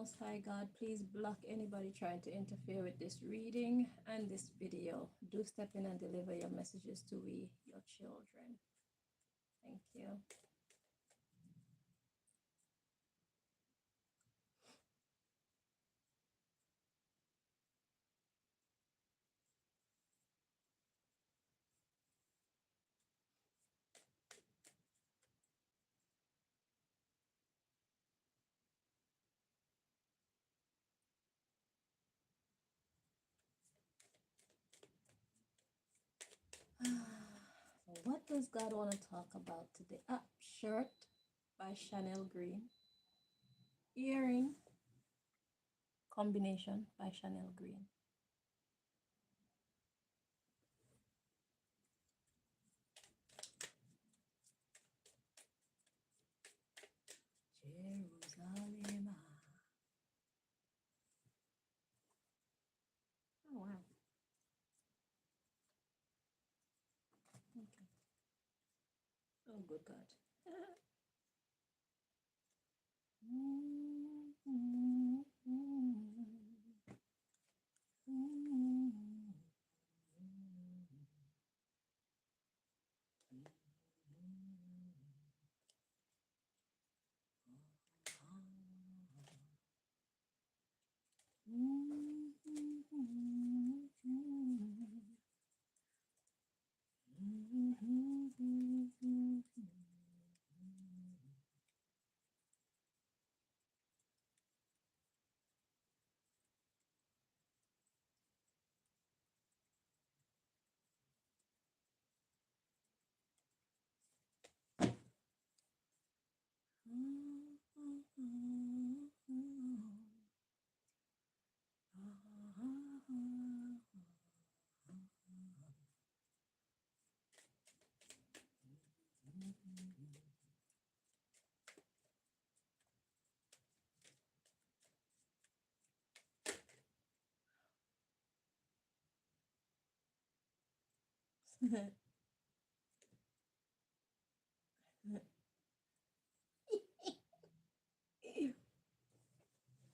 Most High God, please block anybody trying to interfere with this reading and this video. Do step in and deliver your messages to we, your children. Thank you. What does God want to talk about today? Shirt by Chanel Green. Earring combination by Chanel Green. Jerusalem. Oh, wow. Okay. Oh, good God.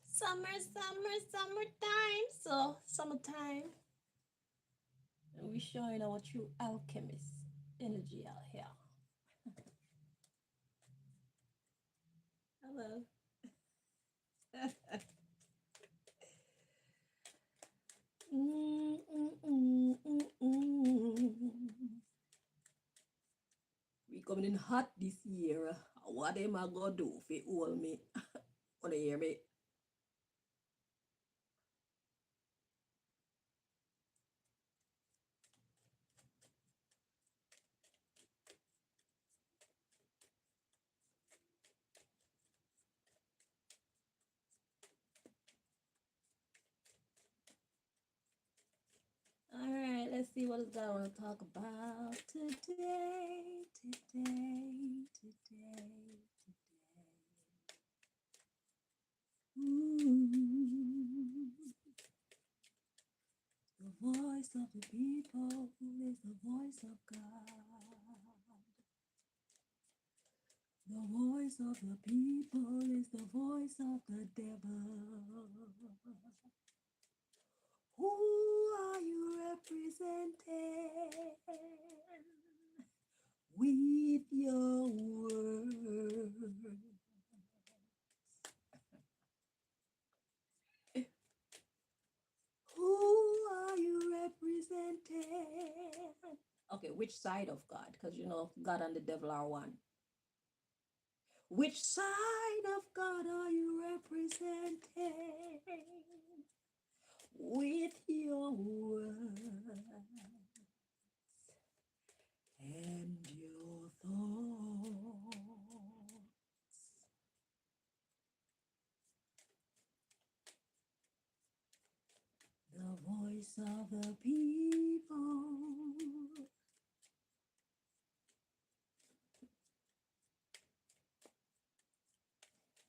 Summertime. So, summertime. And we're showing our true alchemist energy out here. Hello. We coming in hot this year. What am I gonna do if it hold me? Wanna hear me? All right, let's see what I want to talk about today. The voice of the people is the voice of God. The voice of the people is the voice of the devil. Who are you representing with your words? Who are you representing? Okay, which side of God? Because you know, God and the devil are one. Which side of God are you representing with your words and your thoughts? The voice of the people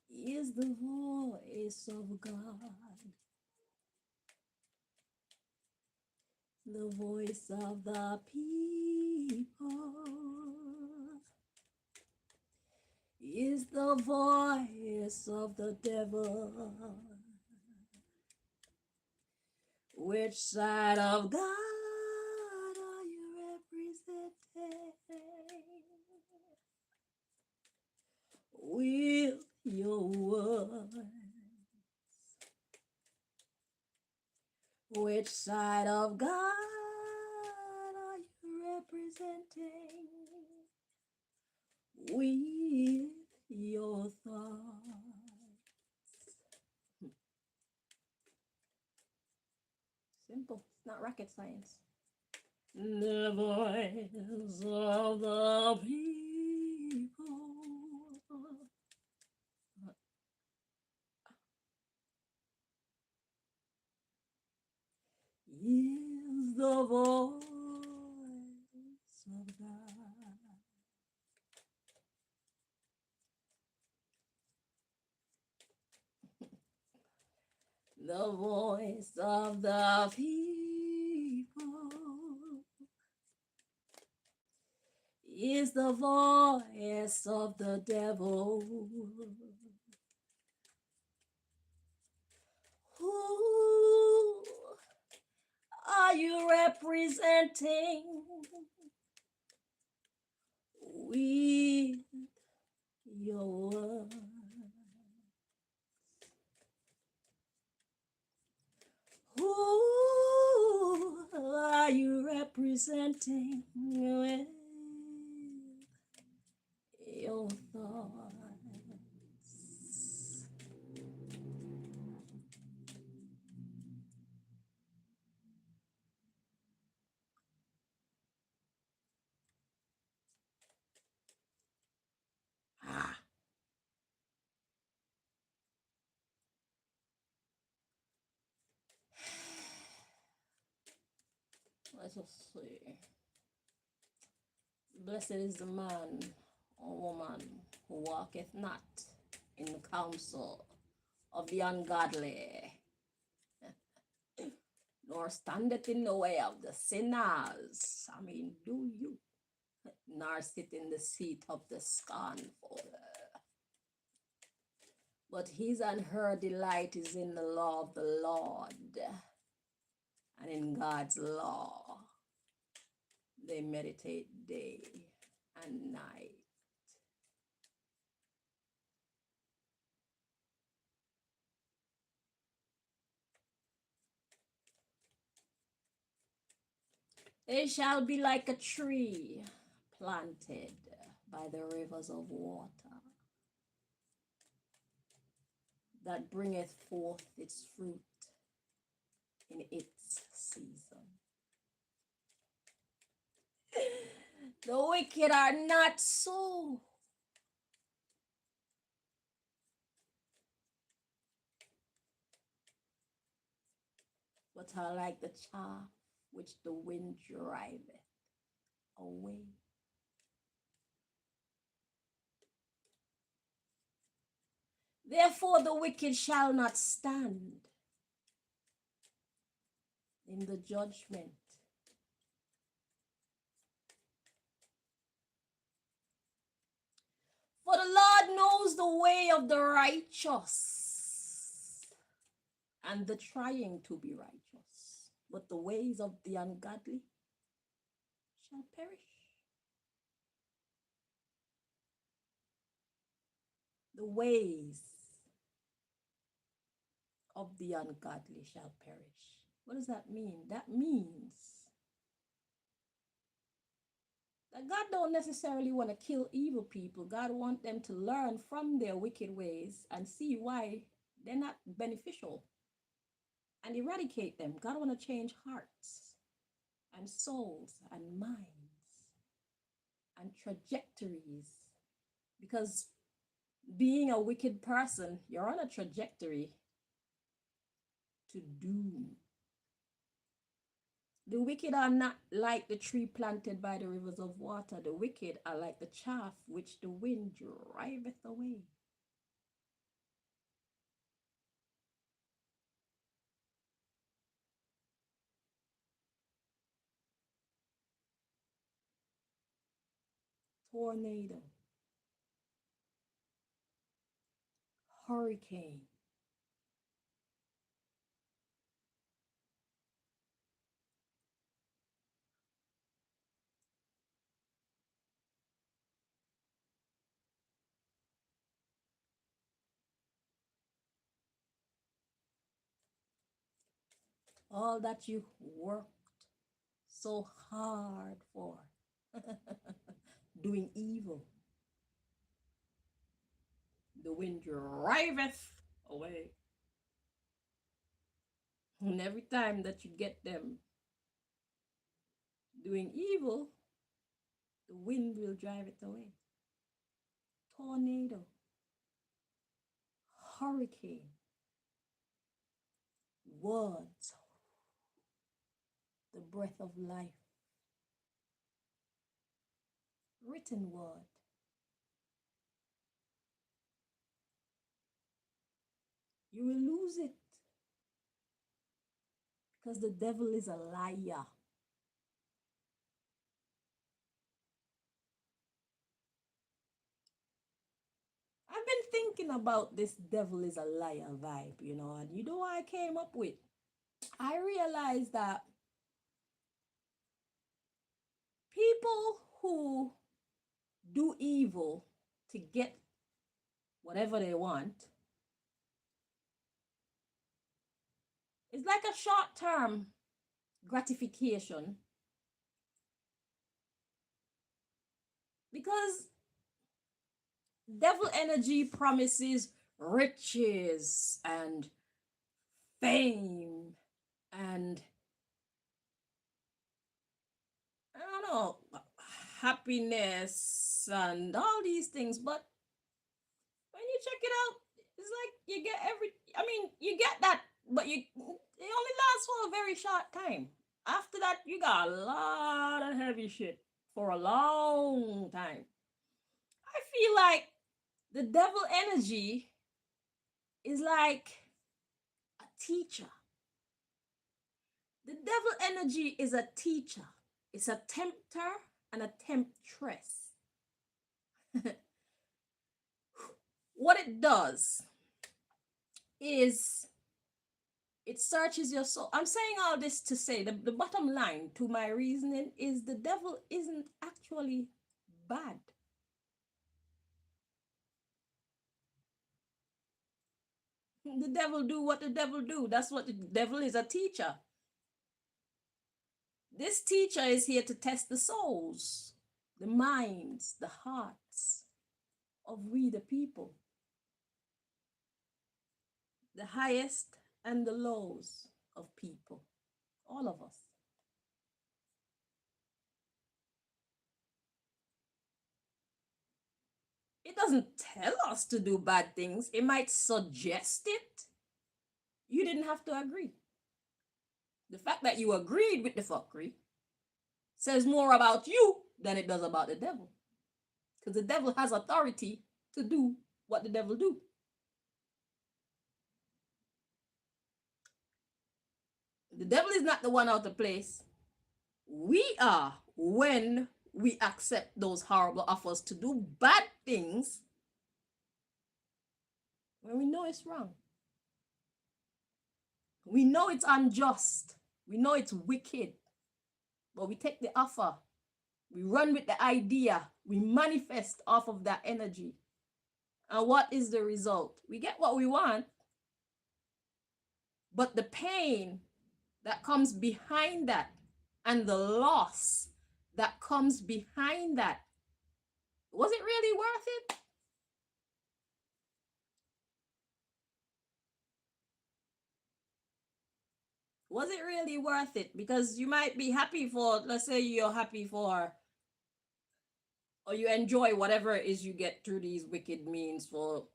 is the voice of God. The voice of the people is the voice voice of the devil? Which side of God are you representing? With your words, which side of God are you representing? With your thoughts. Simple. It's not rocket science. The voice of the people is the voice of God. The voice of the people is the voice of the devil. Who are you representing with your words? Who are you representing with your thoughts? Let us see. Blessed is the man or woman who walketh not in the counsel of the ungodly, nor standeth in the way of the sinners. I mean, do you? Nor sit in the seat of the scornful. But his and her delight is in the law of the Lord, and in God's law they meditate day and night. They shall be like a tree planted by the rivers of water, that bringeth forth its fruit in its season. The wicked are not so, but are like the chaff which the wind driveth away. Therefore the wicked shall not stand in the judgment, for the Lord knows the way of the righteous, and the trying to be righteous, but the ways of the ungodly shall perish. The ways of the ungodly shall perish. What does that mean? That means that God don't necessarily want to kill evil people. God wants them to learn from their wicked ways and see why they're not beneficial, and eradicate them. God want to change hearts and souls and minds and trajectories, because being a wicked person, you're on a trajectory to doom. The wicked are not like the tree planted by the rivers of water. The wicked are like the chaff which the wind driveth away. Tornado, hurricane. All that you worked so hard for, doing evil, the wind driveth away. And every time that you get them doing evil, the wind will drive it away. Tornado, hurricane, words, the breath of life, written word. You will lose it because the devil is a liar. I've been thinking about this devil is a liar vibe, and you know what I came up with? I realized that people who do evil to get whatever they want, it's like a short term gratification because devil energy promises riches and fame and I don't know, happiness and all these things. But when you check it out, it's like you get you get that, but it only lasts for a very short time. After that, you got a lot of heavy shit for a long time. I feel like the devil energy is like a teacher. The devil energy is a teacher. It's a tempter and a temptress. What it does is it searches your soul. I'm saying all this to say the bottom line to my reasoning is the devil isn't actually bad. The devil do what the devil do. That's what the devil is, a teacher. This teacher is here to test the souls, the minds, the hearts of we the people, the highest and the lows of people, all of us. It doesn't tell us to do bad things. It might suggest it. You didn't have to agree. The fact that you agreed with the fuckery says more about you than it does about the devil. Because the devil has authority to do what the devil do. The devil is not the one out of place. We are when we accept those horrible offers to do bad things when we know it's wrong. We know it's unjust. We know it's wicked. But we take the offer. We run with the idea. We manifest off of that energy. And what is the result? We get what we want. But the pain that comes behind that and the loss that comes behind that, was it really worth it? Was it really worth it? Because you might be happy for, let's say you're happy for, or you enjoy whatever it is you get through these wicked means for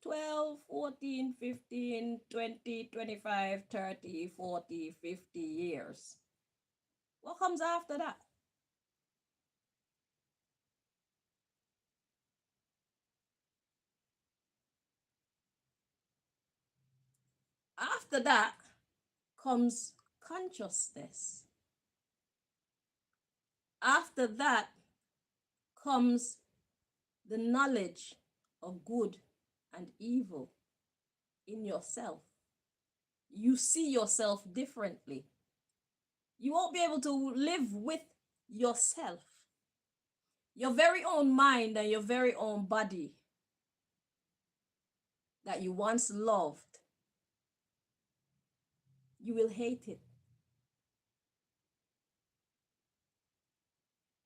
12, 14, 15, 20, 25, 30, 40, 50 years. What comes after that? After that comes consciousness. After that comes the knowledge of good and evil. in yourself. You see yourself differently. You won't be able to live with yourself, your very own mind and your very own body that you once loved. You will hate it.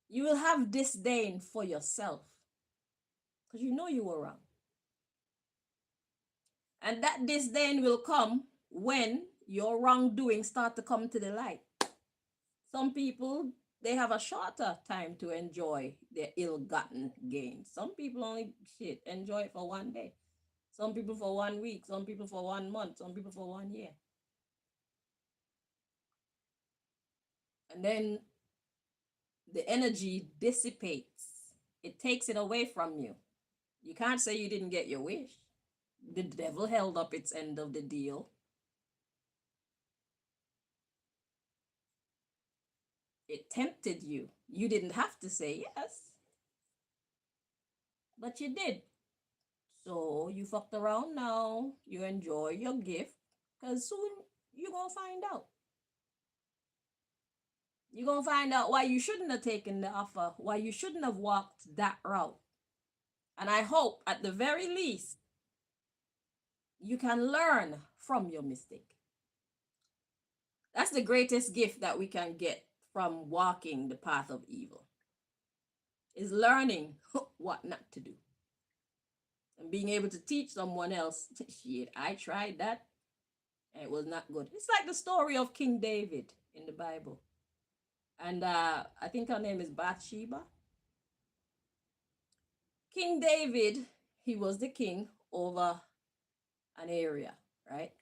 You will have disdain for yourself because you know you were wrong. And that disdain will come when your wrongdoing start to come to the light. Some people, they have a shorter time to enjoy their ill-gotten gains. Some people only enjoy it for one day. Some people for 1 week, some people for 1 month, some people for 1 year. And then the energy dissipates. It takes it away from you. You can't say you didn't get your wish. The devil held up its end of the deal. It tempted you. You didn't have to say yes, but you did. So you fucked around now. You enjoy your gift because soon you're going to find out. You're going to find out why you shouldn't have taken the offer, why you shouldn't have walked that route. And I hope at the very least, you can learn from your mistake. That's the greatest gift that we can get from walking the path of evil, is learning what not to do. And being able to teach someone else, shit, I tried that and it was not good. It's like the story of King David in the Bible. And I think her name is Bathsheba. King David, he was the king over an area, right?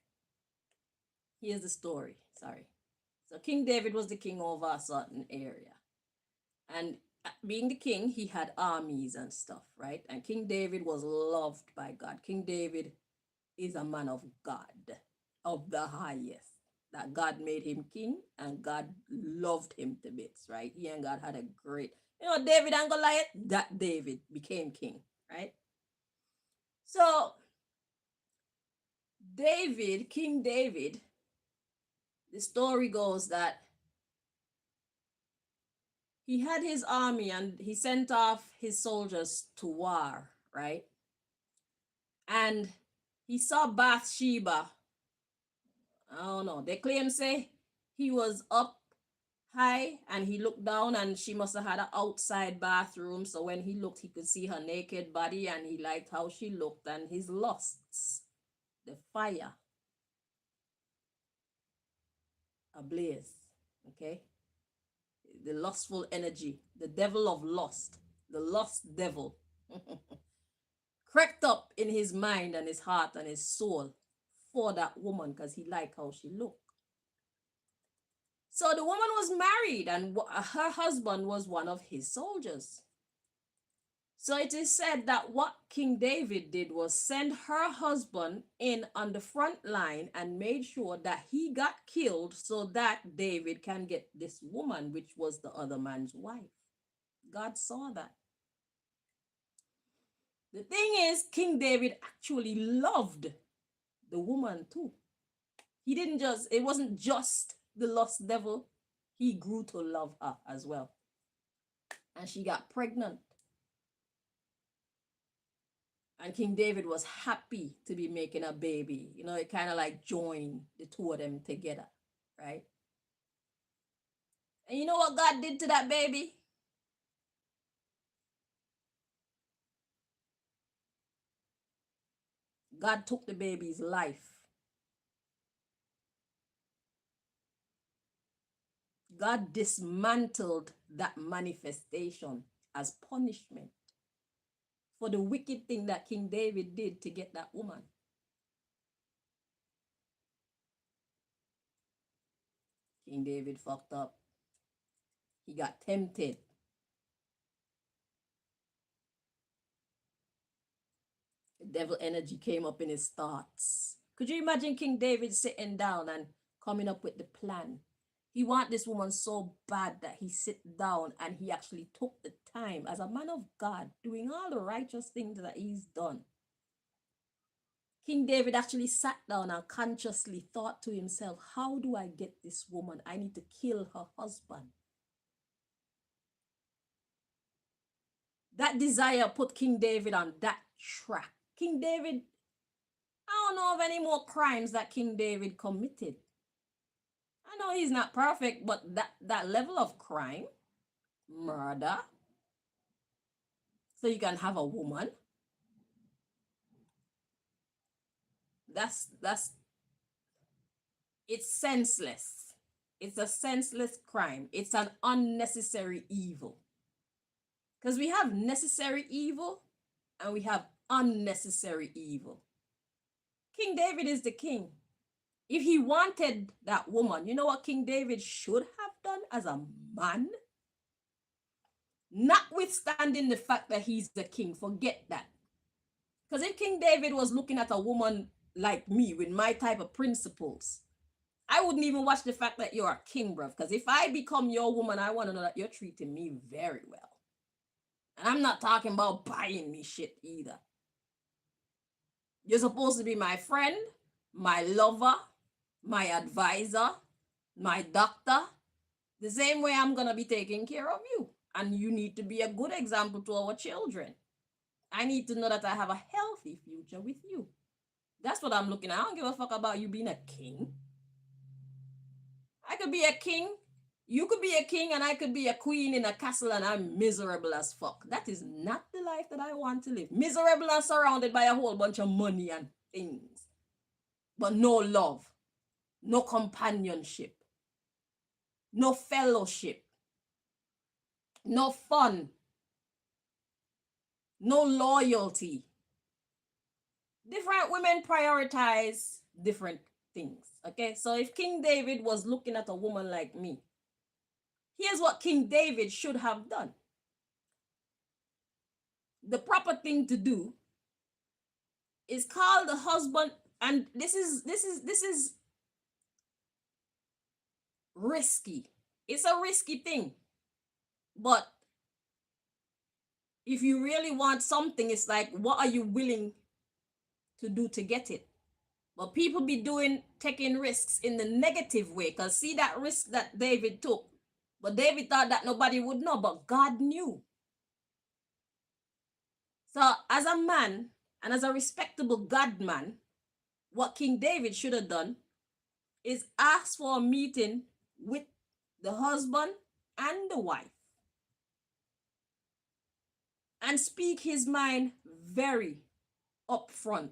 Here's the story, sorry. So King David was the king over a certain area. And being the king, he had armies and stuff, right? And King David was loved by God. King David is a man of God, of the highest. That God made him king and God loved him to bits, right? He and God had a great, David and Goliath, that David became king, right? So David, King David, the story goes that he had his army and he sent off his soldiers to war, right? And he saw Bathsheba. I don't know. They claim say he was up high and he looked down and she must have had an outside bathroom. So when he looked, he could see her naked body and he liked how she looked and his lusts, the fire, ablaze. Okay? The lustful energy, the devil of lust, the lust devil crept up in his mind and his heart and his soul for that woman because he liked how she looked. So the woman was married and her husband was one of his soldiers. So it is said that what King David did was send her husband in on the front line and made sure that he got killed so that David can get this woman, which was the other man's wife. God saw that. The thing is, King David actually loved the woman too. It wasn't just the lust devil. He grew to love her as well. And she got pregnant. And King David was happy to be making a baby. It kind of like joined the two of them together, right? And you know what God did to that baby? God took the baby's life. God dismantled that manifestation as punishment for the wicked thing that King David did to get that woman. King David fucked up. He got tempted. The devil energy came up in his thoughts. Could you imagine King David sitting down and coming up with the plan? He want this woman so bad that he sit down and he actually took the time as a man of God, doing all the righteous things that he's done. King David actually sat down and consciously thought to himself, how do I get this woman? I need to kill her husband. That desire put King David on that track. King David, I don't know of any more crimes that King David committed. I know he's not perfect, but that level of crime, murder, so you can have a woman, that's it's senseless. It's a senseless crime. It's an unnecessary evil. Because we have necessary evil and we have unnecessary evil. King David is the king. If he wanted that woman, you know what King David should have done as a man? Notwithstanding the fact that he's the king, forget that. Because if King David was looking at a woman like me with my type of principles, I wouldn't even watch the fact that you're a king, bruv. Because if I become your woman, I want to know that you're treating me very well. And I'm not talking about buying me shit either. You're supposed to be my friend, my lover, my advisor, my doctor. The same way I'm going to be taking care of you. And you need to be a good example to our children. I need to know that I have a healthy future with you. That's what I'm looking at. I don't give a fuck about you being a king. I could be a king. You could be a king and I could be a queen in a castle and I'm miserable as fuck. That is not the life that I want to live. Miserable and surrounded by a whole bunch of money and things. But no love. No companionship. No fellowship. No fun. No loyalty. Different women prioritize different things. Okay, so if King David was looking at a woman like me, here's what King David should have done. The proper thing to do is call the husband, and this is risky. It's a risky thing. But if you really want something, it's like, what are you willing to do to get it? But people be taking risks in the negative way. Because see that risk that David took. But David thought that nobody would know, but God knew. So as a man and as a respectable God man, what King David should have done is ask for a meeting with the husband and the wife and speak his mind very upfront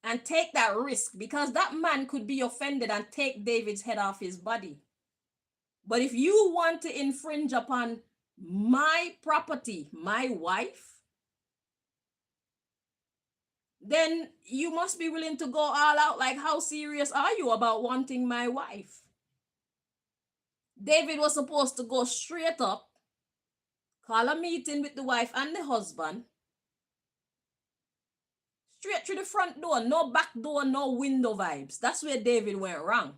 and take that risk, because that man could be offended and take David's head off his body. But if you want to infringe upon my property, my wife, then you must be willing to go all out. Like, how serious are you about wanting my wife? David was supposed to go straight up, call a meeting with the wife and the husband, straight through the front door, no back door, no window vibes. That's where David went wrong.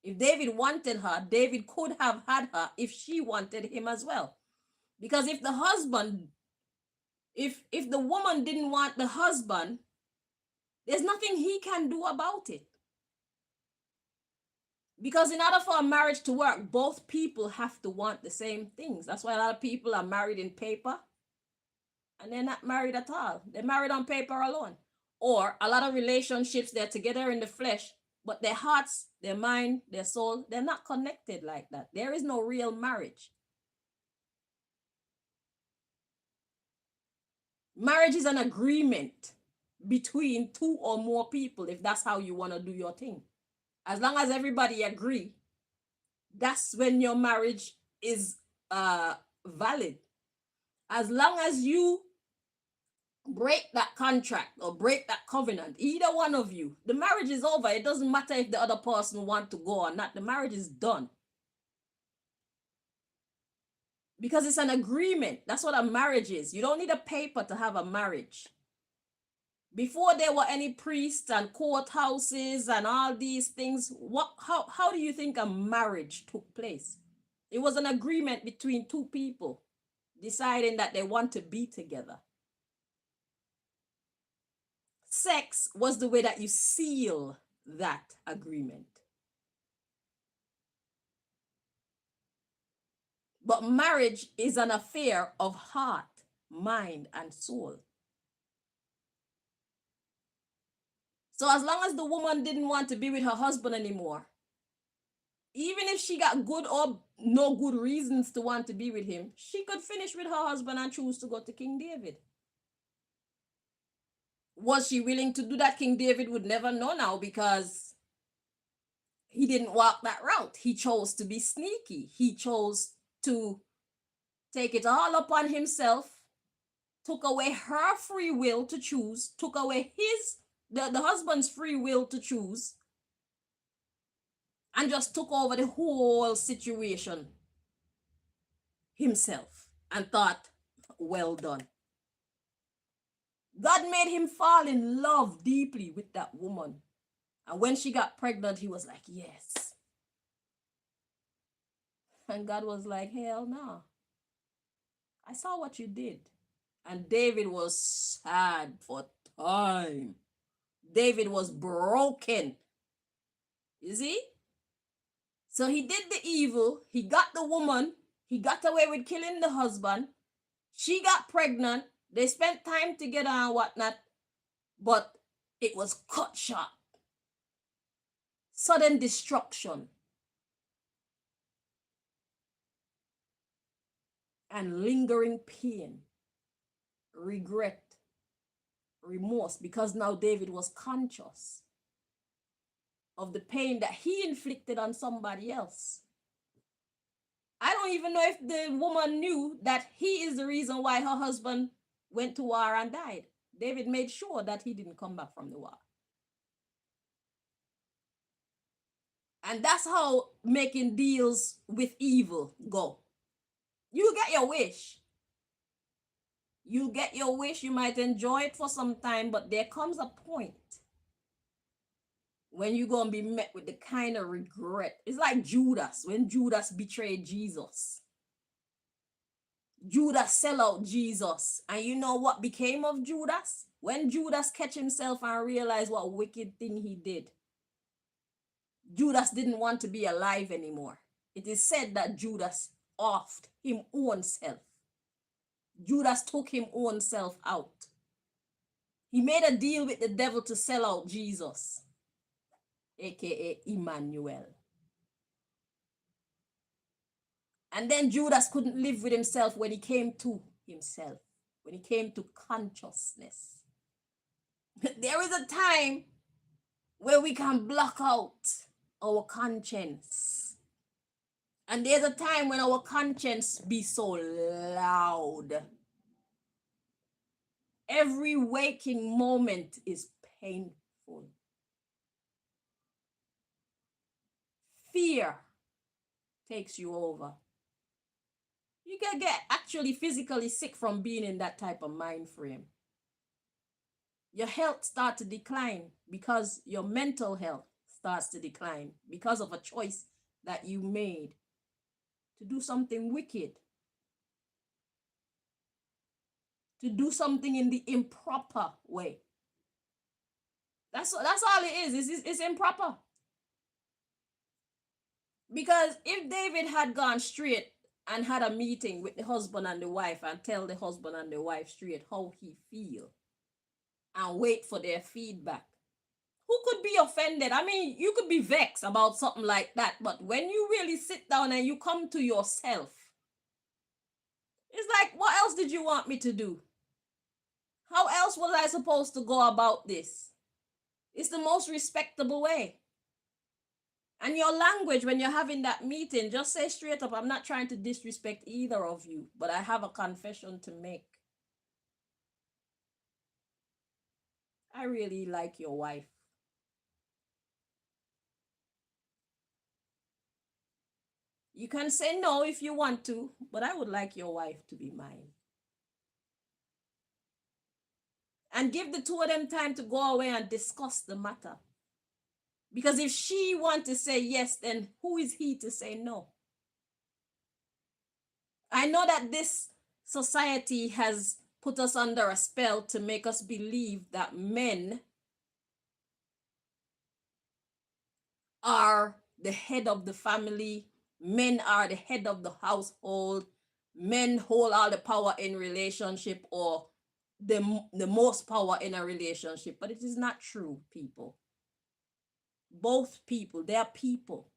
If David wanted her, David could have had her if she wanted him as well. Because if the husband, if the woman didn't want the husband, there's nothing he can do about it. Because in order for a marriage to work, both people have to want the same things. That's why a lot of people are married in paper and they're not married at all. They're married on paper alone. Or a lot of relationships, they're together in the flesh, but their hearts, their mind, their soul, they're not connected like that. There is no real marriage. Marriage is an agreement between two or more people, if that's how you want to do your thing. As long as everybody agree, that's when your marriage is valid. As long as you break that contract or break that covenant, either one of you, the marriage is over. It doesn't matter if the other person wants to go or not. The marriage is done. Because it's an agreement. That's what a marriage is. You don't need a paper to have a marriage. Before there were any priests and courthouses and all these things, how do you think a marriage took place? It was an agreement between two people deciding that they want to be together. sex was the way that you seal that agreement. But marriage is an affair of heart, mind, and soul. So as long as the woman didn't want to be with her husband anymore, even if she got good or no good reasons to want to be with him, she could finish with her husband and choose to go to King David. Was she willing to do that? King David would never know now, because he didn't walk that route. He chose to be sneaky. He chose to take it all upon himself, took away her free will to choose, took away the husband's free will to choose, and just took over the whole situation himself and thought, well done. God made him fall in love deeply with that woman. And when she got pregnant, he was like, yes. And God was like, hell no. I saw what you did. And David was sad for time. David was broken. You see? So he did the evil. He got the woman. He got away with killing the husband. She got pregnant. They spent time together and whatnot. But it was cut short. Sudden destruction. And lingering pain. Regret. Remorse. Because now David was conscious of the pain that he inflicted on somebody else. I don't even know if the woman knew that he is the reason why her husband went to war and died. David made sure that he didn't come back from the war. And that's how making deals with evil go. You get your wish. You get your wish. You might enjoy it for some time, but there comes a point when you're going to be met with the kind of regret. It's like Judas, when Judas betrayed Jesus. Judas sell out Jesus. And you know what became of Judas? When Judas catch himself and realized what wicked thing he did, Judas didn't want to be alive anymore. It is said that Judas offed him own self. Judas took him own self out. He made a deal with the devil to sell out Jesus, aka Emmanuel. And then Judas couldn't live with himself when he came to himself, when he came to consciousness. There is a time where we can block out our conscience. And there's a time when our conscience be so loud. Every waking moment is painful. Fear takes you over. You can get actually physically sick from being in that type of mind frame. Your health starts to decline because your mental health starts to decline because of a choice that you made to do something wicked, to do something in the improper way. That's all it is. It's improper. Because if David had gone straight and had a meeting with the husband and the wife and tell the husband and the wife straight how he feel and wait for their feedback, who could be offended? I mean, you could be vexed about something like that, but when you really sit down and you come to yourself, it's like, what else did you want me to do? How else was I supposed to go about this? It's the most respectable way. And your language, when you're having that meeting, just say straight up, I'm not trying to disrespect either of you, but I have a confession to make. I really like your wife. You can say no if you want to, but I would like your wife to be mine. And give the two of them time to go away and discuss the matter. Because if she wants to say yes, then who is he to say no? I know that this society has put us under a spell to make us believe that men are the head of the family, men are the head of the household, men hold all the power in relationship, or the most power in a relationship. But it is not true, people. Both people, they are people.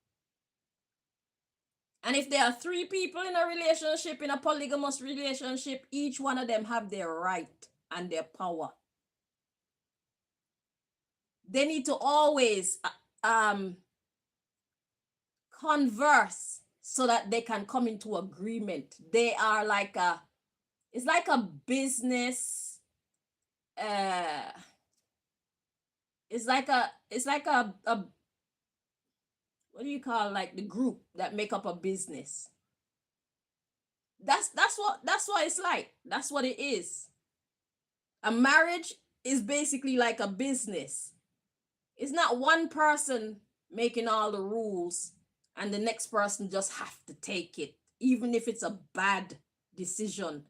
And if there are three people in a relationship, in a polygamous relationship, each one of them have their right and their power. They need to always converse so that they can come into agreement. They are like it's like a business. It's like a what do you call, like, the group that make up a business. That's what it's like. That's what it is. A marriage is basically like a business. It's not one person making all the rules and the next person just have to take it, even if it's a bad decision.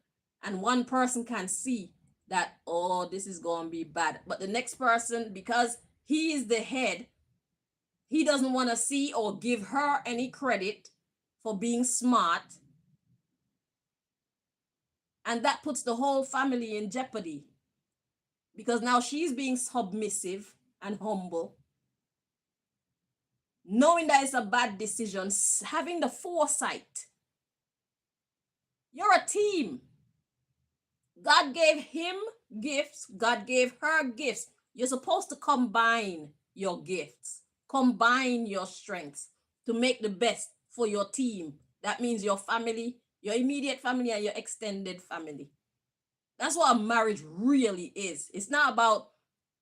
And one person can see that, oh, this is going to be bad. But the next person, because he is the head, he doesn't want to see or give her any credit for being smart. And that puts the whole family in jeopardy, because now she's being submissive and humble, knowing that it's a bad decision, having the foresight. You're a team. God gave him gifts. God gave her gifts. You're supposed to combine your gifts, combine your strengths to make the best for your team. That means your family, your immediate family, and your extended family. That's what a marriage really is. It's not about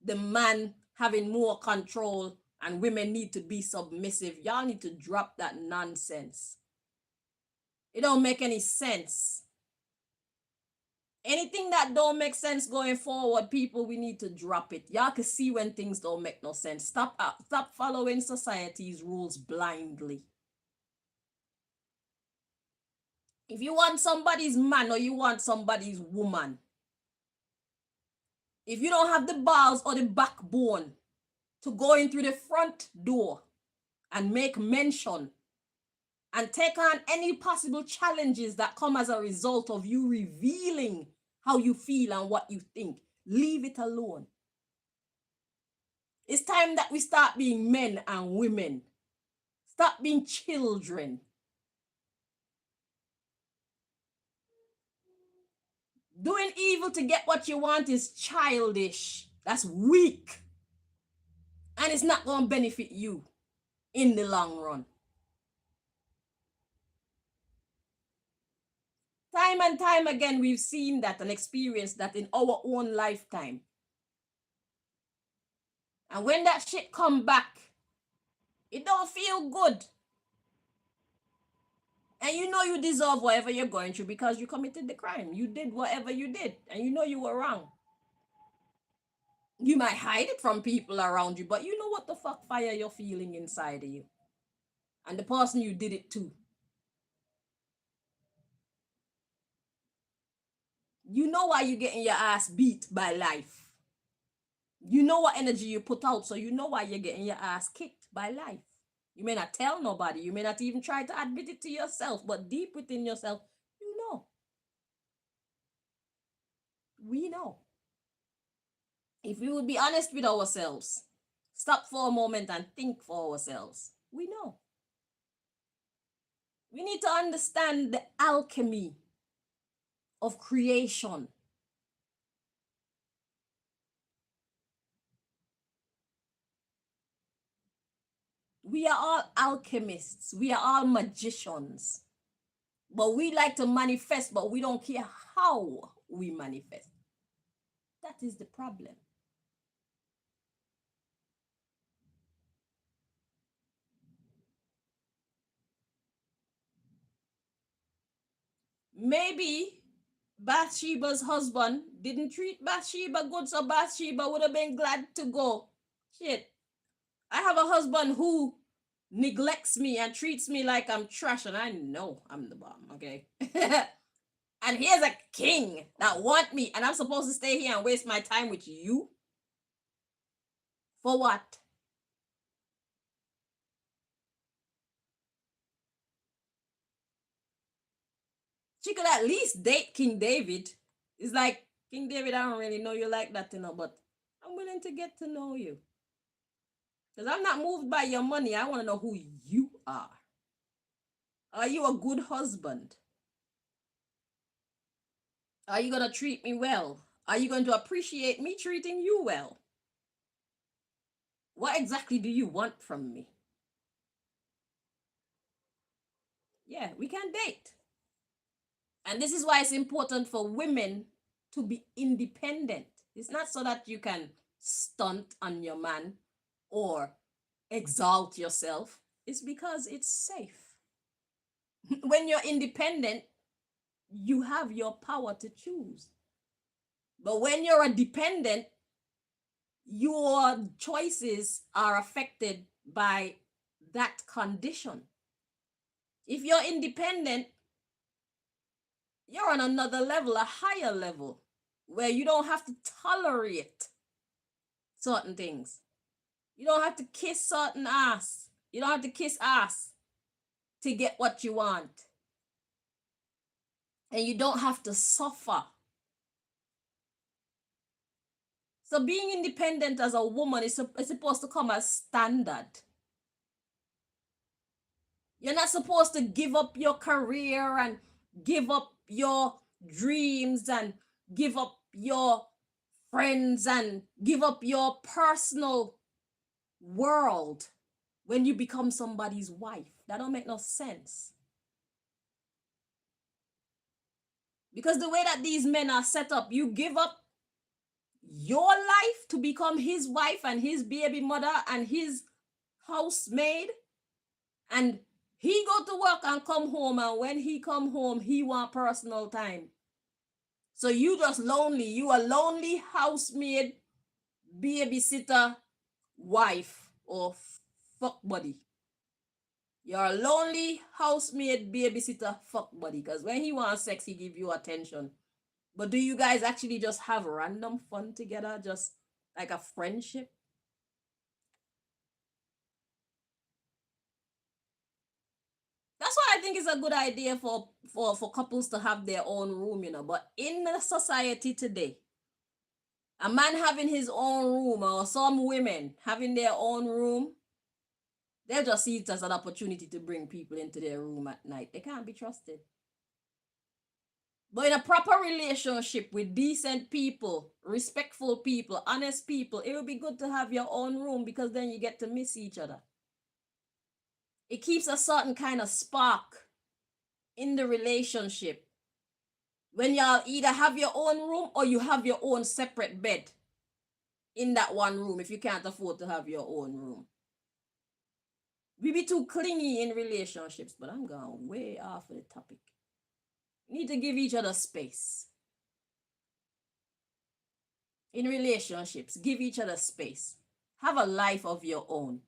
the man having more control and women need to be submissive. Y'all need to drop that nonsense. It don't make any sense. Anything that don't make sense going forward, people, we need to drop it. Y'all can see when things don't make no sense. Stop following society's rules blindly. If you want somebody's man or you want somebody's woman, if you don't have the balls or the backbone to go in through the front door and make mention and take on any possible challenges that come as a result of you revealing how you feel and what you think, leave it alone. It's time that we start being men and women. Stop being children. Doing evil to get what you want is childish. That's weak. And it's not going to benefit you in the long run. Time and time again, we've seen that and experienced that in our own lifetime. And when that shit come back, it don't feel good. And you know you deserve whatever you're going through because you committed the crime. You did whatever you did, and you know you were wrong. You might hide it from people around you, but you know what the fuck fire you're feeling inside of you. And the person you did it to. You know why you're getting your ass beat by life. You know what energy you put out, so you know why you're getting your ass kicked by life. You may not tell nobody. You may not even try to admit it to yourself, but deep within yourself, you know. We know. If we would be honest with ourselves, stop for a moment and think for ourselves, we know. We need to understand the alchemy of creation. We are all alchemists. We are all magicians. But we like to manifest, but we don't care how we manifest. That is the problem. Maybe Bathsheba's husband didn't treat Bathsheba good, so Bathsheba would have been glad to go. Shit. I have a husband who neglects me and treats me like I'm trash, and I know I'm the bomb, okay? And here's a king that want me, and I'm supposed to stay here and waste my time with you? For what? She could at least date King David. It's like, King David, I don't really know you like that, but I'm willing to get to know you. Because I'm not moved by your money. I want to know who you are. Are you a good husband? Are you going to treat me well? Are you going to appreciate me treating you well? What exactly do you want from me? Yeah, we can date. And this is why it's important for women to be independent. It's not so that you can stunt on your man or exalt yourself. It's because it's safe. When you're independent, you have your power to choose. But when you're a dependent, your choices are affected by that condition. If you're independent, you're on another level, a higher level, where you don't have to tolerate certain things. You don't have to kiss certain ass. You don't have to kiss ass to get what you want. And you don't have to suffer. So being independent as a woman is supposed to come as standard. You're not supposed to give up your career and give up your dreams and give up your friends and give up your personal world when you become somebody's wife. That don't make no sense. Because the way that these men are set up, you give up your life to become his wife and his baby mother and his housemaid, and he go to work and come home, and when he come home, he want personal time. So you just lonely. You a lonely housemaid, babysitter, wife, or fuck buddy. You're a lonely housemaid, babysitter, fuck buddy. Because when he wants sex, he give you attention. But do you guys actually just have random fun together, just like a friendship? That's why I think it's a good idea for couples to have their own room, But in the society today, a man having his own room or some women having their own room, they'll just see it as an opportunity to bring people into their room at night. They can't be trusted. But in a proper relationship with decent people, respectful people, honest people, it would be good to have your own room because then you get to miss each other. It keeps a certain kind of spark in the relationship when y'all either have your own room or you have your own separate bed in that one room if you can't afford to have your own room. We be too clingy in relationships, but I'm going way off of the topic. You need to give each other space. In relationships, give each other space. Have a life of your own.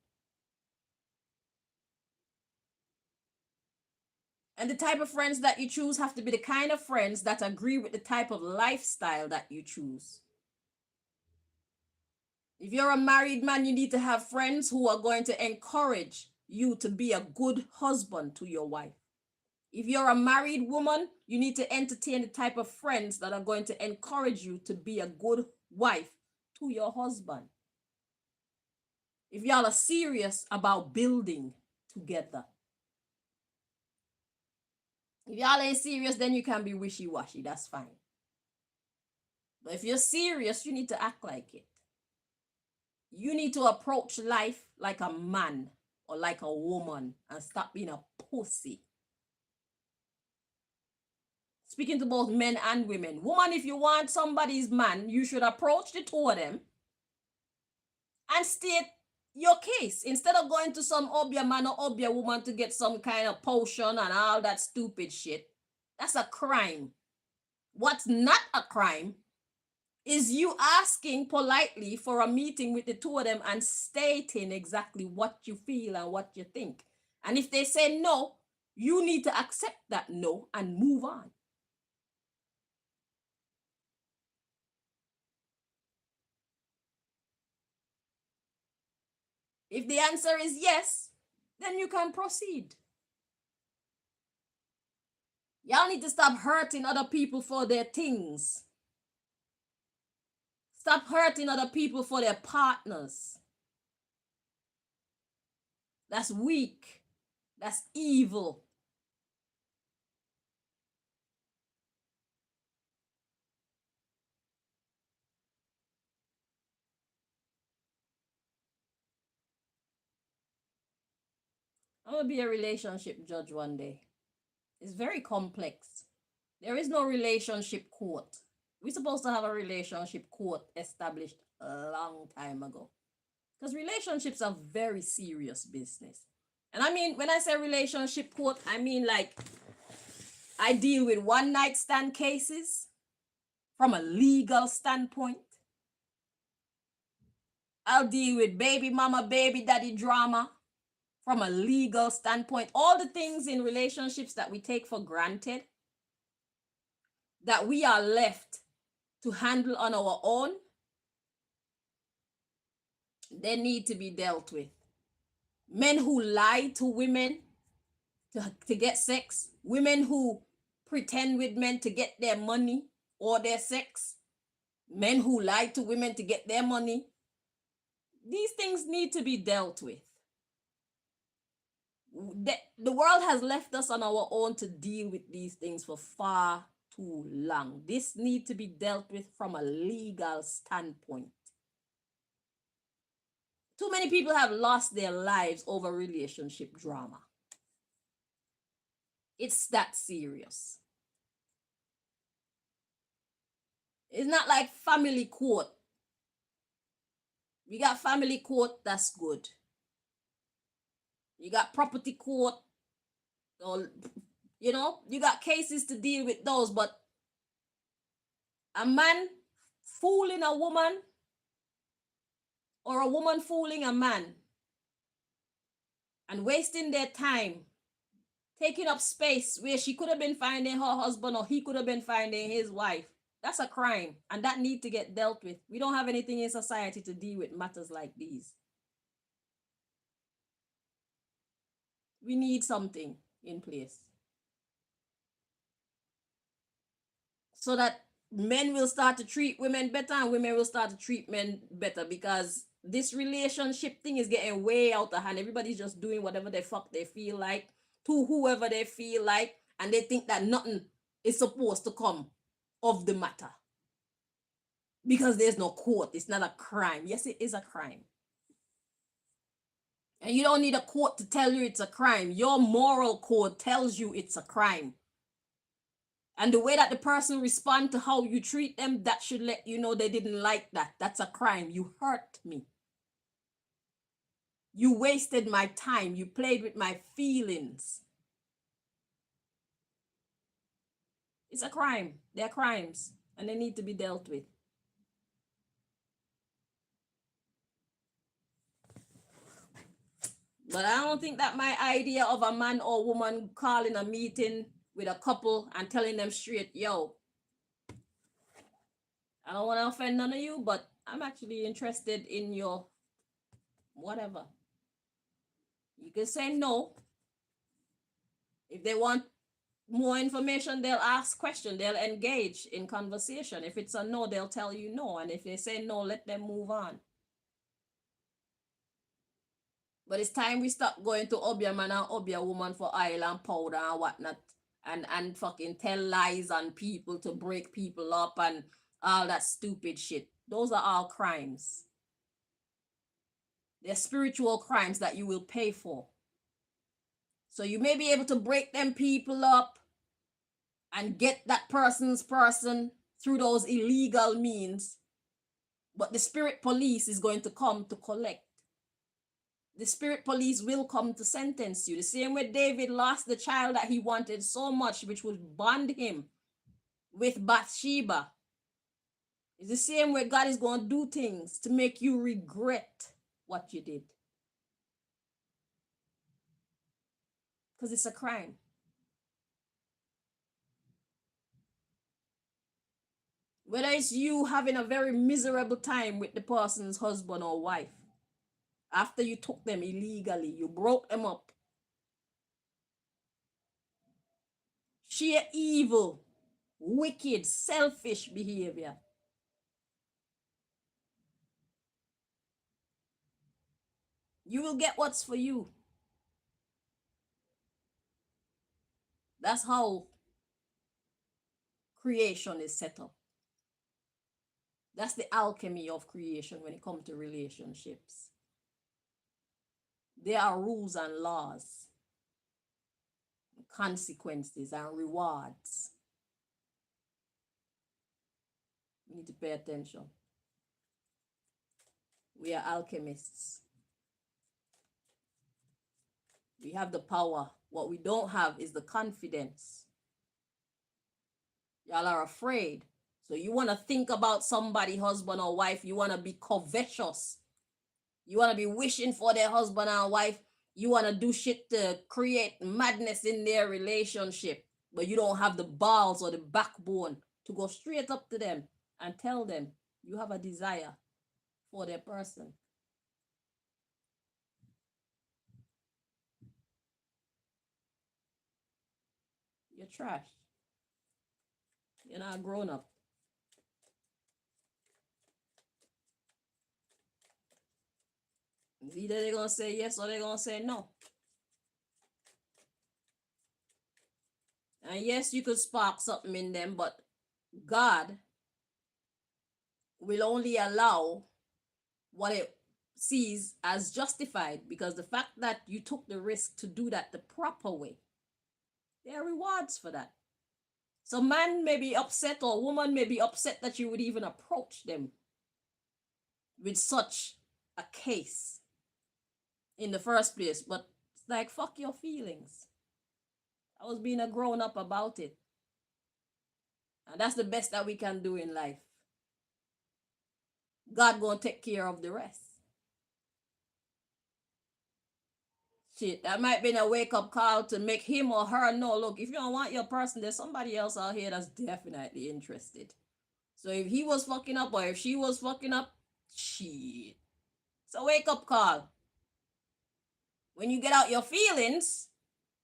And the type of friends that you choose have to be the kind of friends that agree with the type of lifestyle that you choose. If you're a married man, you need to have friends who are going to encourage you to be a good husband to your wife. If you're a married woman, you need to entertain the type of friends that are going to encourage you to be a good wife to your husband. If y'all are serious about building together. If y'all ain't serious, then you can be wishy-washy. That's fine. But if you're serious, you need to act like it. You need to approach life like a man or like a woman and stop being a pussy. Speaking to both men and women. Woman, if you want somebody's man, you should approach the two of them and state your case instead of going to some obia man or obia woman to get some kind of potion and all that stupid shit. That's a crime. What's not a crime is you asking politely for a meeting with the two of them and stating exactly what you feel and what you think. And if they say no, you need to accept that no and move on. If the answer is yes, then you can proceed. Y'all need to stop hurting other people for their things. Stop hurting other people for their partners. That's weak. That's evil. I'm going to be a relationship judge one day. It's very complex. There is no relationship court. We're supposed to have a relationship court established a long time ago. Because relationships are very serious business. And I mean, when I say relationship court, I mean like I deal with one night stand cases from a legal standpoint. I'll deal with baby mama, baby daddy drama from a legal standpoint. All the things in relationships that we take for granted, that we are left to handle on our own, they need to be dealt with. Men who lie to women to get sex, women who pretend with men to get their money or their sex, men who lie to women to get their money. These things need to be dealt with. The world has left us on our own to deal with these things for far too long. This needs to be dealt with from a legal standpoint. Too many people have lost their lives over relationship drama. It's that serious. It's not like family court. We got family court, that's good. You got property court, or you know, you got cases to deal with those, but a man fooling a woman or a woman fooling a man and wasting their time, taking up space where she could have been finding her husband or he could have been finding his wife, that's a crime, and that need to get dealt with. We don't have anything in society to deal with matters like these. We need something in place so that men will start to treat women better and women will start to treat men better, because this relationship thing is getting way out of hand. Everybody's just doing whatever the fuck they feel like to whoever they feel like, and they think that nothing is supposed to come of the matter because there's no court. It's not a crime. Yes, it is a crime. And you don't need a court to tell you it's a crime. Your moral code tells you it's a crime. And the way that the person responds to how you treat them, that should let you know they didn't like that. That's a crime. You hurt me. You wasted my time. You played with my feelings. It's a crime. They're crimes, and they need to be dealt with. But I don't think that my idea of a man or woman calling a meeting with a couple and telling them straight, yo, I don't want to offend none of you, but I'm actually interested in your whatever. You can say no. If they want more information, they'll ask questions. They'll engage in conversation. If it's a no, they'll tell you no. And if they say no, let them move on. But it's time we stop going to Obia man and Obia woman for oil and powder and whatnot, and fucking tell lies on people to break people up and all that stupid shit. Those are all crimes. They're spiritual crimes that you will pay for. So you may be able to break them people up and get that person's person through those illegal means, but the spirit police is going to come to collect. The spirit police will come to sentence you. The same way David lost the child that he wanted so much, which would bond him with Bathsheba. It's the same way God is going to do things to make you regret what you did. Because it's a crime. Whether it's you having a very miserable time with the person's husband or wife, After you took them illegally, you broke them up. Sheer evil, wicked, selfish behavior. You will get what's for you. That's how creation is set up. That's the alchemy of creation when it comes to relationships. There are rules and laws, consequences and rewards. We need to pay attention. We are alchemists. We have the power. What we don't have is the confidence. Y'all are afraid. So you want to think about somebody, husband or wife. You want to be covetous. You want to be wishing for their husband or wife. You want to do shit to create madness in their relationship. But you don't have the balls or the backbone to go straight up to them and tell them you have a desire for their person. You're trash. You're not grown up. Either they're going to say yes or they're going to say no. And yes, you could spark something in them, but God will only allow what it sees as justified, because the fact that you took the risk to do that the proper way, there are rewards for that. So man may be upset or woman may be upset that you would even approach them with such a case in the first place, but it's like, fuck your feelings. I was being a grown up about it. And that's the best that we can do in life. God gonna take care of the rest. Shit, that might be a wake-up call to make him or her know, look, if you don't want your person, there's somebody else out here that's definitely interested. So if he was fucking up or if she was fucking up, shit. It's a wake-up call. When you get out your feelings,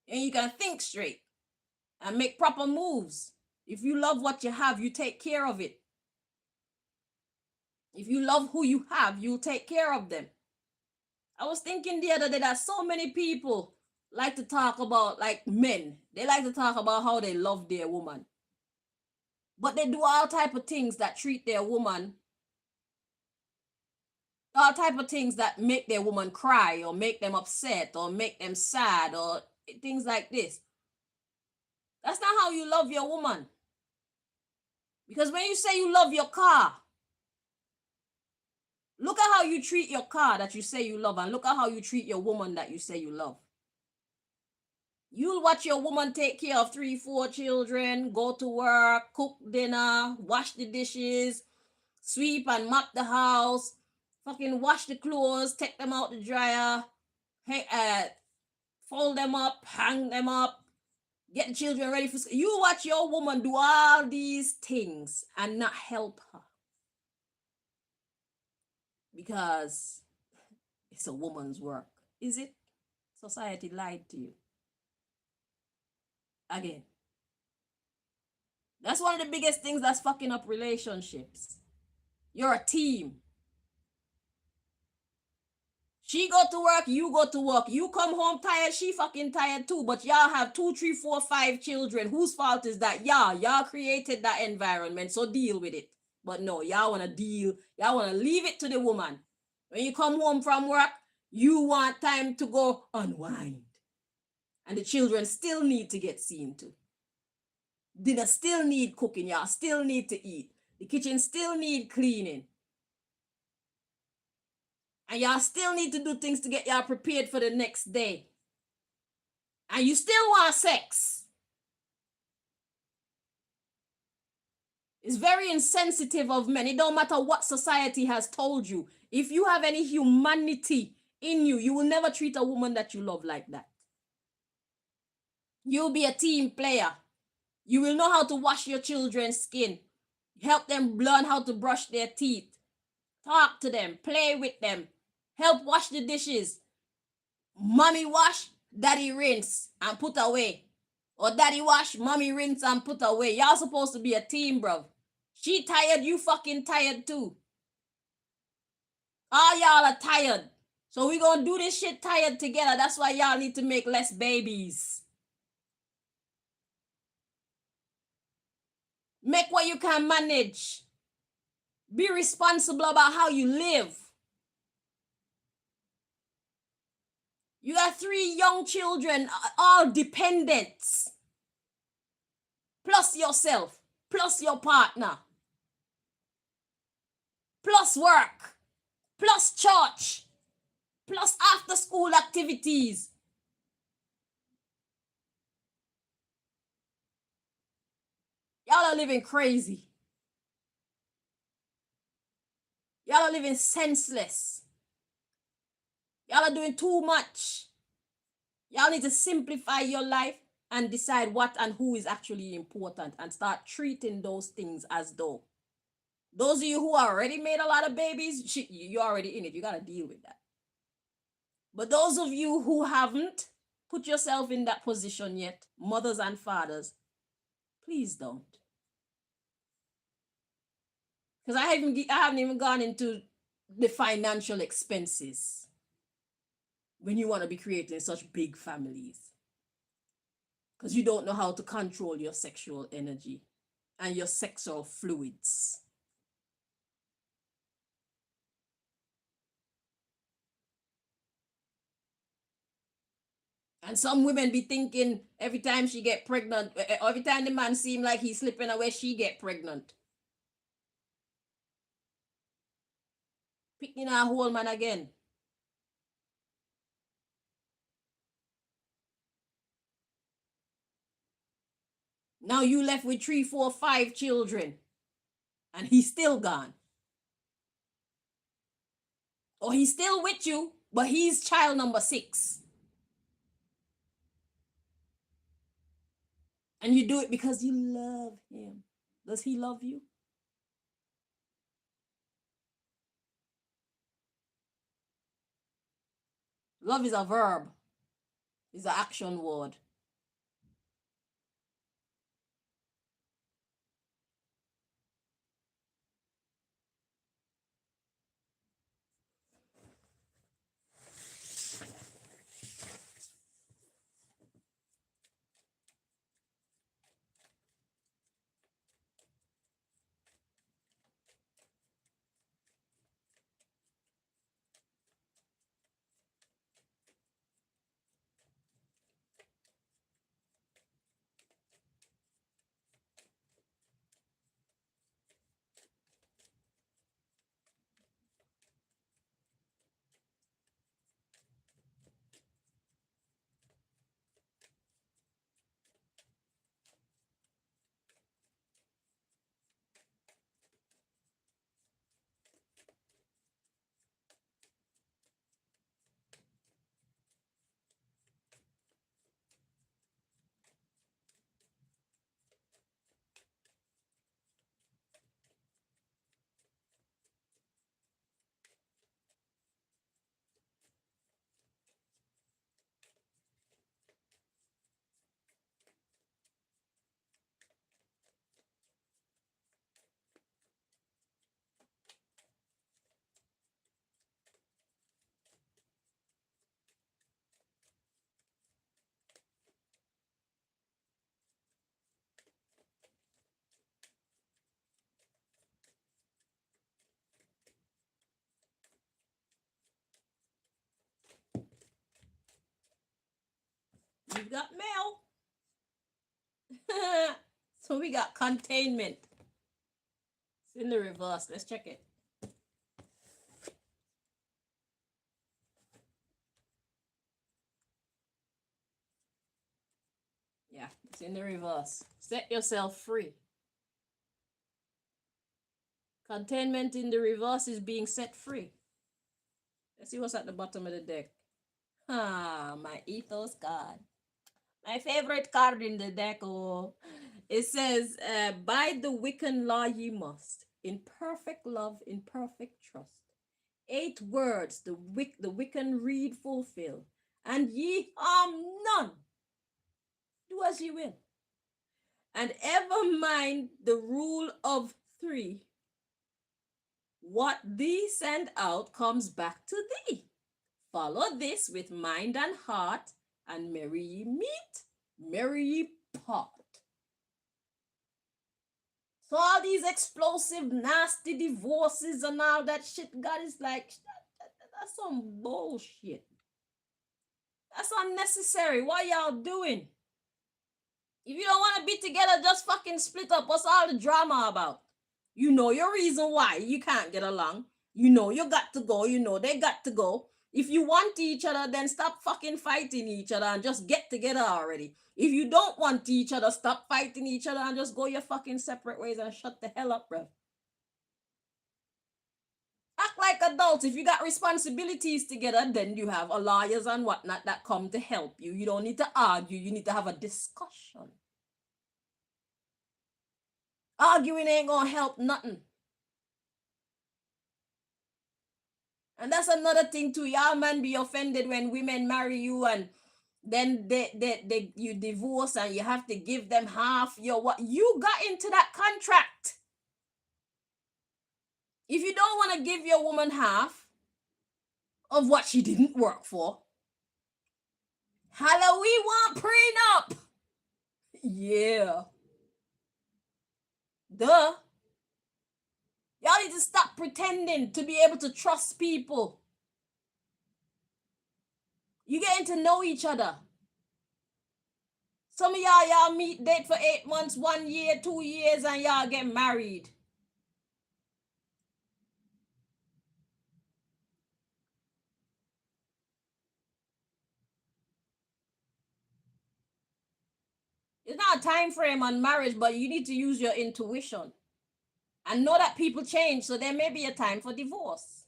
and you can think straight and make proper moves. If you love what you have, you take care of it. If you love who you have, you'll take care of them. I was thinking the other day that so many people like to talk about, like men, they like to talk about how they love their woman. But they do all type of things that treat their woman, all type of things that make their woman cry or make them upset or make them sad or things like this. That's not how you love your woman. Because when you say you love your car, look at how you treat your car that you say you love, and look at how you treat your woman that you say you love. You'll watch your woman take care of 3, 4 children, go to work, cook dinner, wash the dishes, sweep and mop the house, fucking wash the clothes, take them out the dryer, fold them up, hang them up, get the children ready for school. You watch your woman do all these things and not help her. Because it's a woman's work. Is it? Society lied to you. Again. That's one of the biggest things that's fucking up relationships. You're a team. She go to work, you go to work. You come home tired, she fucking tired too. But y'all have 2, 3, 4, 5 children. Whose fault is that? Y'all created that environment, so deal with it. But no, y'all want to deal. Y'all want to leave it to the woman. When you come home from work, you want time to go unwind. And the children still need to get seen to. Dinner still need cooking. Y'all still need to eat. The kitchen still need cleaning. And y'all still need to do things to get y'all prepared for the next day. And you still want sex. It's very insensitive of men. It don't matter what society has told you. If you have any humanity in you, you will never treat a woman that you love like that. You'll be a team player. You will know how to wash your children's skin. Help them learn how to brush their teeth. Talk to them. Play with them. Help wash the dishes. Mommy wash, daddy rinse and put away. Or daddy wash, mommy rinse and put away. Y'all supposed to be a team, bro. She tired, you fucking tired too. All y'all are tired. So we gonna do this shit tired together. That's why y'all need to make less babies. Make what you can manage. Be responsible about how you live. You got 3 young children, all dependents. Plus yourself. Plus your partner. Plus work. Plus church. Plus after school activities. Y'all are living crazy. Y'all are living senseless. Y'all are doing too much. Y'all need to simplify your life and decide what and who is actually important and start treating those things as though. Those of you who already made a lot of babies, you're already in it. You got to deal with that. But those of you who haven't put yourself in that position yet, mothers and fathers, please don't. Because I haven't even gone into the financial expenses when you want to be creating such big families. Because you don't know how to control your sexual energy and your sexual fluids. And some women be thinking every time she get pregnant, every time the man seem like he's slipping away, she get pregnant. Picking a whole man again. Now you left with 3, 4, 5 children. And he's still gone. Or he's still with you, but he's child number 6. And you do it because you love him. Does he love you? Love is a verb. It's an action word. You've got mail. So we got containment. It's in the reverse. Let's check it. Yeah, it's in the reverse. Set yourself free. Containment in the reverse is being set free. Let's see what's at the bottom of the deck. My ethos card. My favorite card in the deck. Oh, it says, by the Wiccan law ye must, in perfect love, in perfect trust, 8 words the wicked read fulfill, and ye harm none. Do as ye will. And ever mind the rule of 3. What thee send out comes back to thee. Follow this with mind and heart, and merry ye meet, merry ye part. So all these explosive, nasty divorces and all that shit, God is like, that's some bullshit. That's unnecessary. What y'all doing? If you don't want to be together, just fucking split up. What's all the drama about? You know your reason why you can't get along. You know you got to go. You know they got to go. If you want each other, then stop fucking fighting each other and just get together already. If you don't want each other, stop fighting each other and just go your fucking separate ways and shut the hell up, bro. Act like adults. If you got responsibilities together, then you have lawyers and whatnot that come to help you. You don't need to argue. You need to have a discussion. Arguing ain't gonna help nothing. And that's another thing too. Y'all man be offended when women marry you and then they you divorce and you have to give them half your what you got into that contract. If you don't want to give your woman half of what she didn't work for, hello, we want prenup. Yeah. Duh. Y'all need to stop pretending to be able to trust people. You getting to know each other. Some of y'all meet, date for 8 months, 1 year, 2 years, and y'all get married. It's not a time frame on marriage, but you need to use your intuition and know that people change, so there may be a time for divorce.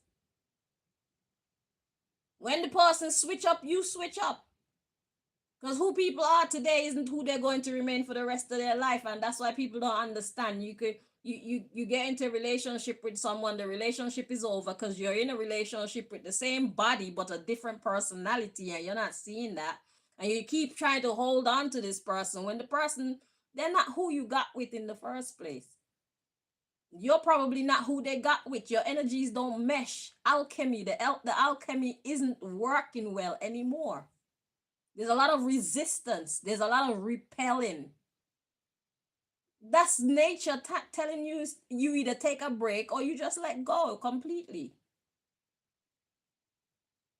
When the person switch up, you switch up. Because who people are today isn't who they're going to remain for the rest of their life, and that's why people don't understand. You get into a relationship with someone, the relationship is over because you're in a relationship with the same body but a different personality, and you're not seeing that. And you keep trying to hold on to this person when the person, they're not who you got with in the first place. You're probably not who they got with. Your energies don't mesh. Alchemy, the alchemy isn't working well anymore. There's a lot of resistance. There's a lot of repelling. That's nature telling you either take a break or you just let go completely.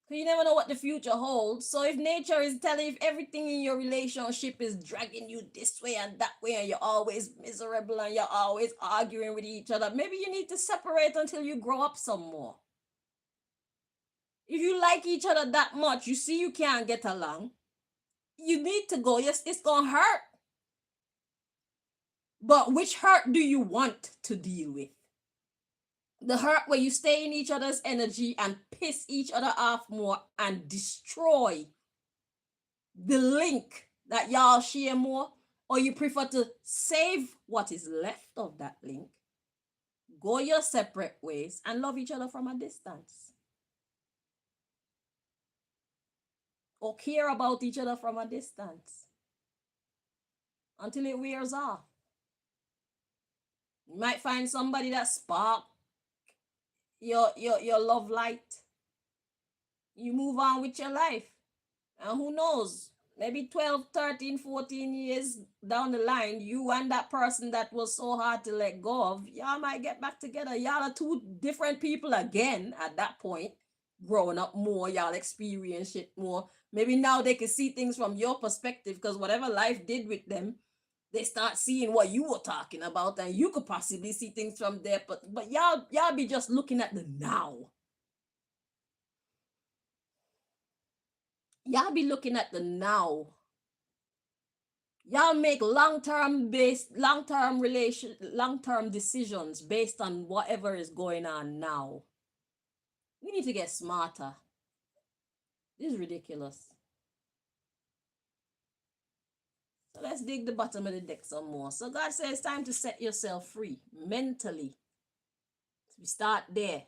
You never know what the future holds. So if nature is telling, if everything in your relationship is dragging you this way and that way, and you're always miserable and you're always arguing with each other, maybe you need to separate until you grow up some more. If you like each other that much, you see you can't get along, you need to go. Yes, it's gonna hurt. But which hurt do you want to deal with? The hurt where you stay in each other's energy and piss each other off more and destroy the link that y'all share more, or you prefer to save what is left of that link, go your separate ways, and love each other from a distance, or care about each other from a distance until it wears off. You might find somebody that spark your love light. You move on with your life, and who knows, maybe 12, 13, 14 years down the line, you and that person that was so hard to let go of, y'all might get back together. Y'all are two different people again at that point. Growing up more, y'all experience it more. Maybe now they can see things from your perspective, because whatever life did with them, they start seeing what you were talking about, and you could possibly see things from there. But y'all be just looking at the now. Y'all be looking at the now. Y'all make long-term decisions based on whatever is going on now. We need to get smarter. This is ridiculous. So let's dig the bottom of the deck some more. So God says it's time to set yourself free mentally. So we start there.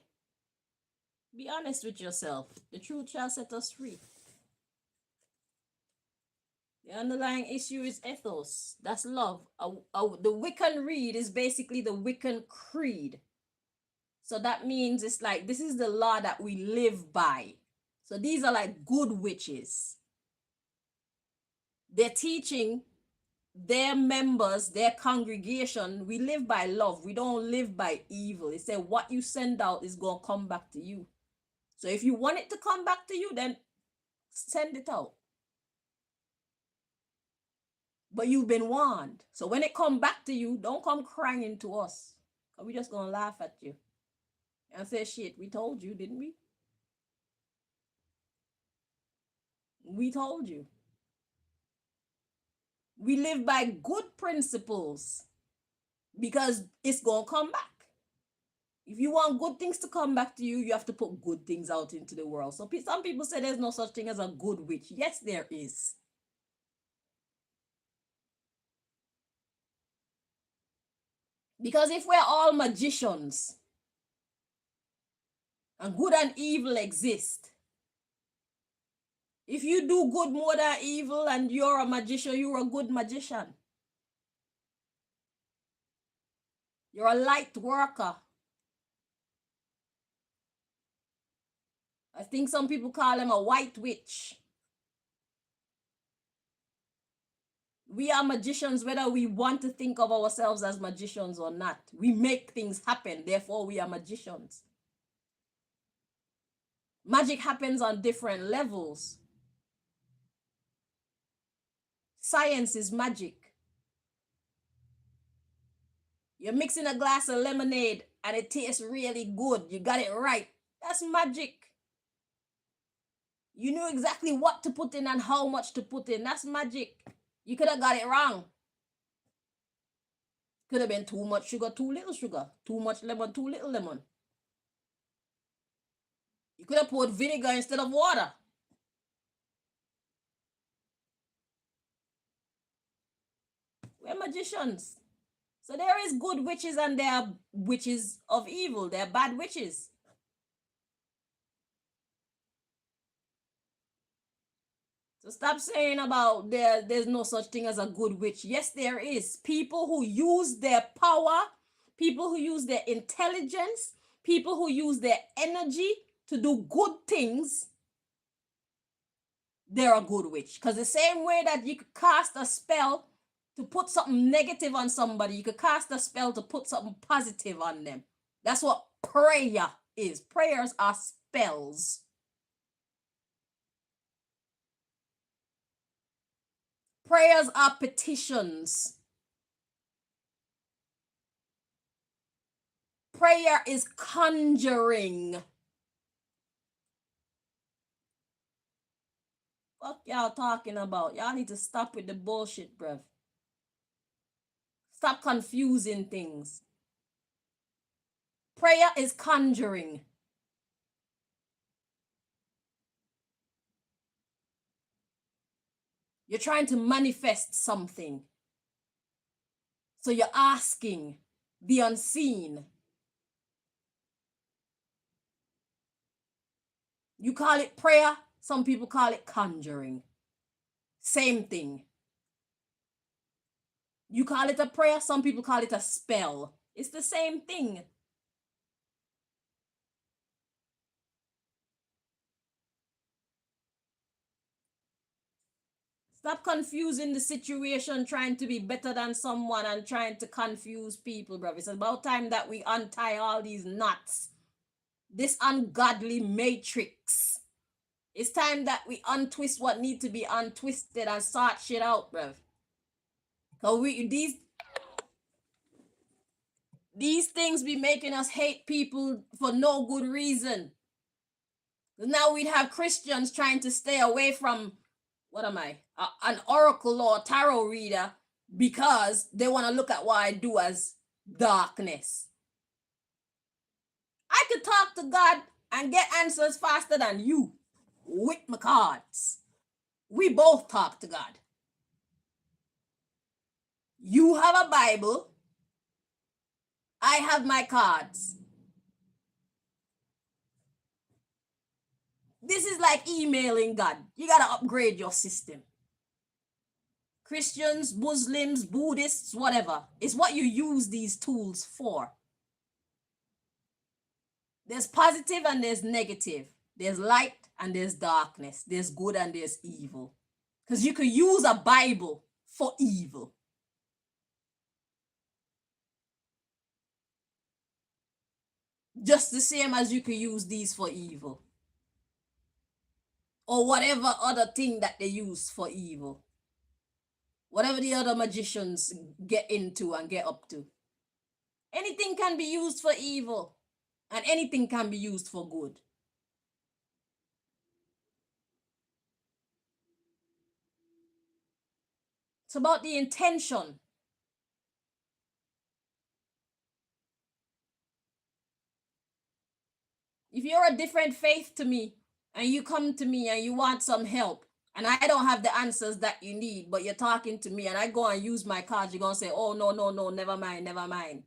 Be honest with yourself. The truth shall set us free. The underlying issue is ethos. That's love. The Wiccan Rede is basically the Wiccan creed. So that means it's like, this is the law that we live by. So these are like good witches. They're teaching their members, their congregation, we live by love. We don't live by evil. They say what you send out is going to come back to you. So if you want it to come back to you, then send it out. But you've been warned. So when it come back to you, don't come crying to us. We just going to laugh at you. And say, shit, we told you, didn't we? We told you. We live by good principles because it's going to come back. If you want good things to come back to you, you have to put good things out into the world. So some people say there's no such thing as a good witch. Yes, there is. Because if we're all magicians and good and evil exist, if you do good more than evil and you're a magician, you're a good magician. You're a light worker. I think some people call them a white witch. We are magicians whether we want to think of ourselves as magicians or not. We make things happen, therefore we are magicians. Magic happens on different levels. Science is magic. You're mixing a glass of lemonade and it tastes really good. You got it right. That's magic. You knew exactly what to put in and how much to put in. That's magic. You could have got it wrong. Could have been too much sugar, too little sugar. Too much lemon, too little lemon. You could have poured vinegar instead of water. We're magicians. So there is good witches and there are witches of evil. They're bad witches. So stop saying about there's no such thing as a good witch. Yes, there is. People who use their power, people who use their intelligence, people who use their energy to do good things, they're a good witch. Because the same way that you could cast a spell to put something negative on somebody, you could cast a spell to put something positive on them. That's what prayer is. Prayers are spells. Prayers are petitions. Prayer is conjuring. What y'all talking about? Y'all need to stop with the bullshit, bruv. Stop confusing things. Prayer is conjuring. You're trying to manifest something. So you're asking the unseen. You call it prayer, some people call it conjuring. Same thing. You call it a prayer, some people call it a spell. It's the same thing. Stop confusing the situation, trying to be better than someone and trying to confuse people, bro. It's about time that we untie all these knots. This ungodly matrix. It's time that we untwist what need to be untwisted and sort shit out, bro. Cause these things be making us hate people for no good reason. Now we'd have Christians trying to stay away from, what am I, an oracle or tarot reader because they want to look at what I do as darkness. I could talk to God and get answers faster than you with my cards. We both talk to God. You have a Bible. I have my cards. is like emailing God. You got to upgrade your system. Christians, Muslims, Buddhists, whatever. It's what you use these tools for. There's positive and there's negative. There's light and there's darkness. There's good and there's evil. Because you could use a Bible for evil. Just the same as you could use these for evil. Or whatever other thing that they use for evil. Whatever the other magicians get into and get up to. Anything can be used for evil. And anything can be used for good. It's about the intention. If you're a different faith to me and you come to me and you want some help and I don't have the answers that you need, but you're talking to me and I go and use my cards, you're going to say, oh, no, no, no, never mind, never mind.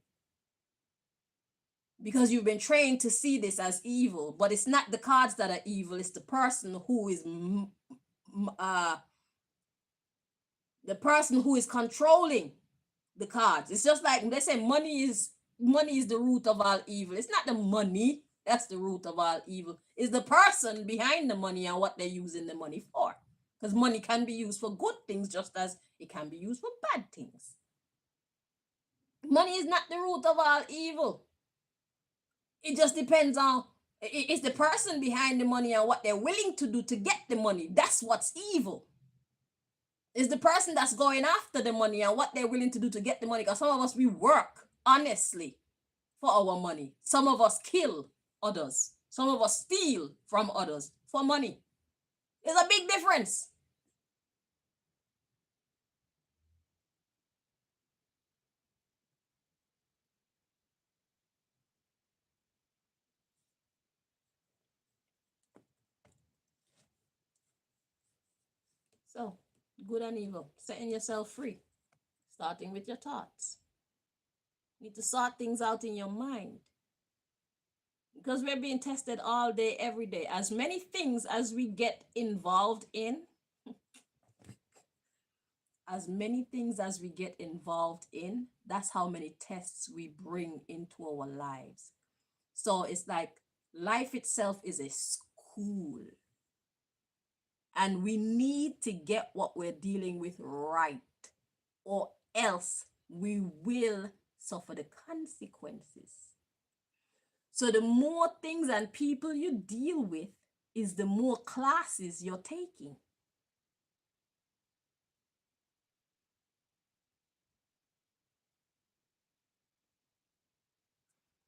Because you've been trained to see this as evil, but it's not the cards that are evil, it's the person who is controlling the cards. It's just like they say money is the root of all evil. It's not the money that's the root of all evil. It's the person behind the money and what they're using the money for. Because money can be used for good things just as it can be used for bad things. Money is not the root of all evil. It just depends on, it's the person behind the money and what they're willing to do to get the money. That's what's evil. It's the person that's going after the money and what they're willing to do to get the money. Because some of us, we work honestly for our money. Some of us kill others. Some of us steal from others for money. There's a big difference. So, good and evil, setting yourself free, starting with your thoughts. You need to sort things out in your mind. Because we're being tested all day, every day. As many things as we get involved in, that's how many tests we bring into our lives. So it's like life itself is a school. And we need to get what we're dealing with right, or else we will suffer the consequences. So the more things and people you deal with is the more classes you're taking.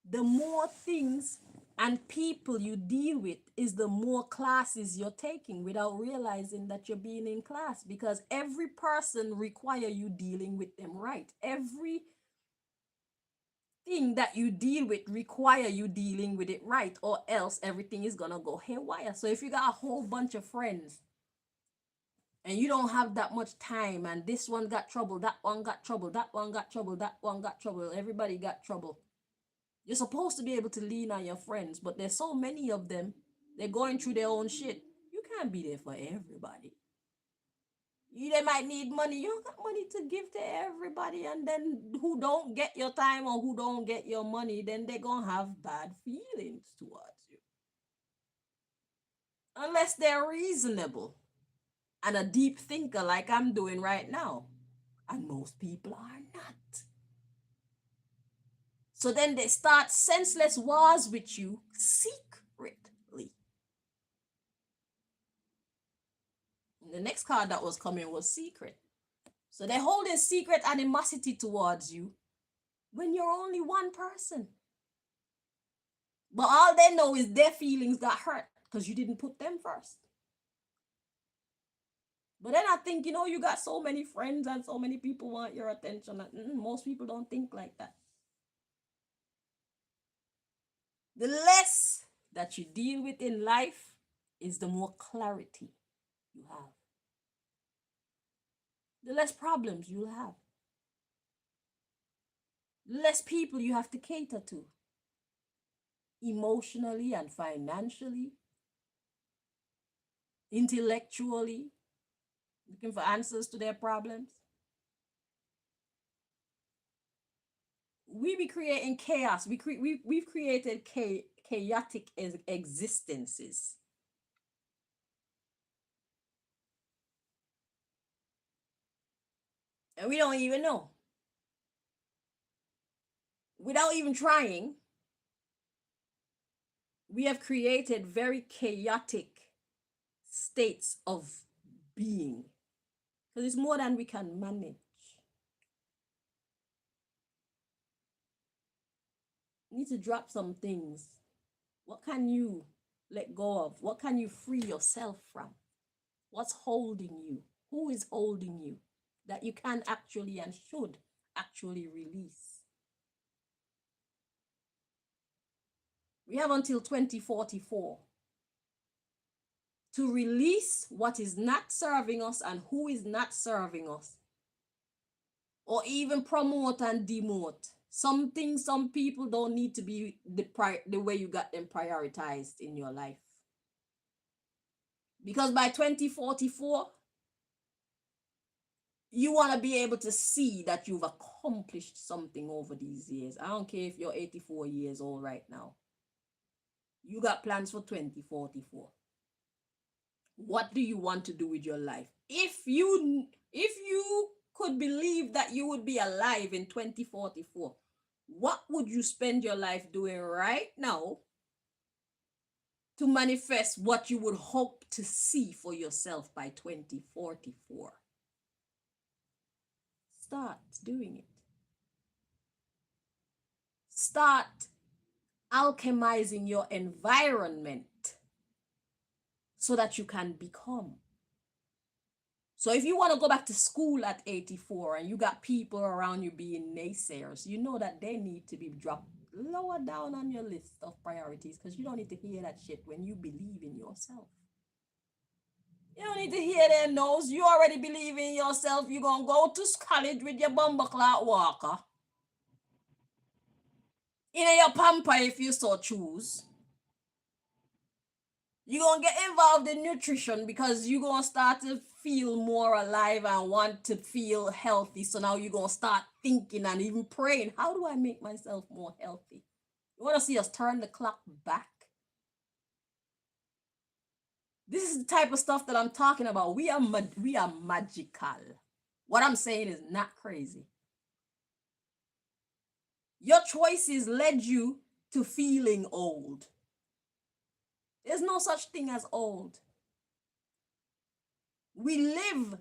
The more things and people you deal with is the more classes you're taking without realizing that you're being in class, because every person require you dealing with them right. Every thing that you deal with require you dealing with it right, or else everything is gonna go haywire. So if you got a whole bunch of friends and you don't have that much time, and this one got trouble, that one got trouble, that one got trouble, that one got trouble, everybody got trouble, you're supposed to be able to lean on your friends, but there's so many of them, they're going through their own shit. You can't be there for everybody. They might need money. You don't got money to give to everybody, and then who don't get your time or who don't get your money, then they're gonna have bad feelings towards you. Unless they're reasonable and a deep thinker like I'm doing right now. And most people are not. So then they start senseless wars with you secretly. And the next card that was coming was secret. So they're holding secret animosity towards you when you're only one person. But all they know is their feelings got hurt because you didn't put them first. But then I think, you got so many friends and so many people want your attention. Most people don't think like that. The less that you deal with in life is the more clarity you have. The less problems you'll have. The less people you have to cater to. Emotionally and financially. intellectually, looking for answers to their problems. We be creating chaos. We've created chaotic existences. And we don't even know. Without even trying, we have created very chaotic states of being. Because it's more than we can manage. You need to drop some things. What can you let go of? What can you free yourself from? What's holding you? Who is holding you that you can actually and should actually release? We have until 2044 to release what is not serving us and who is not serving us, or even promote and demote. Some things, some people don't need to be the way you got them prioritized in your life. Because by 2044, you want to be able to see that you've accomplished something over these years. I don't care if you're 84 years old right now. You got plans for 2044. What do you want to do with your life? If you could believe that you would be alive in 2044, what would you spend your life doing right now to manifest what you would hope to see for yourself by 2044? Start doing it. Start alchemizing your environment so that you can become. So if you want to go back to school at 84 and you got people around you being naysayers, you know that they need to be dropped lower down on your list of priorities, because you don't need to hear that shit when you believe in yourself. You don't need to hear their nose. You already believe in yourself. You're going to go to college with your bumbleclot walker. In your pamper if you so choose. You're going to get involved in nutrition because you're going to start to feel more alive and want to feel healthy. So now you're going to start thinking and even praying, how do I make myself more healthy? You want to see us turn the clock back? This is the type of stuff that I'm talking about. We are magical. What I'm saying is not crazy. Your choices led you to feeling old. There's no such thing as old. We live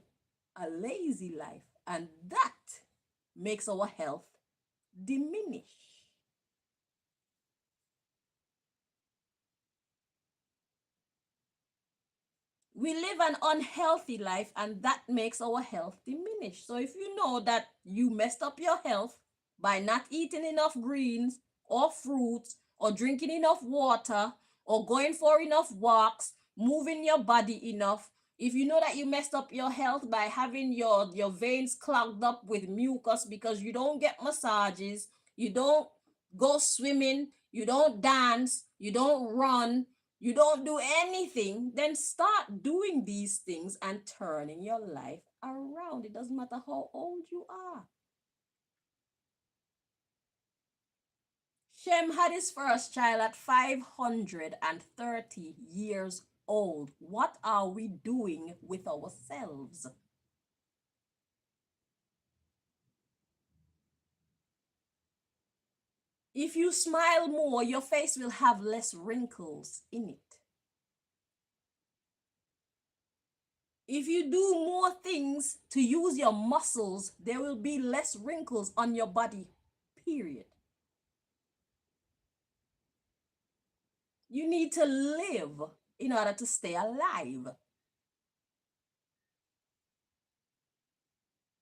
a lazy life, and that makes our health diminish. We live an unhealthy life, and that makes our health diminish. So if you know that you messed up your health by not eating enough greens or fruits or drinking enough water or going for enough walks, moving your body enough, if you know that you messed up your health by having your veins clogged up with mucus because you don't get massages, you don't go swimming, you don't dance, you don't run, you don't do anything, then start doing these things and turning your life around. It doesn't matter how old you are. Shem had his first child at 530 years old. What are we doing with ourselves? If you smile more, your face will have less wrinkles in it. If you do more things to use your muscles, there will be less wrinkles on your body, period. You need to live in order to stay alive.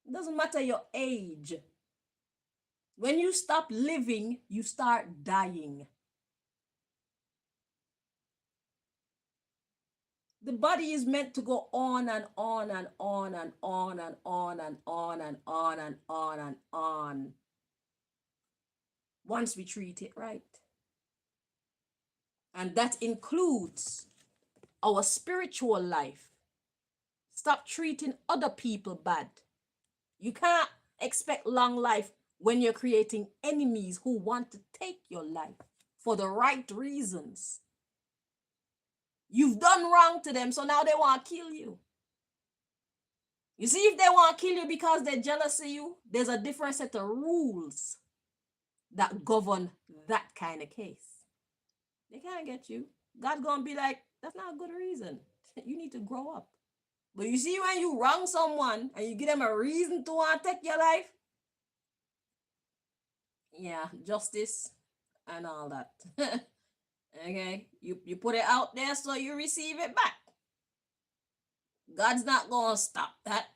It doesn't matter your age. When you stop living, you start dying. The body is meant to go on and on and on and on and on and on and on and on and on once we treat it right. And that includes our spiritual life. Stop treating other people bad. You can't expect long life when you're creating enemies who want to take your life for the right reasons. You've done wrong to them, so now they want to kill you. You see, if they want to kill you because they're jealous of you, there's a different set of rules that govern that kind of case. They can't get you. God's going to be like, that's not a good reason. You need to grow up. But you see, when you wrong someone and you give them a reason to want to take your life, yeah, justice and all that. Okay, you put it out there so you receive it back. God's not going to stop that.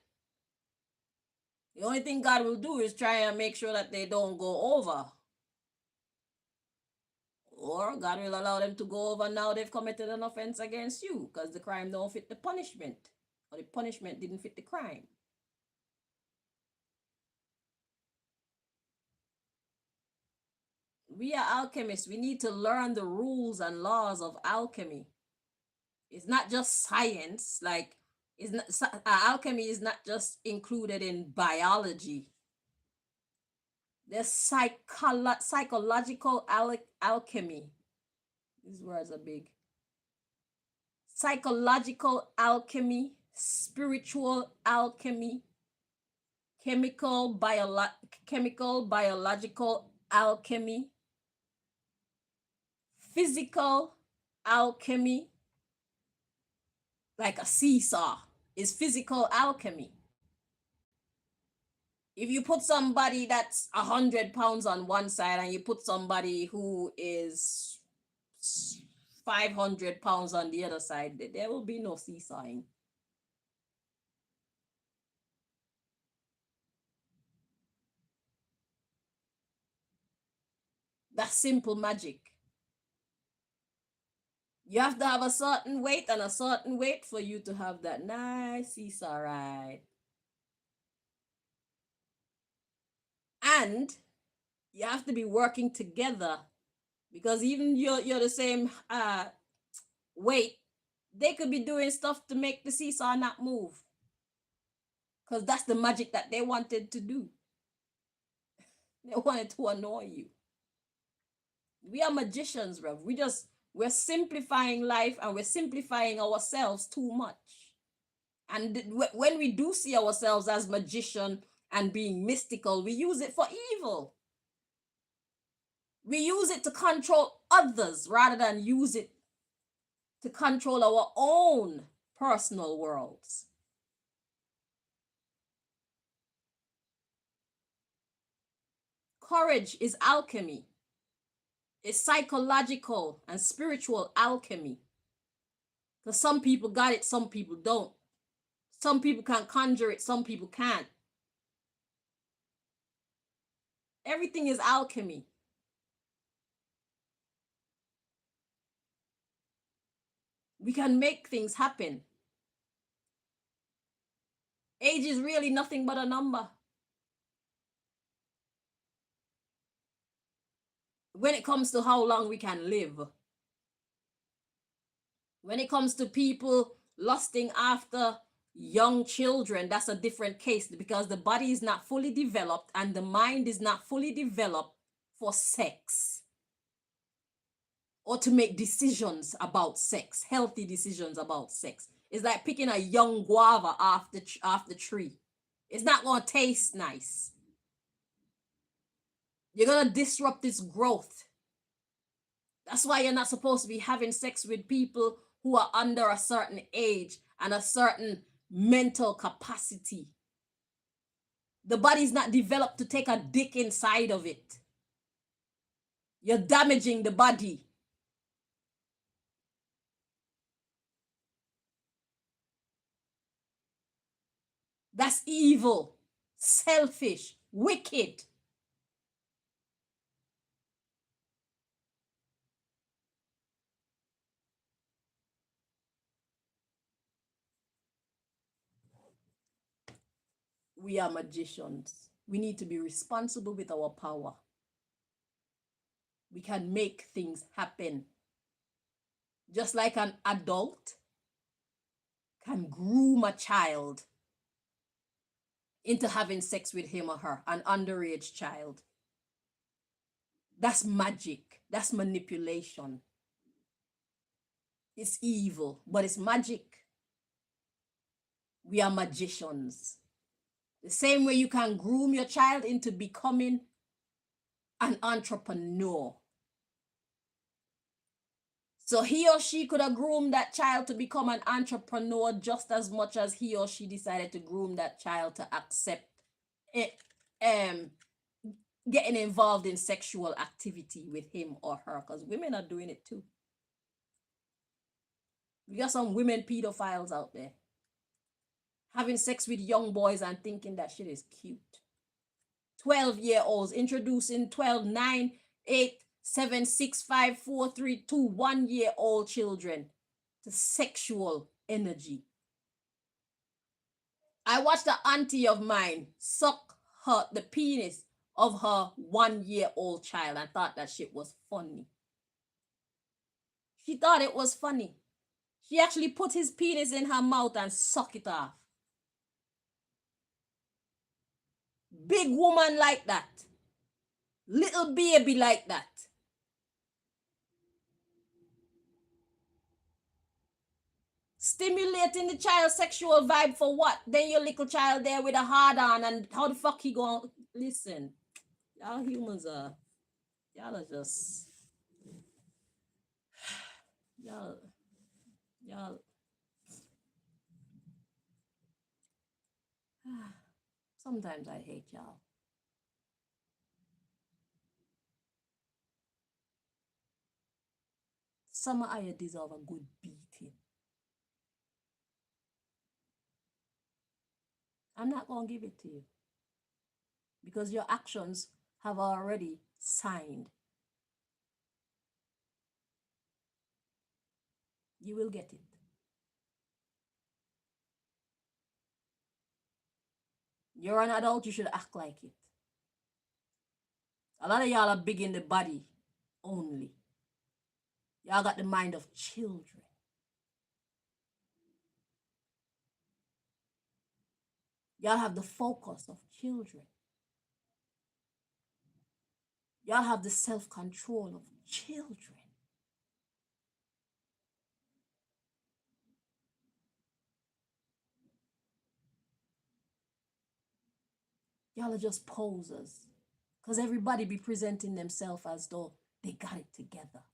The only thing God will do is try and make sure that they don't go over. Or God will allow them to go over now they've committed an offense against you because the crime don't fit the punishment. Or the punishment didn't fit the crime. We are alchemists. We need to learn the rules and laws of alchemy. It's not just science. Like, it's not, alchemy is not just included in biology. There's psychological alchemy. These words are big. Psychological alchemy, spiritual alchemy, chemical, biological alchemy, physical alchemy, like a seesaw, is physical alchemy. If you put somebody that's 100 pounds on one side and you put somebody who is 500 pounds on the other side, there will be no seesawing. That's simple magic. You have to have a certain weight and a certain weight for you to have that nice seesaw ride. And you have to be working together, because even you're the same weight, they could be doing stuff to make the seesaw not move, because that's the magic that they wanted to do. They wanted to annoy you. We are magicians, Rev. We're simplifying life and we're simplifying ourselves too much. And when we do see ourselves as magician and being mystical, we use it for evil. We use it to control others rather than use it to control our own personal worlds. Courage is alchemy. It's psychological and spiritual alchemy. Because some people got it, some people don't. Some people can conjure it, some people can't. Everything is alchemy. We can make things happen. Age is really nothing but a number. When it comes to how long we can live. When it comes to people lusting after young children, that's a different case, because the body is not fully developed and the mind is not fully developed for sex or to make decisions about sex, healthy decisions about sex. It's like picking a young guava off the tree. It's not going to taste nice. You're going to disrupt its growth. That's why you're not supposed to be having sex with people who are under a certain age and a certain mental capacity. The body's not developed to take a dick inside of it. You're damaging the body. That's evil, selfish, wicked. We are magicians. We need to be responsible with our power. We can make things happen. Just like an adult, can groom a child into having sex with him or her, an underage child. That's magic. That's manipulation. It's evil, but it's magic. We are magicians. The same way you can groom your child into becoming an entrepreneur. So he or she could have groomed that child to become an entrepreneur just as much as he or she decided to groom that child to accept it, getting involved in sexual activity with him or her, because women are doing it too. We got some women pedophiles out there having sex with young boys and thinking that shit is cute. 12-year-olds introducing 12, 9, 8, 7, 6, 5, 4, 3, 2, 1-year-old children to sexual energy. I watched the auntie of mine suck the penis of her 1-year-old child and thought that shit was funny. She thought it was funny. She actually put his penis in her mouth and suck it off. Big woman like that. Little baby like that. Stimulating the child's sexual vibe for what? Then your little child there with a hard on, and how the fuck he going? Listen, y'all humans are, y'all are just, y'all. Sometimes I hate y'all. Some of you deserve a good beating. I'm not going to give it to you because your actions have already signed. You will get it. You're an adult, you should act like it. A lot of y'all are big in the body only. Y'all got the mind of children. Y'all have the focus of children. Y'all have the self-control of children. Y'all are just posers. Because everybody be presenting themselves as though they got it together.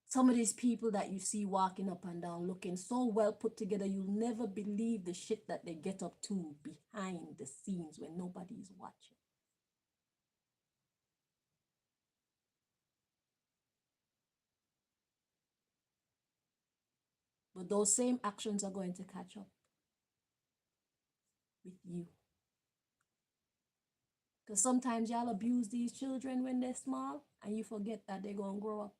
Some of these people that you see walking up and down looking so well put together, you'll never believe the shit that they get up to behind the scenes when nobody's watching. But those same actions are going to catch up with you. Because sometimes y'all abuse these children when they're small and you forget that they're going to grow up.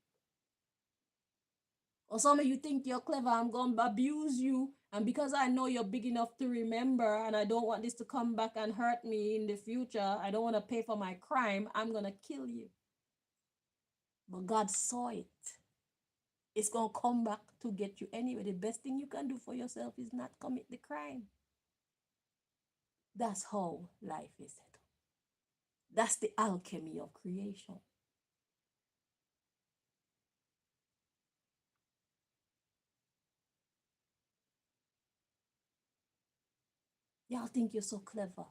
Or some of you think you're clever, I'm going to abuse you. And because I know you're big enough to remember and I don't want this to come back and hurt me in the future, I don't want to pay for my crime, I'm going to kill you. But God saw it. It's going to come back to get you anyway. The best thing you can do for yourself is not commit the crime. That's how life is set up. That's the alchemy of creation. Y'all think you're so clever.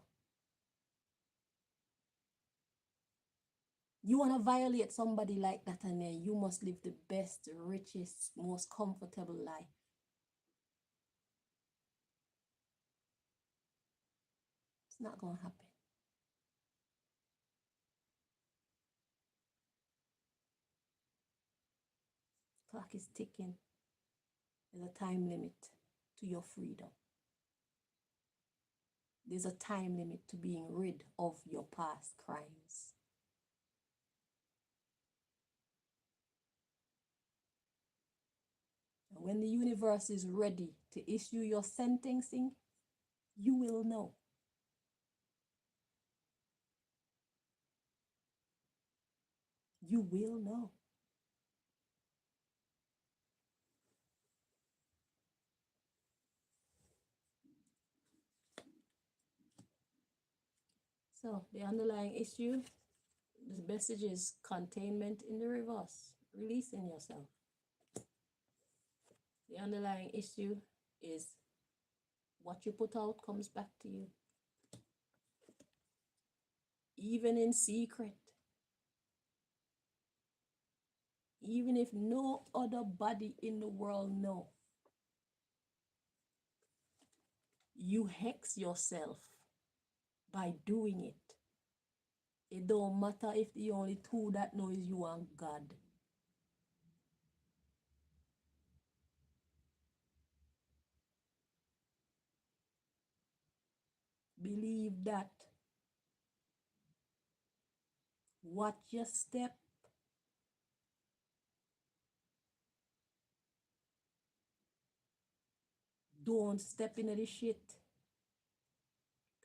You want to violate somebody like that, and then you must live the best, richest, most comfortable life. It's not going to happen. Clock is ticking. There's a time limit to your freedom. There's a time limit to being rid of your past crimes. And when the universe is ready to issue your sentencing, you will know. You will know. So the underlying issue, the message is containment in the reverse, releasing yourself. The underlying issue is what you put out comes back to you. Even in secret. Even if no other body in the world know. You hex yourself by doing it. It don't matter if the only two that know is you and God. Believe that. Watch your step. Don't step into the shit.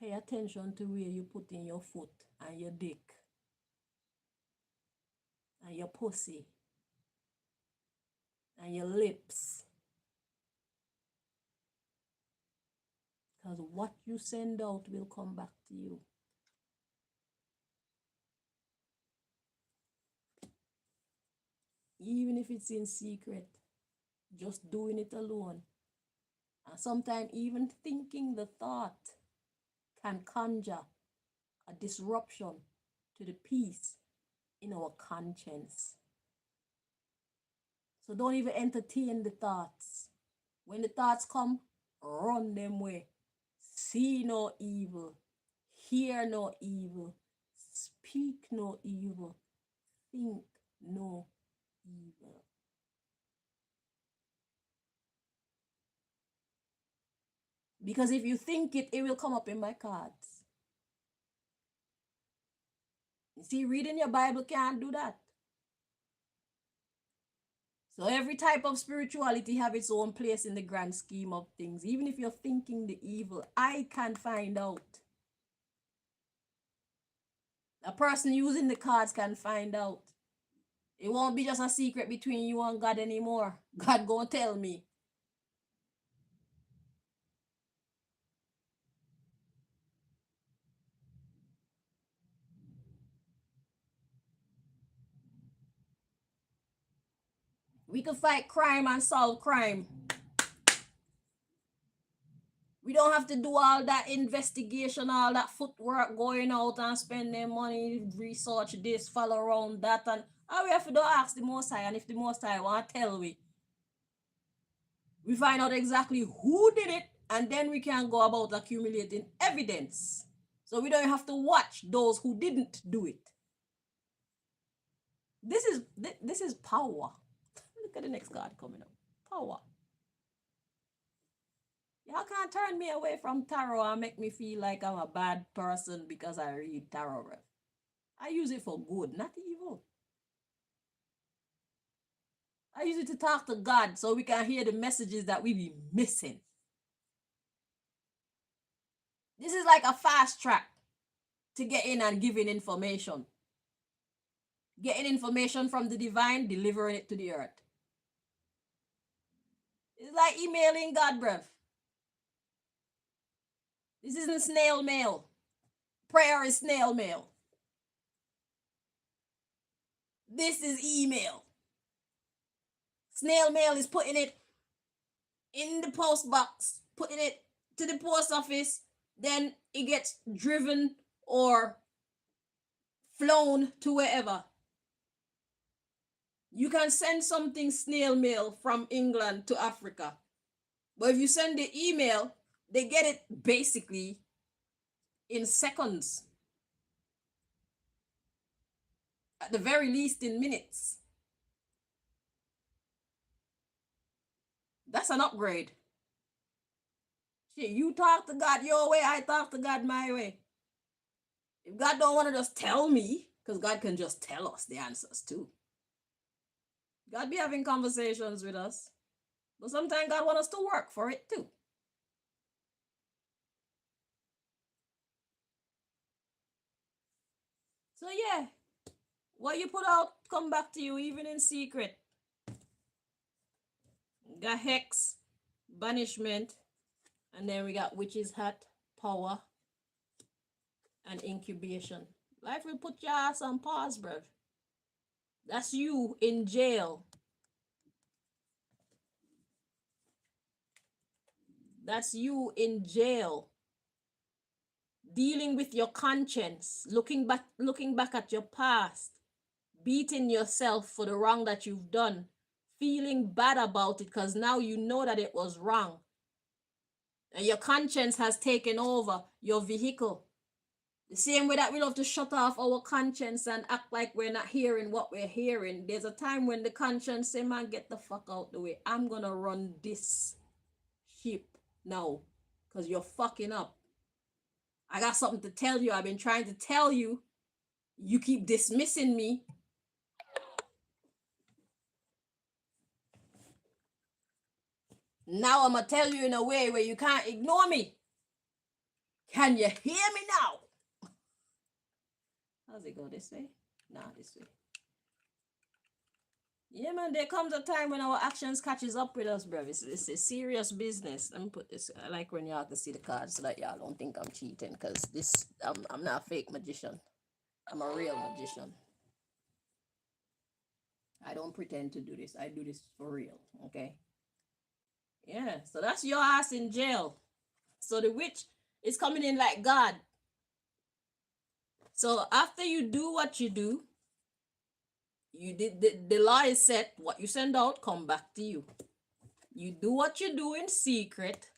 Pay attention to where you put in your foot and your dick and your pussy and your lips. Because what you send out will come back to you. Even if it's in secret, just doing it alone. And sometimes even thinking the thought can conjure a disruption to the peace in our conscience. So don't even entertain the thoughts. When the thoughts come, run them way. See no evil, hear no evil, speak no evil, think no evil. Because if you think it, it will come up in my cards. You see, reading your Bible can't do that. So every type of spirituality have its own place in the grand scheme of things. Even if you're thinking the evil, I can find out. A person using the cards can find out. It won't be just a secret between you and God anymore. God gonna tell me. We can fight crime and solve crime. We don't have to do all that investigation, all that footwork, going out and spending money, research this, follow around that, and all we have to do ask the Most High, and if the Most High want to tell we find out exactly who did it, and then we can go about accumulating evidence. So we don't have to watch those who didn't do it. This is power. Look at the next card coming up. Power. Y'all can't turn me away from tarot and make me feel like I'm a bad person because I read tarot. I use it for good, not evil. I use it to talk to God so we can hear the messages that we be missing. This is like a fast track to get in and giving information. Getting information from the divine, delivering it to the earth. It's like emailing God, bruv. This isn't snail mail. Prayer is snail mail. This is email. Snail mail is putting it in the post box, putting it to the post office, then it gets driven or flown to wherever. You can send something snail mail from England to Africa. But if you send the email, they get it basically in seconds. At the very least in minutes. That's an upgrade. Shit, you talk to God your way, I talk to God my way. If God don't want to just tell me, because God can just tell us the answers too. God be having conversations with us. But sometimes God wants us to work for it too. So yeah, what you put out come back to you even in secret. We got hex, banishment, and then we got witch's hat, power, and incubation. Life will put your ass on pause, bruv. That's you in jail. That's you in jail. Dealing with your conscience, looking back at your past, beating yourself for the wrong that you've done, feeling bad about it because now you know that it was wrong. And your conscience has taken over your vehicle. The same way that we love to shut off our conscience and act like we're not hearing what we're hearing. There's a time when the conscience say, man, get the fuck out the way. I'm gonna run this ship now because you're fucking up. I got something to tell you. I've been trying to tell you. You keep dismissing me. Now I'm gonna tell you in a way where you can't ignore me. Can you hear me now? How's it go this way? Nah, this way. Yeah, man, there comes a time when our actions catches up with us, bro. It's a serious business. Let me put this. I like when y'all can see the cards so that y'all don't think I'm cheating, because I'm not a fake magician. I'm a real magician. I don't pretend to do this. I do this for real, okay? Yeah, so that's your ass in jail. So the witch is coming in like God. So after you do what you do, you did the law is set. What you send out come back to you. You do what you do in secret,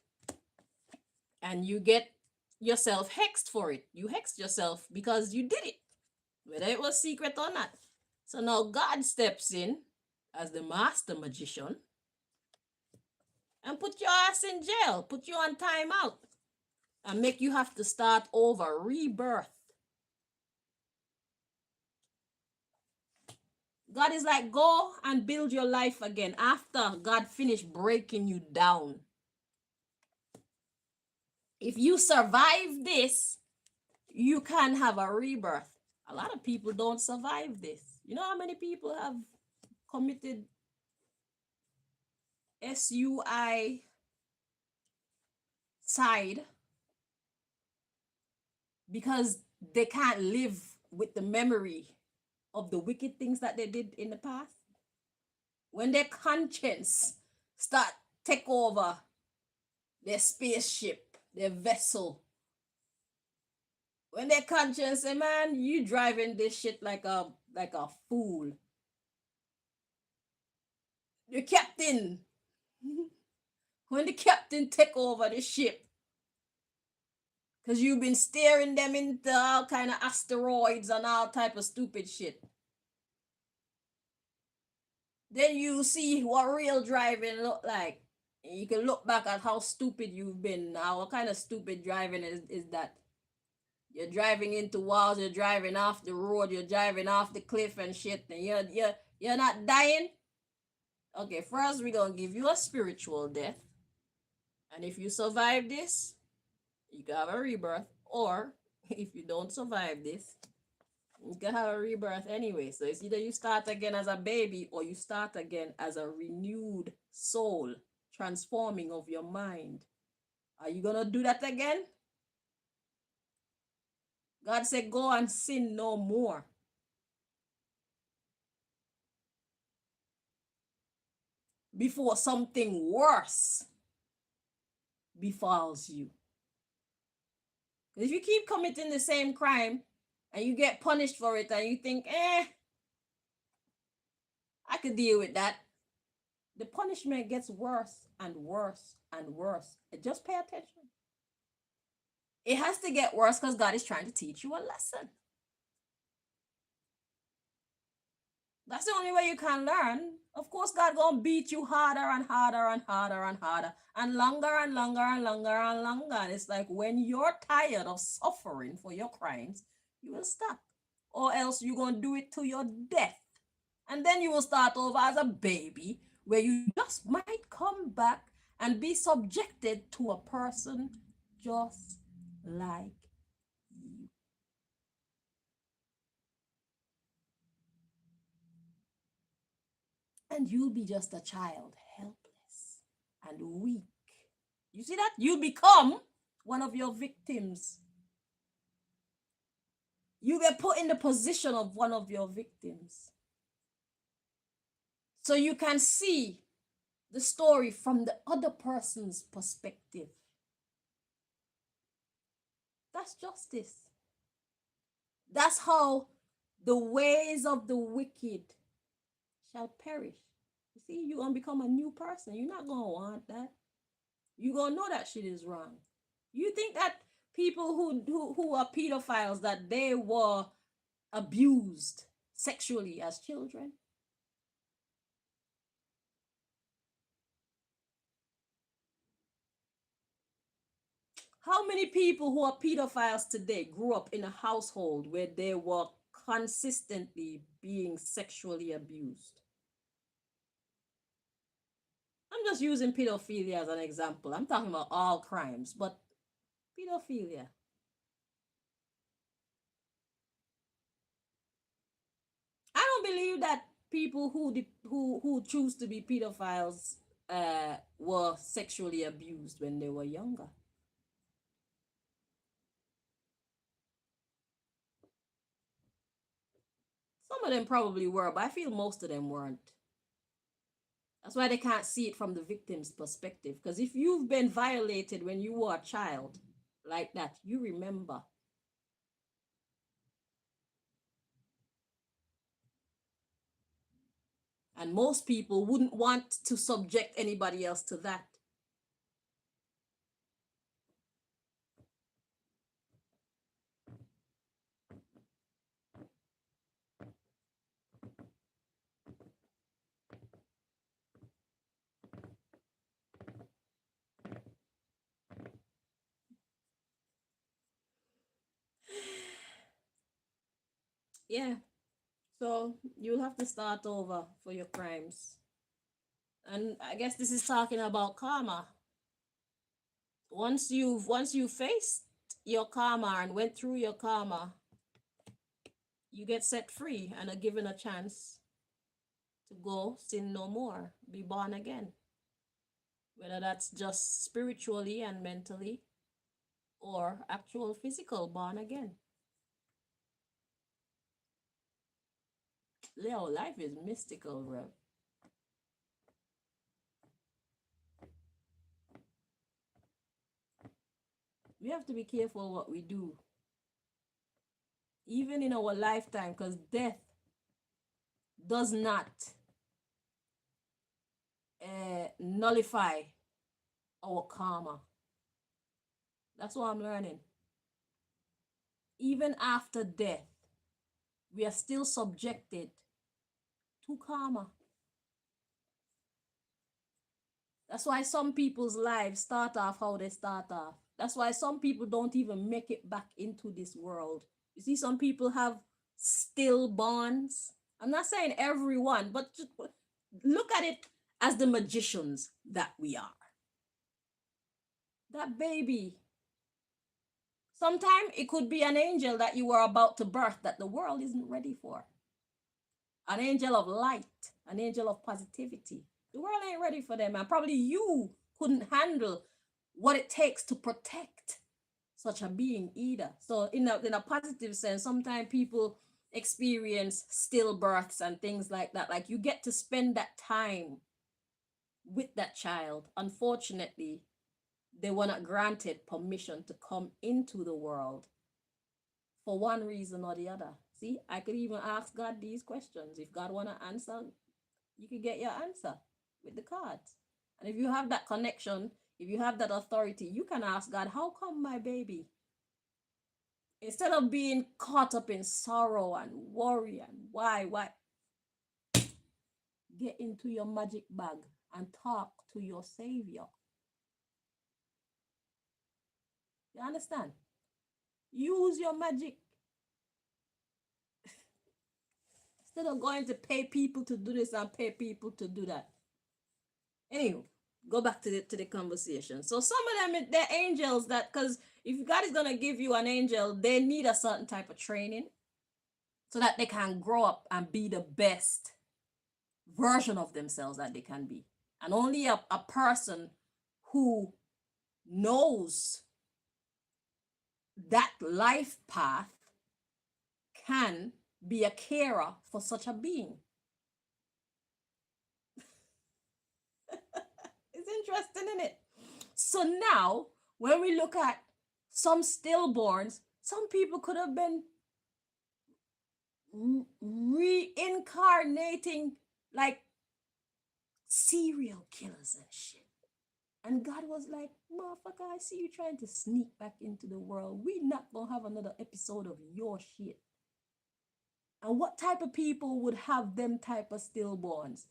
and you get yourself hexed for it. You hexed yourself because you did it, whether it was secret or not. So now God steps in as the master magician and put your ass in jail, put you on timeout, and make you have to start over, rebirth. God is like, go and build your life again after God finished breaking you down. If you survive this, you can have a rebirth. A lot of people don't survive this. You know how many people have committed SUI side because they can't live with the memory of the wicked things that they did in the past? When their conscience start take over their spaceship, their vessel, when their conscience say, man, you driving this shit like a fool. The captain, when the captain take over the ship, because you've been steering them into all kind of asteroids and all type of stupid shit, then you see what real driving look like. And you can look back at how stupid you've been. Now, what kind of stupid driving is that? You're driving into walls, you're driving off the road, you're driving off the cliff and shit, and you're not dying. Okay, first we're gonna give you a spiritual death. And if you survive this, you can have a rebirth. Or if you don't survive this, you can have a rebirth anyway. So it's either you start again as a baby or you start again as a renewed soul, transforming of your mind. Are you gonna do that again? God said, go and sin no more. Before something worse befalls you. If you keep committing the same crime and you get punished for it and you think, I could deal with that, the punishment gets worse and worse and worse. Just pay attention. It has to get worse because God is trying to teach you a lesson. That's the only way you can learn. Of course, God gonna beat you harder and harder and harder and harder and longer and longer and longer and longer. And it's like when you're tired of suffering for your crimes, you will stop. Or else you're gonna do it to your death. And then you will start over as a baby where you just might come back and be subjected to a person just like you. And you'll be just a child, helpless and weak. You see that? You become one of your victims. You get put in the position of one of your victims. So you can see the story from the other person's perspective. That's justice. That's how the ways of the wicked shall perish. You see, you're going to become a new person. You're not going to want that. You're going to know that shit is wrong. You think that people who are pedophiles, that they were abused sexually as children? How many people who are pedophiles today grew up in a household where they were consistently being sexually abused? I'm just using pedophilia as an example. I'm talking about all crimes, but pedophilia. I don't believe that people who choose to be pedophiles were sexually abused when they were younger. Some of them probably were, but I feel most of them weren't. That's why they can't see it from the victim's perspective. Because if you've been violated when you were a child like that, you remember. And most people wouldn't want to subject anybody else to that. Yeah. So you'll have to start over for your crimes. And I guess this is talking about karma. Once you faced your karma and went through your karma, you get set free and are given a chance to go sin no more, be born again. Whether that's just spiritually and mentally or actual physical born again. Leo, life is mystical, bro. We have to be careful what we do, even in our lifetime, because death does not nullify our karma. That's what I'm learning. Even after death, we are still subjected to karma. That's why some people's lives start off how they start off. That's why some people don't even make it back into this world. You see, some people have stillborns. I'm not saying everyone, but just look at it as the magicians that we are. That baby. Sometimes it could be an angel that you were about to birth that the world isn't ready for. An angel of light, an angel of positivity. The world ain't ready for them, and probably you couldn't handle what it takes to protect such a being either. So in a positive sense, sometimes people experience stillbirths and things like that. Like you get to spend that time with that child. Unfortunately, they were not granted permission to come into the world for one reason or the other. See, I could even ask God these questions. If God want to answer, you could get your answer with the cards. And if you have that connection, if you have that authority, you can ask God, how come my baby? Instead of being caught up in sorrow and worry and why, get into your magic bag and talk to your savior. You understand? Use your magic. Instead of going to pay people to do this and pay people to do that. Anyway, go back to the conversation. So some of them, they're angels that, because if God is going to give you an angel, they need a certain type of training so that they can grow up and be the best version of themselves that they can be. And only a person who knows that life path can be a carer for such a being. It's interesting, isn't it? So now, when we look at some stillborns, some people could have been reincarnating like serial killers and shit. And God was like, motherfucker, I see you trying to sneak back into the world. We not gonna have another episode of your shit. And what type of people would have them type of stillborns?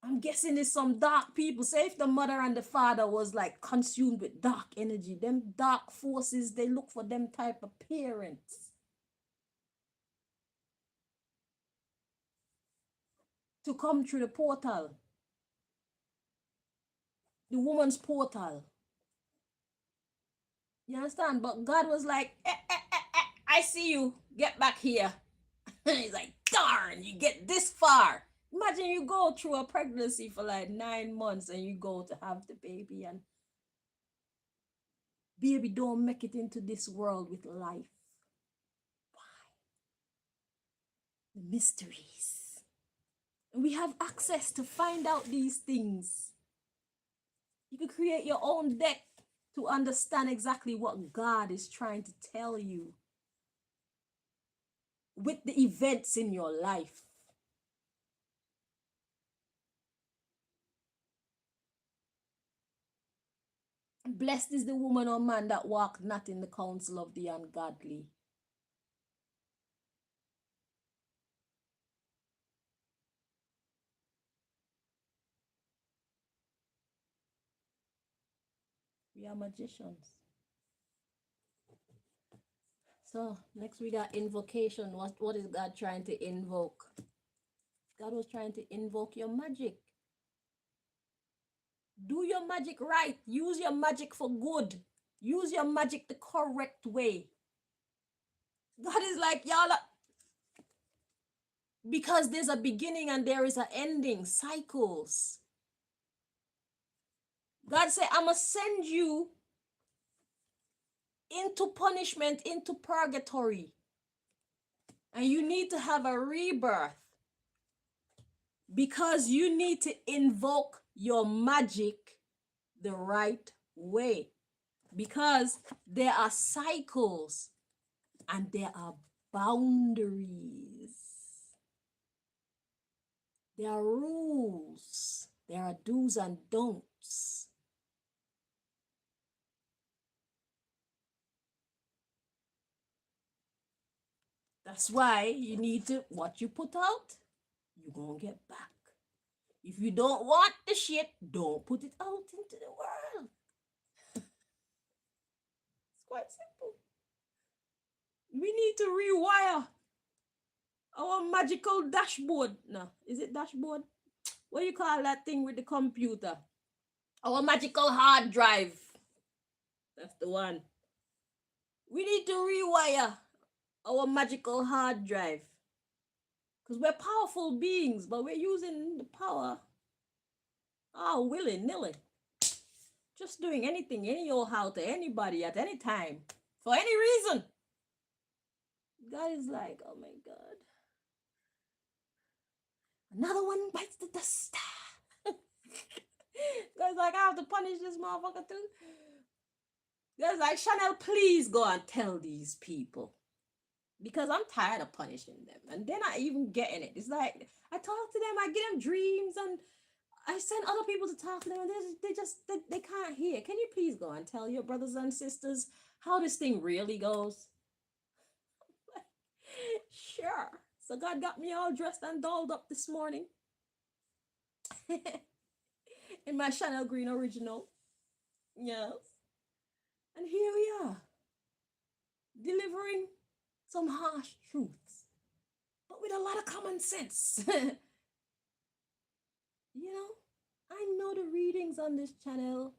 I'm guessing it's some dark people. Say if the mother and the father was like consumed with dark energy, them dark forces, they look for them type of parents to come through the portal, the woman's portal. You understand? But God was like, I see you. Get back here. He's like, darn, you get this far. Imagine you go through a pregnancy for like 9 months and you go to have the baby and baby don't make it into this world with life. Why? The mysteries. And we have access to find out these things. You can create your own deck to understand exactly what God is trying to tell you with the events in your life. Blessed is the woman or man that walk not in the counsel of the ungodly. We are magicians. So next we got invocation. What is God trying to invoke? God was trying to invoke your magic. Do your magic right. Use your magic for good. Use your magic the correct way. God is like, y'all, because there's a beginning and there is an ending, cycles. God said, I'm going to send you into punishment, into purgatory. And you need to have a rebirth because you need to invoke your magic the right way. Because there are cycles and there are boundaries. There are rules. There are do's and don'ts. That's why you need to, what you put out, you're going to get back. If you don't want the shit, don't put it out into the world. It's quite simple. We need to rewire our magical dashboard. No, is it dashboard? What do you call that thing with the computer? Our magical hard drive. That's the one. We need to rewire our magical hard drive. Because we're powerful beings, but we're using the power willy-nilly. Just doing anything, any old how to anybody at any time. For any reason. God is like, oh my God. Another one bites the dust. God's like, I have to punish this motherfucker too. God's like, Chanel, please go and tell these people. Because I'm tired of punishing them. And they're not even getting it. It's like, I talk to them, I give them dreams, and I send other people to talk to them, and they can't hear. Can you please go and tell your brothers and sisters how this thing really goes? Sure. So God got me all dressed and dolled up this morning. In my Chanel Green original. Yes. And here we are. Delivering some harsh truths. But with a lot of common sense. You know, I know the readings on this channel,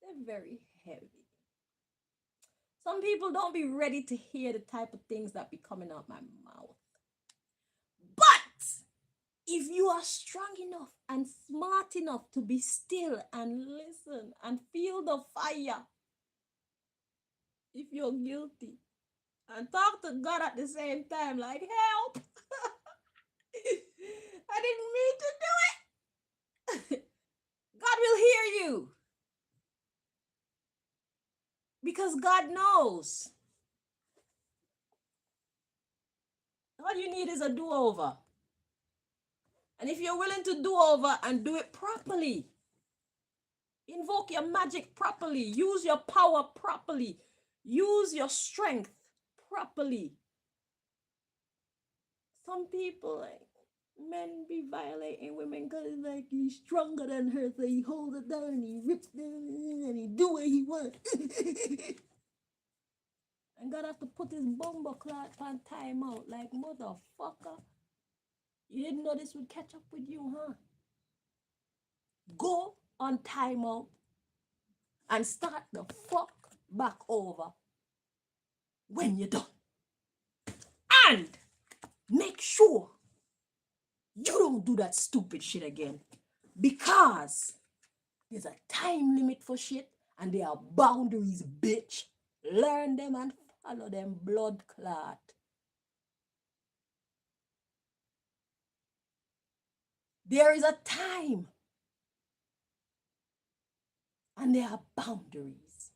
they're very heavy. Some people don't be ready to hear the type of things that be coming out my mouth. But if you are strong enough and smart enough to be still and listen and feel the fire, if you're guilty, and talk to God at the same time, like, help. I didn't mean to do it. God will hear you because God knows. All you need is a do-over. And if you're willing to do over and do it properly, invoke your magic properly, use your power properly, use your strength properly. Some people, like, men be violating women because like he's stronger than her, so he holds it down and he rips them and he do what he wants. And God have to put his bumper cloth on time out, like, motherfucker. You didn't know this would catch up with you, huh? Go on timeout and start the fuck back over when you're done. And make sure you don't do that stupid shit again, because there's a time limit for shit and there are boundaries, bitch. Learn them and follow them, blood clot. There is a time and there are boundaries.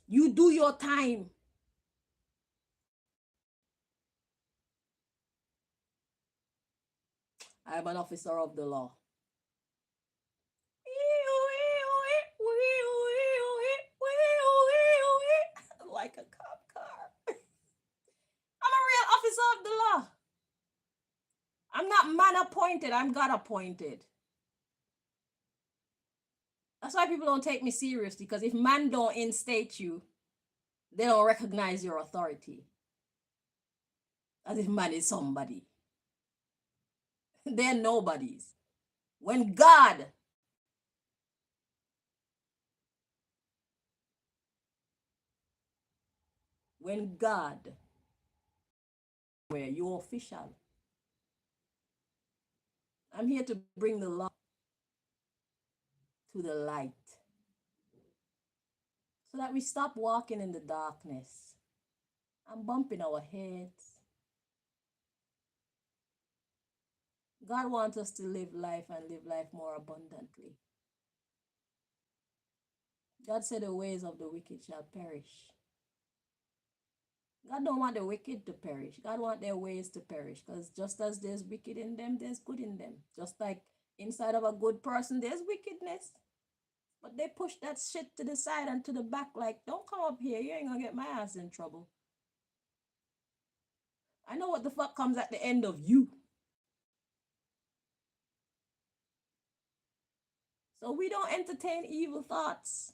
You do your time. I'm an officer of the law. Like a cop car. I'm a real officer of the law. I'm not man appointed, I'm God appointed. That's why people don't take me seriously, because if man don't instate you, they don't recognize your authority. As if man is somebody. They're nobodies. When God where you're official. I'm here to bring the law to the light, so that we stop walking in the darkness and bumping our heads. God wants us to live life and live life more abundantly. God said the ways of the wicked shall perish. God don't want the wicked to perish. God want their ways to perish, because just as there's wicked in them, there's good in them. Just like inside of a good person, there's wickedness. But they push that shit to the side and to the back, like, don't come up here, you ain't gonna get my ass in trouble. I know what the fuck comes at the end of you. So we don't entertain evil thoughts.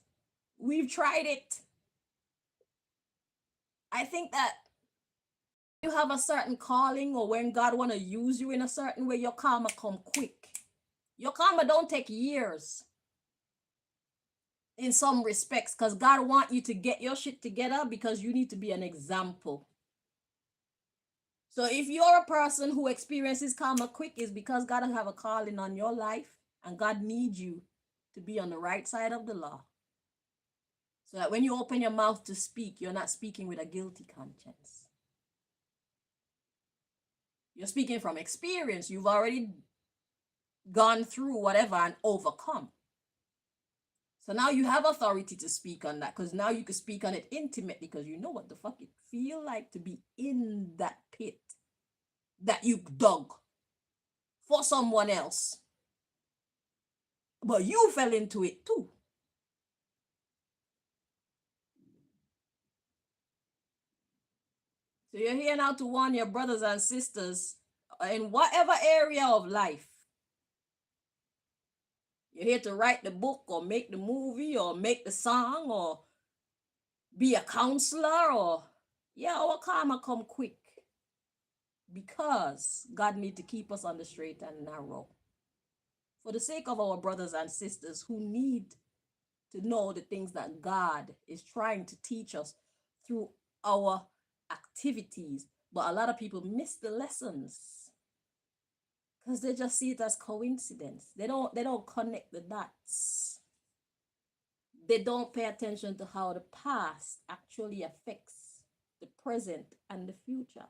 We've tried it. I think that you have a certain calling, or when God want to use you in a certain way, your karma come quick. Your karma don't take years in some respects, because God want you to get your shit together, because you need to be an example. So if you're a person who experiences karma quick, is because God have a calling on your life, and God needs you to be on the right side of the law. So that when you open your mouth to speak, you're not speaking with a guilty conscience. You're speaking from experience. You've already gone through whatever and overcome. So now you have authority to speak on that, because now you can speak on it intimately, because you know what the fuck it feel like to be in that pit that you dug for someone else. But you fell into it too. So you're here now to warn your brothers and sisters in whatever area of life. You're here to write the book, or make the movie, or make the song, or be a counselor, or our karma come quick, because God need to keep us on the straight and narrow. For the sake of our brothers and sisters who need to know the things that God is trying to teach us through our activities. But a lot of people miss the lessons because they just see it as coincidence. They don't connect the dots. They don't pay attention to how the past actually affects the present and the future.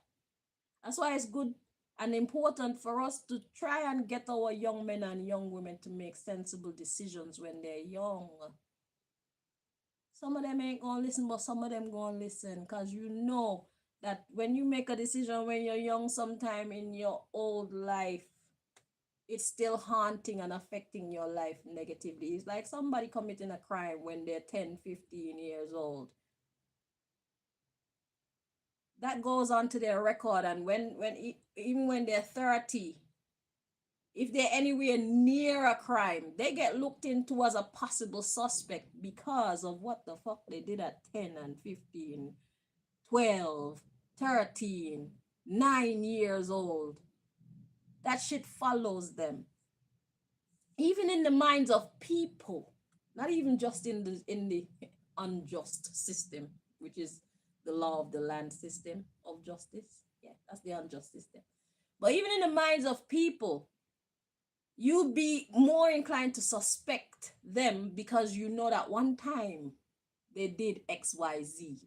That's why it's good and important for us to try and get our young men and young women to make sensible decisions when they're young. Some of them ain't gonna listen, but some of them gonna listen, because you know that when you make a decision when you're young, sometime in your old life, it's still haunting and affecting your life negatively. It's like somebody committing a crime when they're 10, 15 years old. That goes on to their record, and even when they're 30, if they're anywhere near a crime, they get looked into as a possible suspect because of what the fuck they did at 10 and 15, 12, 13, 9 years old. That shit follows them. Even in the minds of people, not even just in the unjust system, which is the law of the land system of justice. Yeah, that's the unjust system. But even in the minds of people, you'll be more inclined to suspect them because you know that one time they did XYZ.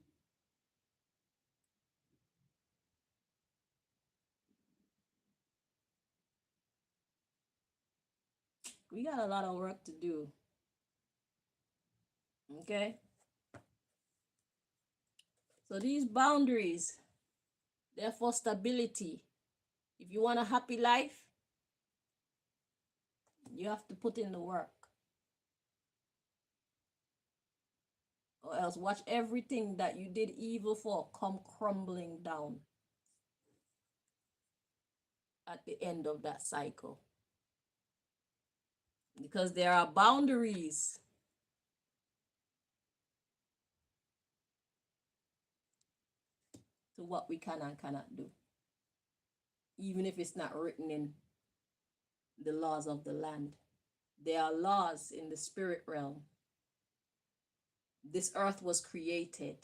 We got a lot of work to do. Okay? So these boundaries, they're for stability. If you want a happy life, you have to put in the work. Or else watch everything that you did evil for come crumbling down at the end of that cycle. Because there are boundaries. To what we can and cannot do. Even if it's not written in the laws of the land. There are laws in the spirit realm. This earth was created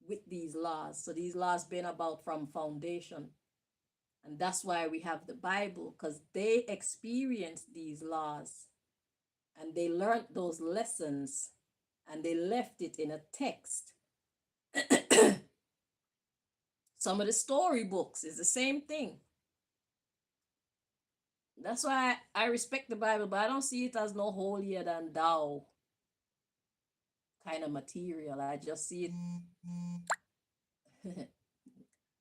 with these laws. So these laws been about from foundation. And that's why we have the Bible, because they experienced these laws and they learned those lessons and they left it in a text. Some of the storybooks is the same thing. That's why I respect the Bible, but I don't see it as no holier than thou kind of material. I just see it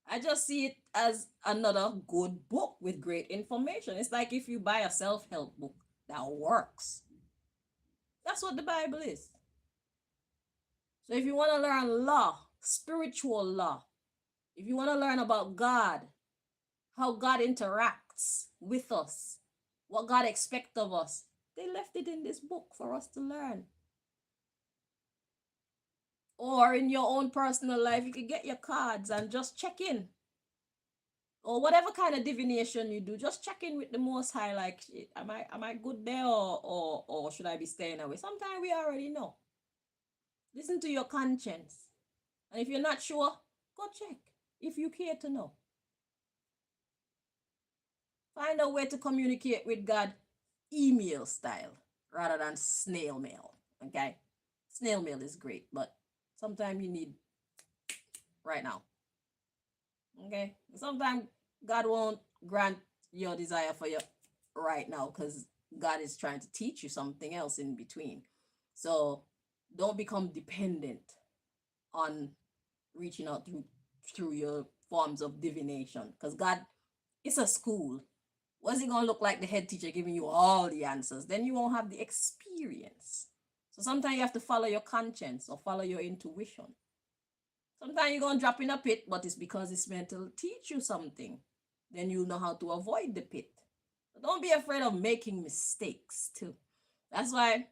I just see it as another good book with great information. It's like if you buy a self-help book that works. That's what the Bible is. So if you want to learn law, spiritual law, if you want to learn about God, how God interacts with us, what God expects of us, they left it in this book for us to learn. Or in your own personal life, you can get your cards and just check in. Or whatever kind of divination you do, just check in with the Most High. Like, am I good there, or should I be staying away? Sometimes we already know. Listen to your conscience, and if you're not sure, go check. If you care to know, find a way to communicate with God, email style rather than snail mail. Okay, snail mail is great, but sometimes you need right now. Okay, sometimes God won't grant your desire for you right now because God is trying to teach you something else in between. So don't become dependent on reaching out through your forms of divination, because God, it's a school. What's it gonna look like, the head teacher giving you all the answers? Then you won't have the experience. So sometimes you have to follow your conscience or follow your intuition. Sometimes you're going to drop in a pit, but it's because it's meant to teach you something. Then you'll know how to avoid the pit. So don't be afraid of making mistakes too. That's why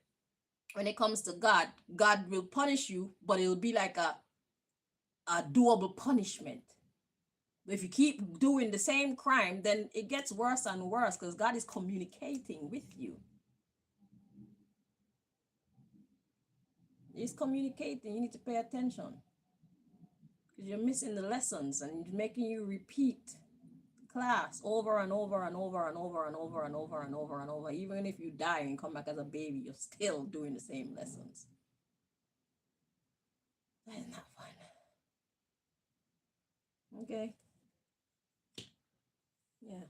when it comes to God, God will punish you, but it'll be like a doable punishment. But if you keep doing the same crime, then it gets worse and worse because God is communicating with you. He's communicating. You need to pay attention, because you're missing the lessons and it's making you repeat class over and over and over and over and over and over and over and over. Even if you die and come back as a baby, you're still doing the same lessons. That is not fun. Okay. Yeah.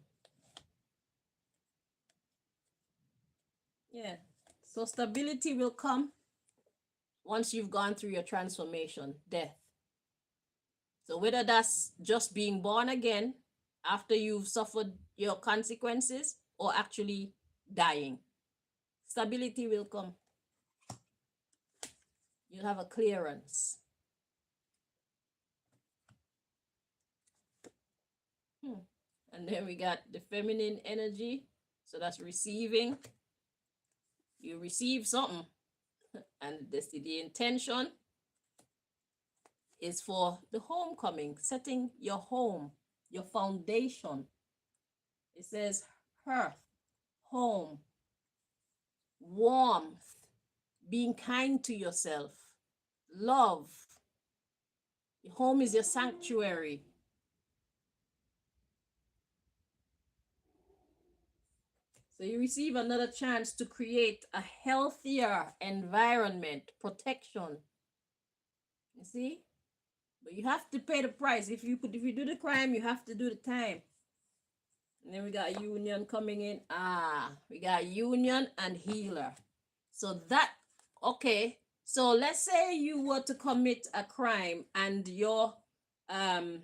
Yeah. So stability will come once you've gone through your transformation, death. So whether that's just being born again after you've suffered your consequences or actually dying, stability will come. You'll have a clearance. And then we got the feminine energy. So that's receiving. You receive something. And the intention is for the homecoming, setting your home, your foundation. It says hearth, home, warmth, being kind to yourself, love. Your home is your sanctuary. So you receive another chance to create a healthier environment, protection. You see? But you have to pay the price. If you do the crime, you have to do the time. And then we got union coming in. We got union and healer. So that, okay. So let's say you were to commit a crime and you do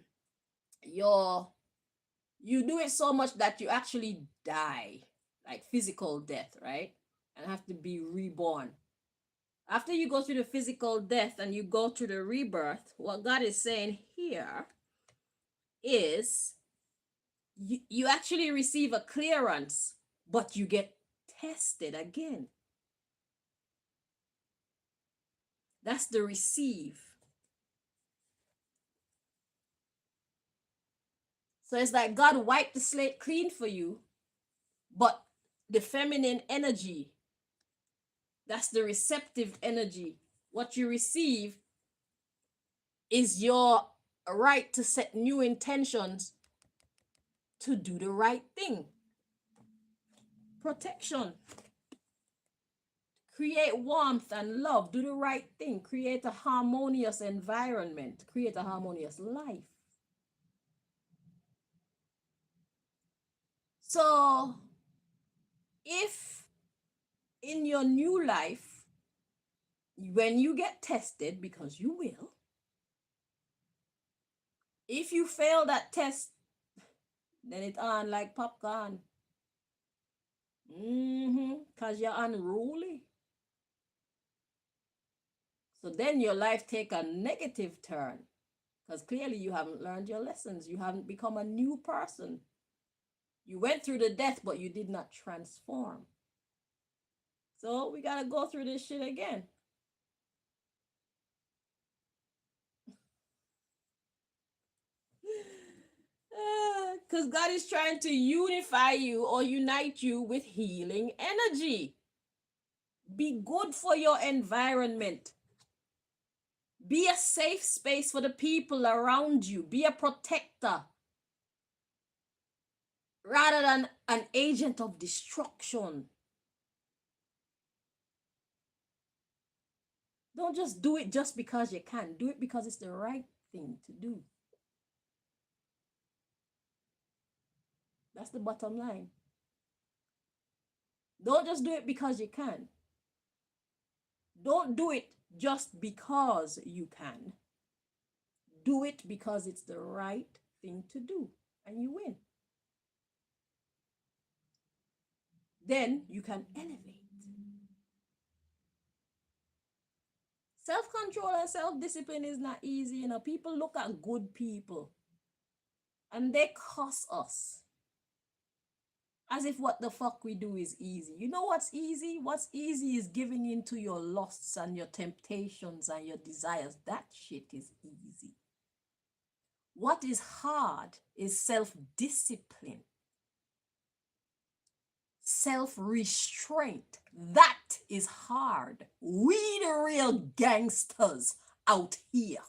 it so much that you actually die, like physical death, right? And have to be reborn. After you go through the physical death and you go through the rebirth, what God is saying here is you actually receive a clearance, but you get tested again. That's the receive. So it's like God wiped the slate clean for you, but the feminine energy, that's the receptive energy. What you receive is your right to set new intentions to do the right thing. Protection. Create warmth and love. Do the right thing. Create a harmonious environment. Create a harmonious life. So, if in your new life, when you get tested, because you will, if you fail that test, then it's on like popcorn. Because you're unruly. So then your life take a negative turn. Because clearly you haven't learned your lessons. You haven't become a new person. You went through the death, but you did not transform. So we got to go through this shit again. Because God is trying to unify you or unite you with healing energy. Be good for your environment. Be a safe space for the people around you. Be a protector rather than an agent of destruction. Don't just do it just because you can. Do it because it's the right thing to do. That's the bottom line. Don't just do it because you can. Don't do it just because you can. Do it because it's the right thing to do, and you win. Then you can elevate. Self-control and self-discipline is not easy. You know, people look at good people and they cuss us as if what the fuck we do is easy. You know what's easy? What's easy is giving in to your lusts and your temptations and your desires. That shit is easy. What is hard is self-discipline, self-restraint. That is hard. We the real gangsters out here.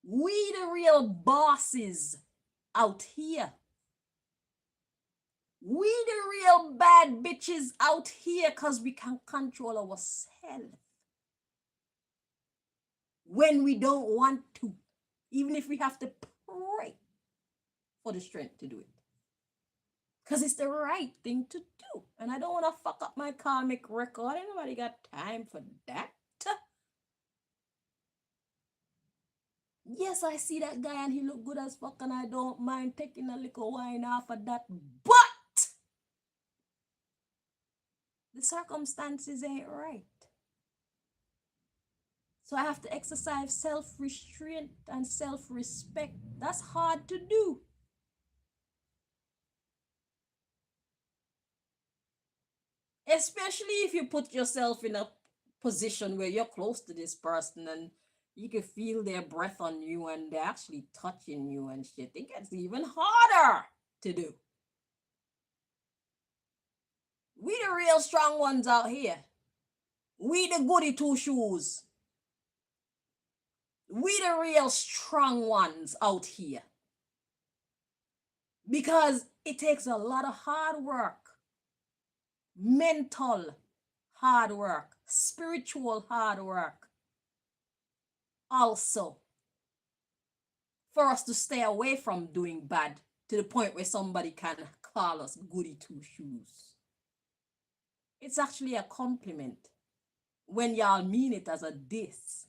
We the real bosses out here. We the real bad bitches out here because we can control ourselves when we don't want to, even if we have to pray for the strength to do it. Because it's the right thing to do. And I don't want to fuck up my karmic record. Ain't nobody got time for that. Yes, I see that guy and he look good as fuck and I don't mind taking a little wine off of that. But the circumstances ain't right. So I have to exercise self-restraint and self-respect. That's hard to do. Especially if you put yourself in a position where you're close to this person and you can feel their breath on you and they're actually touching you and shit. It gets even harder to do. We the real strong ones out here. We the goody two shoes. We the real strong ones out here. Because it takes a lot of hard work. Mental hard work. Spiritual hard work. Also, for us to stay away from doing bad to the point where somebody can call us goody two shoes. It's actually a compliment when y'all mean it as a diss.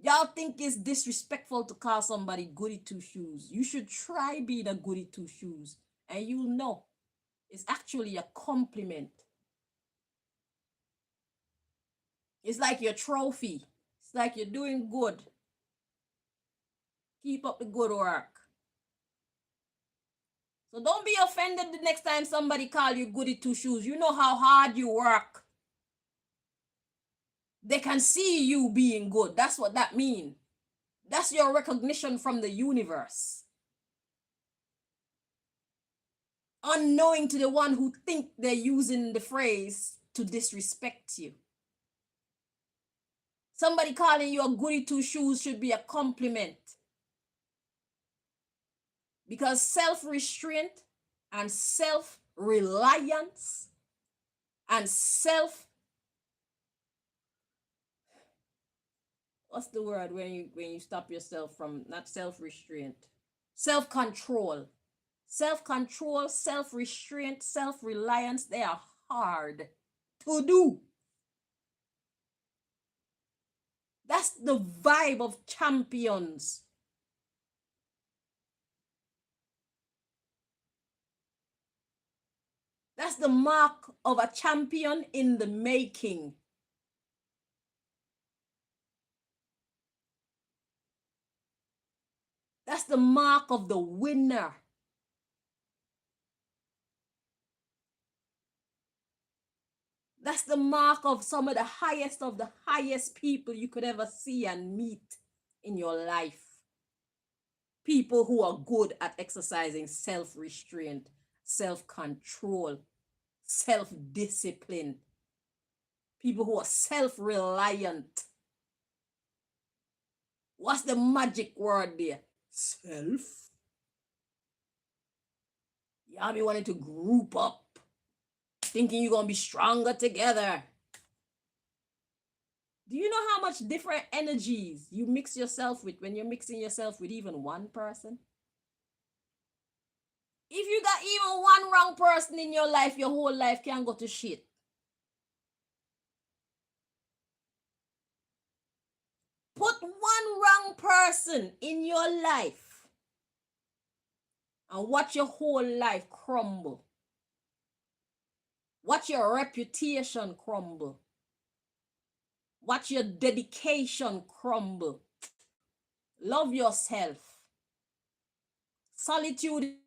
Y'all think it's disrespectful to call somebody goody two shoes. You should try being a goody two shoes and you'll know it's actually a compliment. It's like your trophy. It's like you're doing good. Keep up the good work. So don't be offended the next time somebody call you goody two shoes. You know how hard you work. They can see you being good. That's what that means. That's your recognition from the universe. Unknowing to the one who think they're using the phrase to disrespect you. Somebody calling you a goody two shoes should be a compliment. Because self-restraint and self-reliance and what's the word when you stop yourself from, not self-restraint, self-control, self-restraint, self-reliance, they are hard to do. That's the vibe of champions. That's the mark of a champion in the making. That's the mark of the winner. That's the mark of some of the highest people you could ever see and meet in your life. People who are good at exercising self-restraint, self-control, self-discipline. People who are self-reliant. What's the magic word there? Self. Y'all be wanting to group up, thinking you're going to be stronger together. Do you know how much different energies you mix yourself with when you're mixing yourself with even one person? If you got even one wrong person in your life, your whole life can go to shit. Put one wrong person in your life and watch your whole life crumble. Watch your reputation crumble. Watch your dedication crumble. Love yourself. Solitude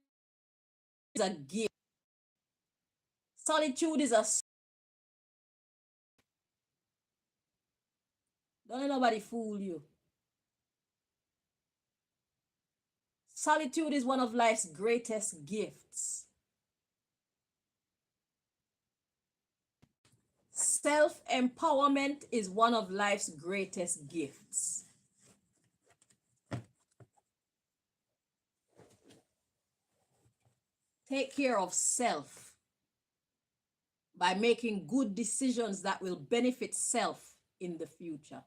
is a gift. Solitude is a... Don't let nobody fool you. Solitude is one of life's greatest gifts. Self-empowerment is one of life's greatest gifts. Take care of self by making good decisions that will benefit self in the future.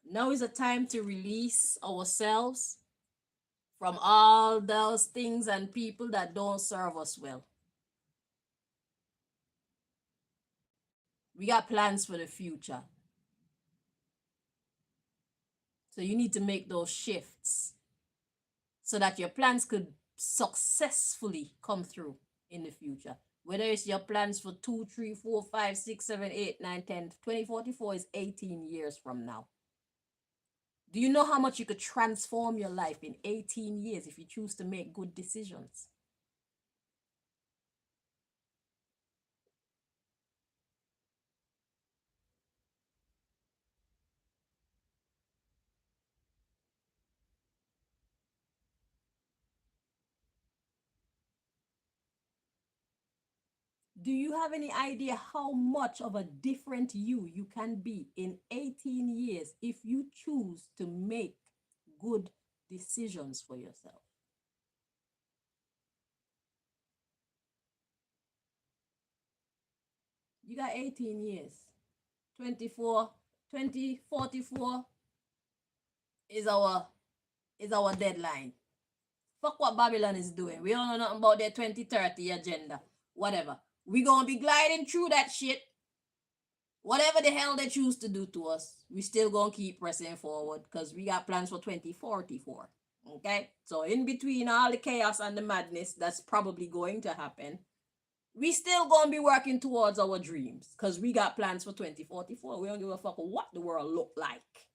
Now is a time to release ourselves from all those things and people that don't serve us well. We got plans for the future. So you need to make those shifts so that your plans could successfully come through in the future. Whether it's your plans for 2, 3, 4, 5, 6, 7, 8, 9, 10, 2044 is 18 years from now. Do you know how much you could transform your life in 18 years if you choose to make good decisions? Do you have any idea how much of a different you can be in 18 years if you choose to make good decisions for yourself? You got 18 years. 2044 is our deadline. Fuck what Babylon is doing. We don't know nothing about their 2030 agenda. Whatever. We gonna be gliding through that shit. Whatever the hell they choose to do to us, we still gonna keep pressing forward because we got plans for 2044. Okay? So in between all the chaos and the madness that's probably going to happen, we still gonna be working towards our dreams because we got plans for 2044. We don't give a fuck what the world look like.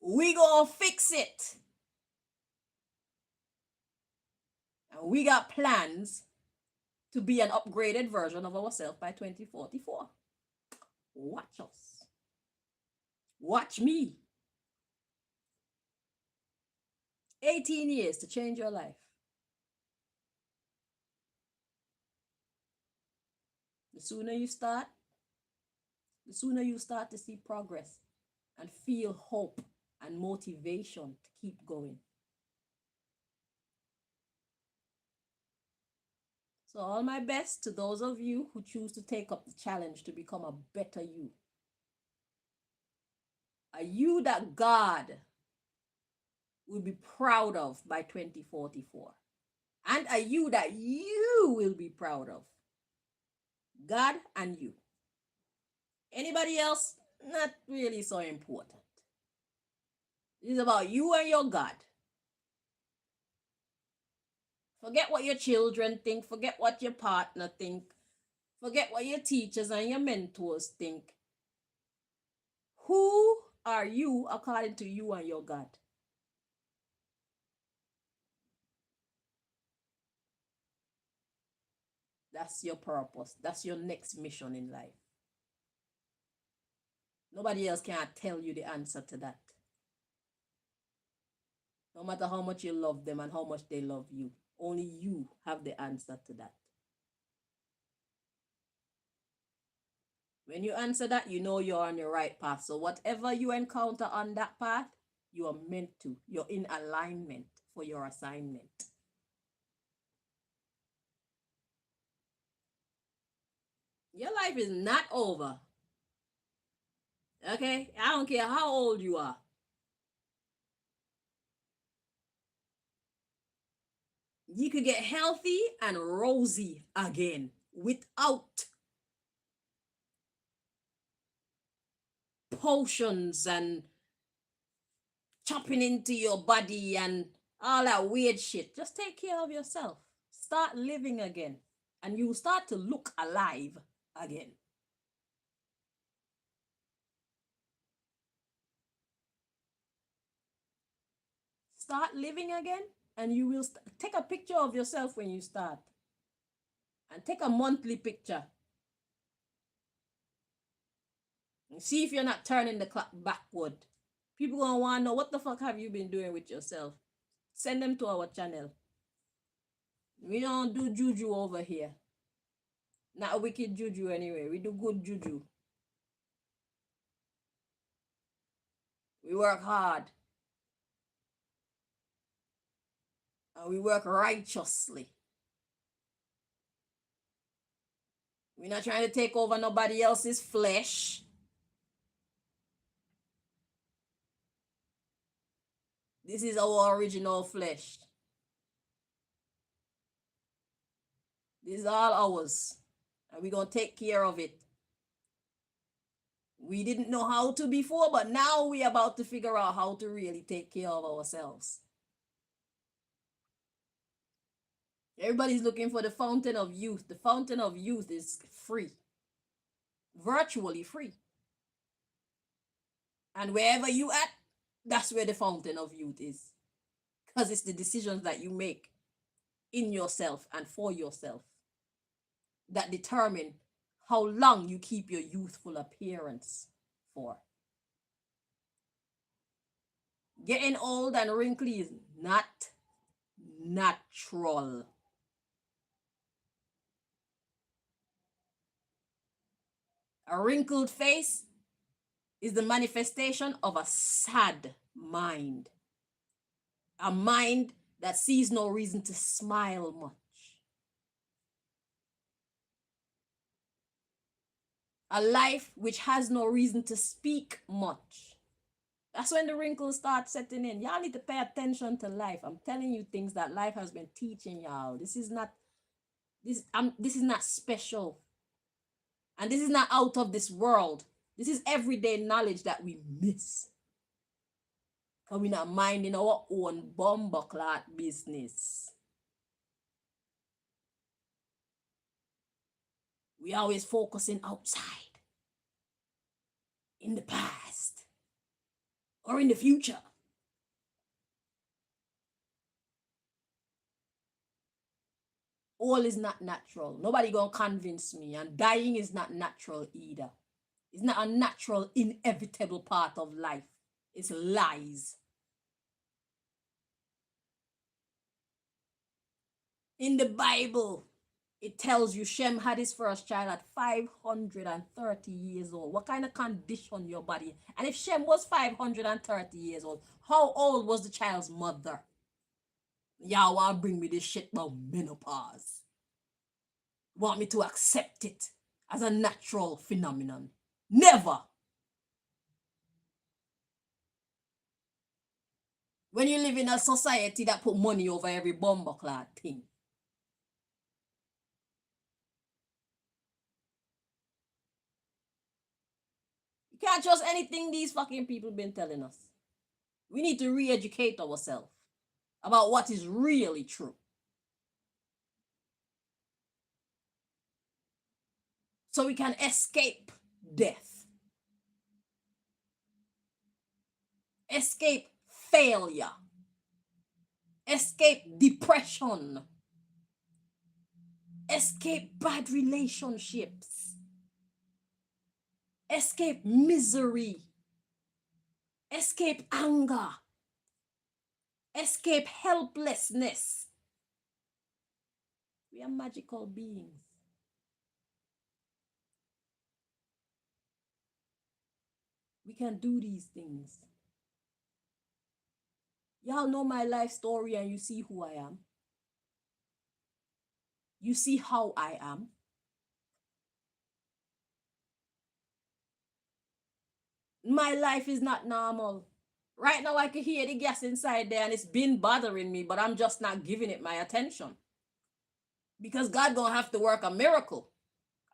We gonna fix it. And we got plans to be an upgraded version of ourselves by 2044. Watch us. Watch me. 18 years to change your life. The sooner you start to see progress and feel hope and motivation to keep going. So all my best to those of you who choose to take up the challenge to become a better you. A you that God will be proud of by 2044. And a you that you will be proud of. God and you. Anybody else? Not really so important. It's about you and your God. Forget what your children think. Forget what your partner think. Forget what your teachers and your mentors think. Who are you according to you and your God? That's your purpose. That's your next mission in life. Nobody else can tell you the answer to that. No matter how much you love them and how much they love you, only you have the answer to that. When you answer that, you know you're on your right path. So whatever you encounter on that path, you are meant to. You're in alignment for your assignment. Your life is not over. Okay? I don't care how old you are. You could get healthy and rosy again without potions and chopping into your body and all that weird shit. Just take care of yourself. Start living again. And you start to look alive again. Start living again, and you will take a picture of yourself when you start. And take a monthly picture. And see if you're not turning the clock backward. People gonna want to know what the fuck have you been doing with yourself. Send them to our channel. We don't do juju over here. Not a wicked juju anyway. We do good juju. We work hard. And we work righteously. We're not trying to take over nobody else's flesh. This is our original flesh. This is all ours. And we're going to take care of it. We didn't know how to before, but now we're about to figure out how to really take care of ourselves. Everybody's looking for the fountain of youth. The fountain of youth is free. Virtually free. And wherever you at, that's where the fountain of youth is. Because it's the decisions that you make in yourself and for yourself that determine how long you keep your youthful appearance for. Getting old and wrinkly is not natural. A wrinkled face is the manifestation of a sad mind. A mind that sees no reason to smile much. A life which has no reason to speak much. That's when the wrinkles start setting in. Y'all need to pay attention to life. I'm telling you things that life has been teaching y'all. This is not special. And this is not out of this world. This is everyday knowledge that we miss. Because we're not minding our own bumbleclot business. We always focusing outside. In the past. Or in the future. All is not natural. Nobody gonna convince me. And dying is not natural either. It's not a natural, inevitable part of life. It's lies. In the Bible, it tells you Shem had his first child at 530 years old. What kind of condition your body? And if Shem was 530 years old, how old was the child's mother? Y'all want to bring me this shit about menopause. Want me to accept it as a natural phenomenon. Never. When you live in a society that put money over every bumbleclad thing. You can't trust anything these fucking people been telling us. We need to re-educate ourselves about what is really true. So we can escape death. Escape failure. Escape depression. Escape bad relationships. Escape misery. Escape anger. Escape helplessness. We are magical beings. We can do these things. Y'all know my life story and you see who I am. You see how I am. My life is not normal. Right now I can hear the gas inside there and it's been bothering me, but I'm just not giving it my attention. Because God gonna have to work a miracle.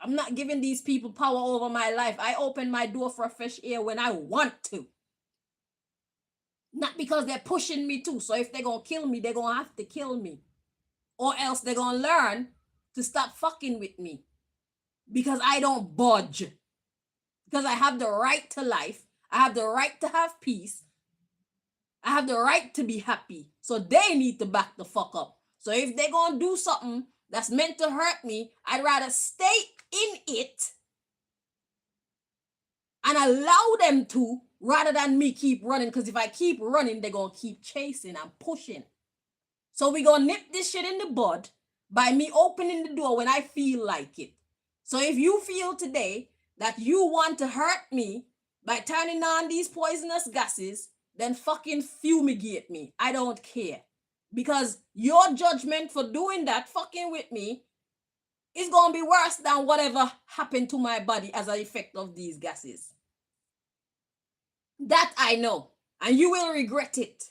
I'm not giving these people power over my life. I open my door for fresh air when I want to. Not because they're pushing me to. So if they're gonna kill me, they're gonna have to kill me. Or else they're gonna learn to stop fucking with me. Because I don't budge. Because I have the right to life. I have the right to have peace. I have the right to be happy. So they need to back the fuck up. So if they're gonna do something that's meant to hurt me, I'd rather stay in it and allow them to rather than me keep running. Because if I keep running, they're gonna keep chasing and pushing. So we're gonna nip this shit in the bud by me opening the door when I feel like it. So if you feel today that you want to hurt me by turning on these poisonous gases, then fucking fumigate me. I don't care. Because your judgment for doing that, fucking with me, is going to be worse than whatever happened to my body as an effect of these gases. That I know. And you will regret it.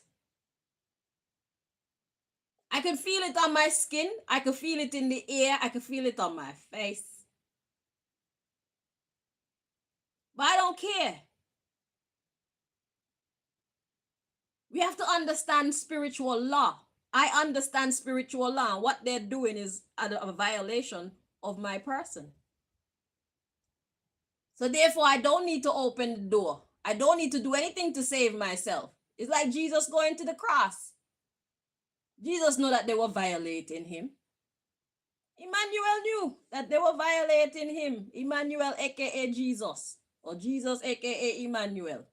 I can feel it on my skin. I can feel it in the air. I can feel it on my face. But I don't care. We have to understand spiritual law. I understand spiritual law. And what they're doing is a violation of my person. So therefore, I don't need to open the door. I don't need to do anything to save myself. It's like Jesus going to the cross. Jesus knew that they were violating him. Emmanuel knew that they were violating him. Emmanuel, aka Jesus. Or Jesus, aka Emmanuel.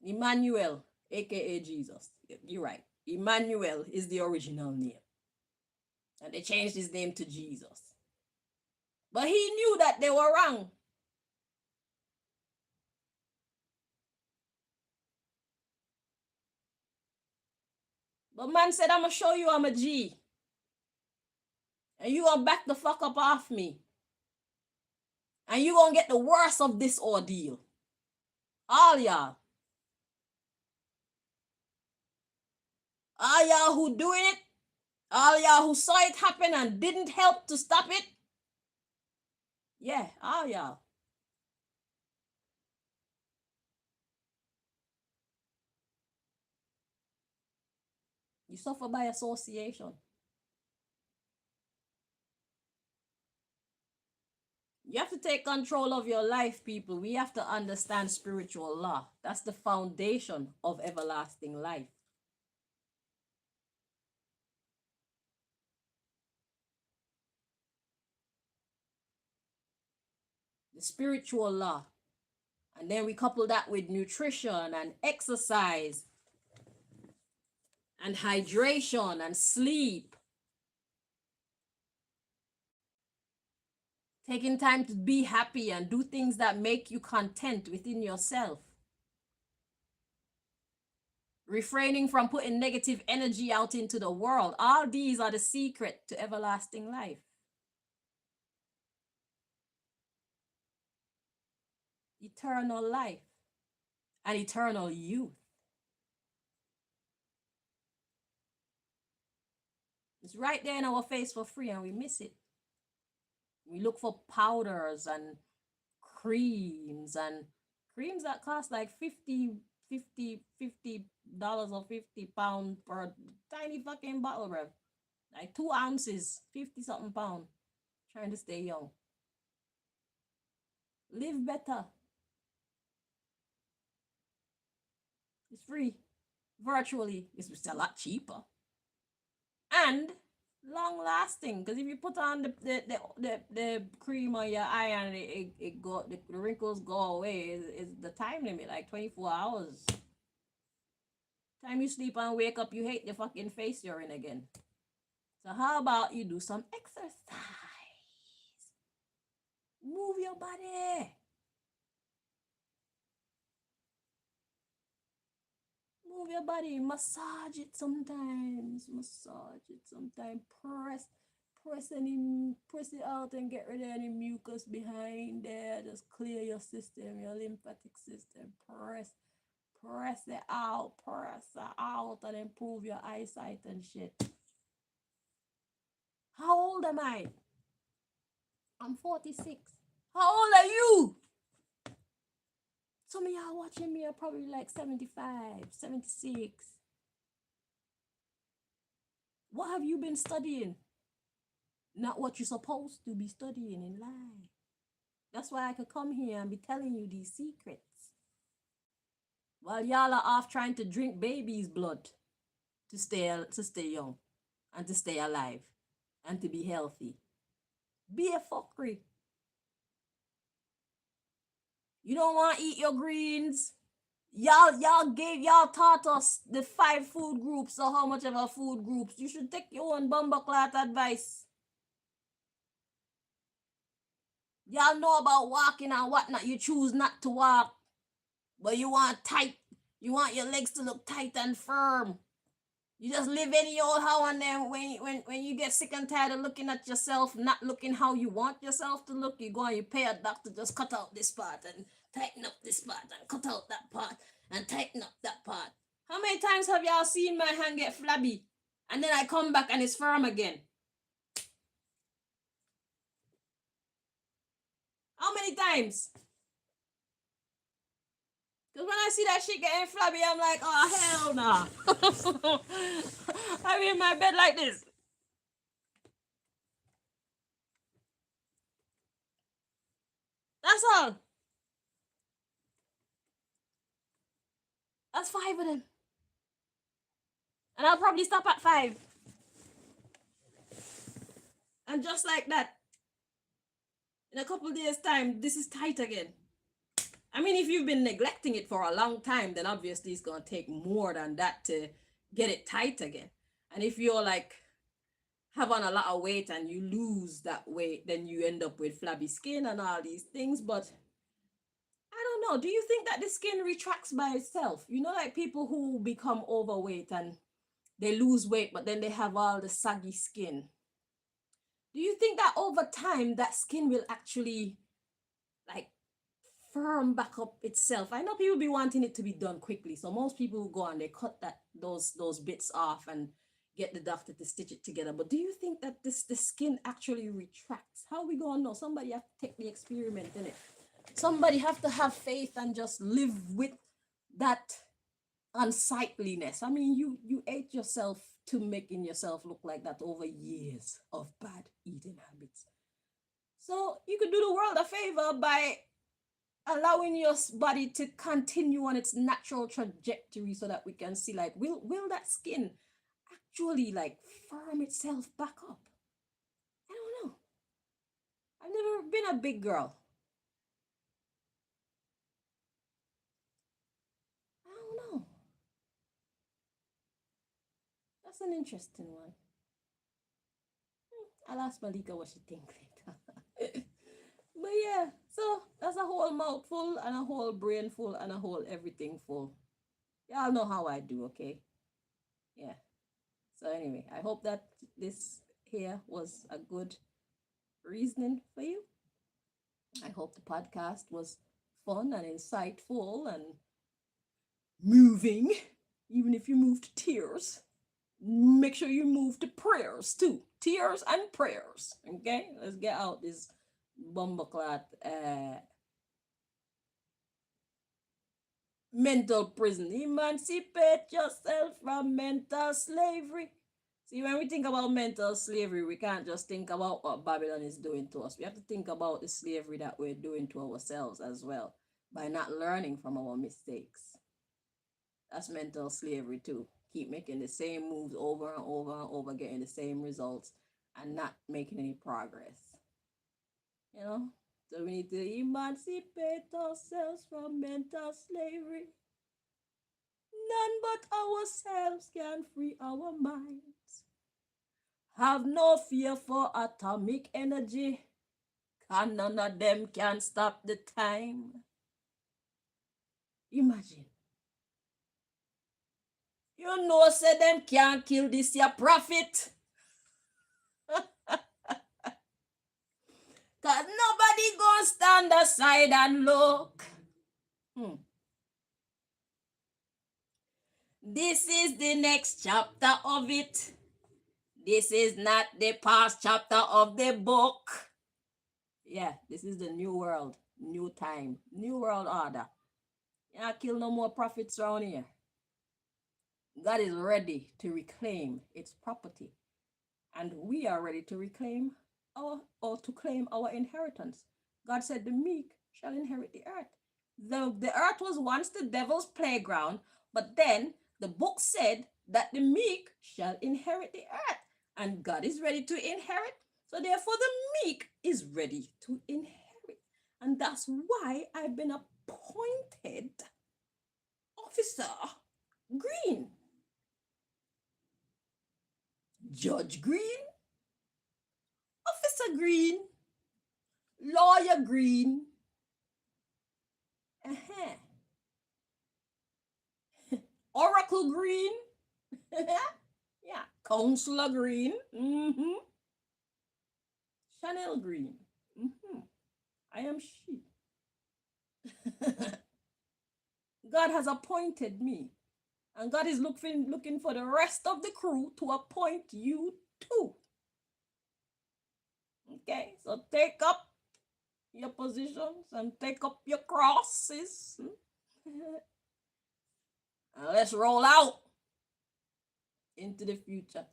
Emmanuel, aka Jesus. You're right. Emmanuel is the original name. And they changed his name to Jesus. But he knew that they were wrong. But man said, I'm going to show you I'm a G. And you going to back the fuck up off me. And you going to get the worst of this ordeal. All y'all. All y'all who doing it. All y'all who saw it happen and didn't help to stop it. Yeah, all y'all. You suffer by association. You have to take control of your life, people. We have to understand spiritual law. That's the foundation of everlasting life. The spiritual law. And then we couple that with nutrition and exercise and hydration and sleep. Taking time to be happy and do things that make you content within yourself. Refraining from putting negative energy out into the world. All these are the secret to everlasting life. Eternal life and eternal youth. It's right there in our face for free and we miss it. We look for powders and creams that cost like $50 or £50 per tiny fucking bottle, bro. Like 2 ounces, 50 something pound. Trying to stay young. Live better. It's free. Virtually. It's a lot cheaper. And long lasting. Because if you put on the cream on your eye and it go, the wrinkles go away, it's the time limit, like 24 hours. Time you sleep and wake up, you hate the fucking face you're in again. So how about you do some exercise? Move your body. Move your body. Massage it sometimes. Press it out and get rid of any mucus behind there. Just clear your system, your lymphatic system. Press it out. And improve your eyesight and shit. How old am I? I'm 46. How old are you? Some of y'all watching me are probably like 75, 76. What have you been studying? Not what you're supposed to be studying in life. That's why I could come here and be telling you these secrets. While y'all are off trying to drink baby's blood to stay young and to stay alive and to be healthy. Be a fuckery. You don't want to eat your greens. Y'all taught us the 5 food groups or how much of our food groups. You should take your own bumbleclot advice. Y'all know about walking and whatnot. You choose not to walk. But you want tight. You want your legs to look tight and firm. You just live any old how, and then when you get sick and tired of looking at yourself, not looking how you want yourself to look, you go and you pay a doctor, just cut out this part and tighten up this part and cut out that part and tighten up that part. How many times have y'all seen my hand get flabby and then I come back and it's firm again? How many times? Because when I see that shit getting flabby, I'm like, oh, hell nah. I'm in my bed like this. That's all. That's 5 of them. And I'll probably stop at 5. And just like that, in a couple days' time, this is tight again. I mean, if you've been neglecting it for a long time, then obviously it's going to take more than that to get it tight again. And if you're like have on a lot of weight and you lose that weight, then you end up with flabby skin and all these things. But I don't know. Do you think that the skin retracts by itself? You know, like people who become overweight and they lose weight, but then they have all the saggy skin. Do you think that over time that skin will actually like firm back up itself? I know people be wanting it to be done quickly, so most people will go and they cut those bits off and get the doctor to stitch it together. But do you think that the skin actually retracts? How are we gonna know? Somebody have to take the experiment in it. Somebody have to have faith and just live with that unsightliness. I mean, you ate yourself to making yourself look like that over years of bad eating habits. So you could do the world a favor by allowing your body to continue on its natural trajectory so that we can see like will that skin actually like firm itself back up. I don't know. I've never been a big girl. I don't know. That's an interesting one. I'll ask Malika what she thinks later. But yeah, so that's a whole mouthful and a whole brain full and a whole everything full. Y'all know how I do, okay? Yeah. So anyway, I hope that this here was a good reasoning for you. I hope the podcast was fun and insightful and moving, even if you move to tears. Make sure you move to prayers too. Tears and prayers. Okay? Let's get out this bumbleclot mental prison. Emancipate yourself from mental slavery. See, when we think about mental slavery, we can't just think about what Babylon is doing to us. We have to think about the slavery that we're doing to ourselves as well by not learning from our mistakes. That's mental slavery too. Keep making the same moves over and over and over, getting the same results and not making any progress. You know? So we need to emancipate ourselves from mental slavery. None but ourselves can free our minds. Have no fear for atomic energy. And none of them can stop the time. Imagine. You know, say them can't kill this your prophet. Cause nobody gonna stand aside and look. This is the next chapter of it. This is not the past chapter of the book. Yeah, this is the new world, new time, new world order. You can't kill no more prophets around here. God is ready to reclaim its property. And we are ready to reclaim or to claim our inheritance. God said the meek shall inherit the earth. The earth was once the devil's playground, but then the book said that the meek shall inherit the earth. And God is ready to inherit. So therefore the meek is ready to inherit. And that's why I've been appointed Officer Green. Judge Green, Officer Green, Lawyer Green. Oracle green. Yeah. Counselor green. Chanel green. I am she. God has appointed me. And God is looking for the rest of the crew to appoint you too. Okay, so take up your positions and take up your crosses. And let's roll out into the future.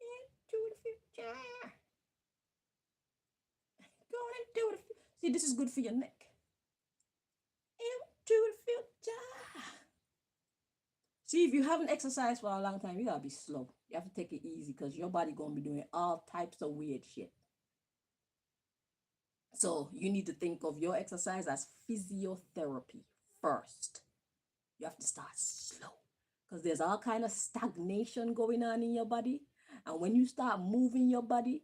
Into the future. Going into the future. See, this is good for your neck. Into the future. See, if you haven't exercised for a long time, you gotta be slow. You have to take it easy because your body gonna be doing all types of weird shit. So you need to think of your exercise as physiotherapy first. You have to start slow because there's all kind of stagnation going on in your body. And when you start moving your body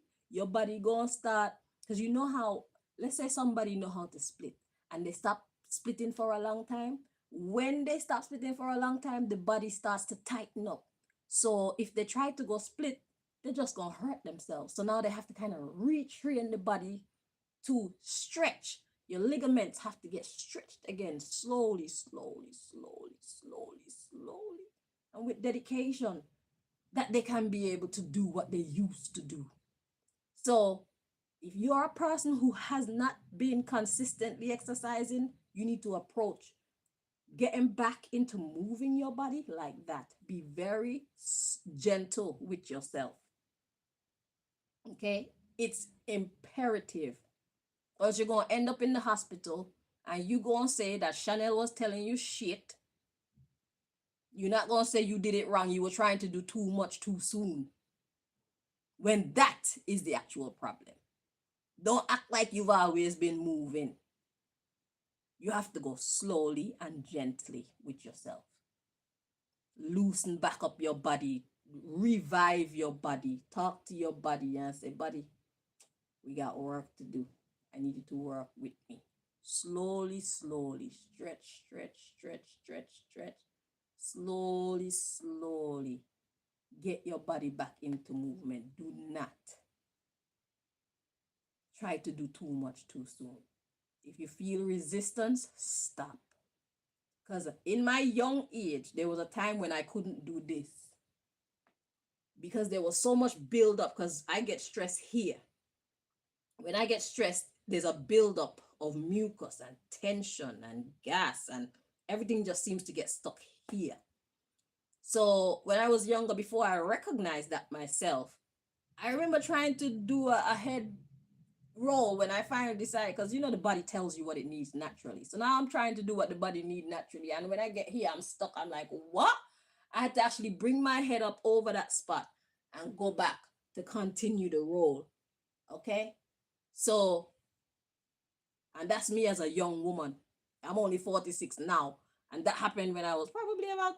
gonna start, because you know how, let's say somebody know how to split and they stop splitting for a long time. When they stop splitting for a long time, the body starts to tighten up. So if they try to go split, they're just gonna hurt themselves. So now they have to kind of retrain the body to stretch. Your ligaments have to get stretched again, slowly, slowly, slowly, slowly, slowly, and with dedication, that they can be able to do what they used to do. So if you are a person who has not been consistently exercising, you need to approach getting back into moving your body like that. Be very gentle with yourself. Okay? It's imperative, or else you're going to end up in the hospital and you going to say that Chanel was telling you shit. You're not going to say you did it wrong. You were trying to do too much too soon. When that is the actual problem. Don't act like you've always been moving. You have to go slowly and gently with yourself. Loosen back up your body. Revive your body. Talk to your body and say, buddy, we got work to do. I need you to work with me. Slowly, slowly. Stretch, stretch, stretch, stretch, stretch. Slowly, slowly. Get your body back into movement. Do not try to do too much too soon. If you feel resistance, stop. Because in my young age, there was a time when I couldn't do this. Because there was so much build-up, because I get stressed here. When I get stressed, there's a build-up of mucus and tension and gas, and everything just seems to get stuck here. So when I was younger, before I recognized that myself, I remember trying to do a head roll when I finally decided, because you know the body tells you what it needs naturally. So now I'm trying to do what the body needs naturally. And when I get here, I'm stuck. I'm like, what? I had to actually bring my head up over that spot and go back to continue the roll. Okay? So, and that's me as a young woman. I'm only 46 now. And that happened when I was probably about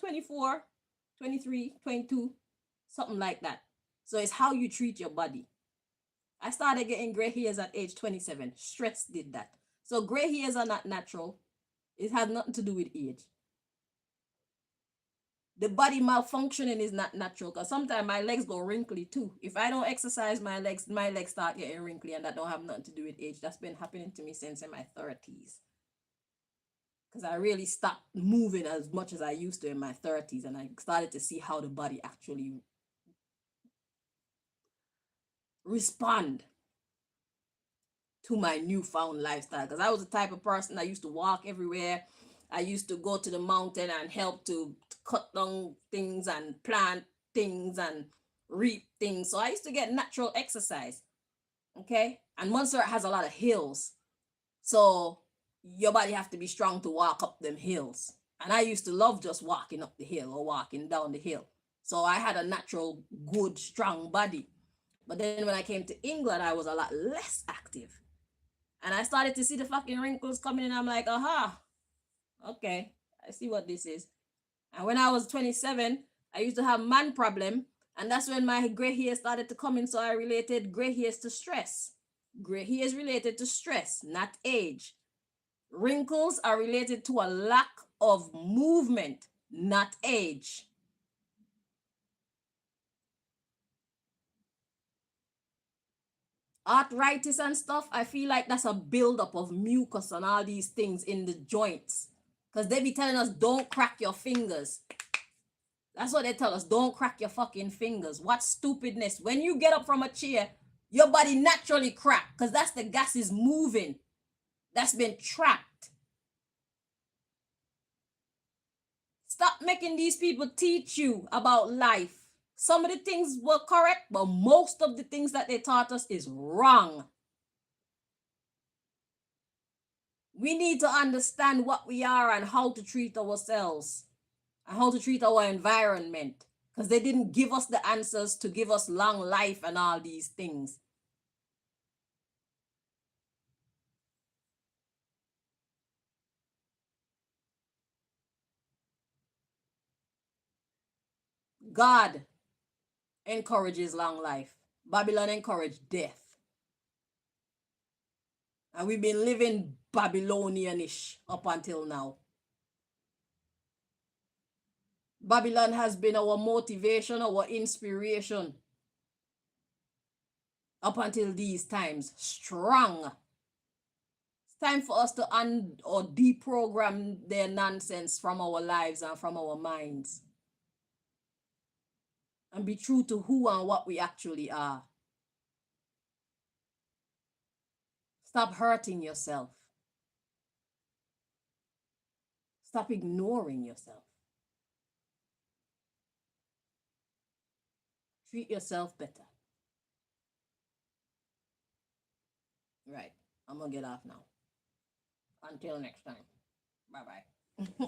24, 23, 22, something like that. So it's how you treat your body. I started getting gray hairs at age 27. Stress did that. So gray hairs are not natural. It has nothing to do with age. The body malfunctioning is not natural, because sometimes my legs go wrinkly too. If I don't exercise my legs start getting wrinkly, and that don't have nothing to do with age. That's been happening to me since in my 30s. Because I really stopped moving as much as I used to in my 30s, and I started to see how the body actually respond to my newfound lifestyle. Because I was the type of person that used to walk everywhere. I used to go to the mountain and help to cut down things and plant things and reap things. So I used to get natural exercise. Okay? And Montserrat has a lot of hills. So your body have to be strong to walk up them hills. And I used to love just walking up the hill or walking down the hill. So I had a natural, good, strong body. But then when I came to England, I was a lot less active. And I started to see the fucking wrinkles coming in. I'm like, aha, okay, I see what this is. And when I was 27, I used to have man problem. And that's when my gray hair started to come in. So I related gray hairs to stress. Gray hairs related to stress, not age. Wrinkles are related to a lack of movement, not age. Arthritis and stuff, I feel like that's a buildup of mucus and all these things in the joints. Because they be telling us, don't crack your fingers. That's what they tell us. Don't crack your fucking fingers. What stupidness. When you get up from a chair, your body naturally crack. Because that's the gases moving. That's been trapped. Stop making these people teach you about life. Some of the things were correct, but most of the things that they taught us is wrong. We need to understand what we are and how to treat ourselves and how to treat our environment, because they didn't give us the answers to give us long life and all these things. God encourages long life. Babylon encouraged death. And we've been living Babylonianish up until now. Babylon has been our motivation, our inspiration up until these times. Strong. It's time for us to or deprogram their nonsense from our lives and from our minds. And be true to who and what we actually are. Stop hurting yourself. Stop ignoring yourself. Treat yourself better. Right. I'm going to get off now. Until next time. Bye-bye.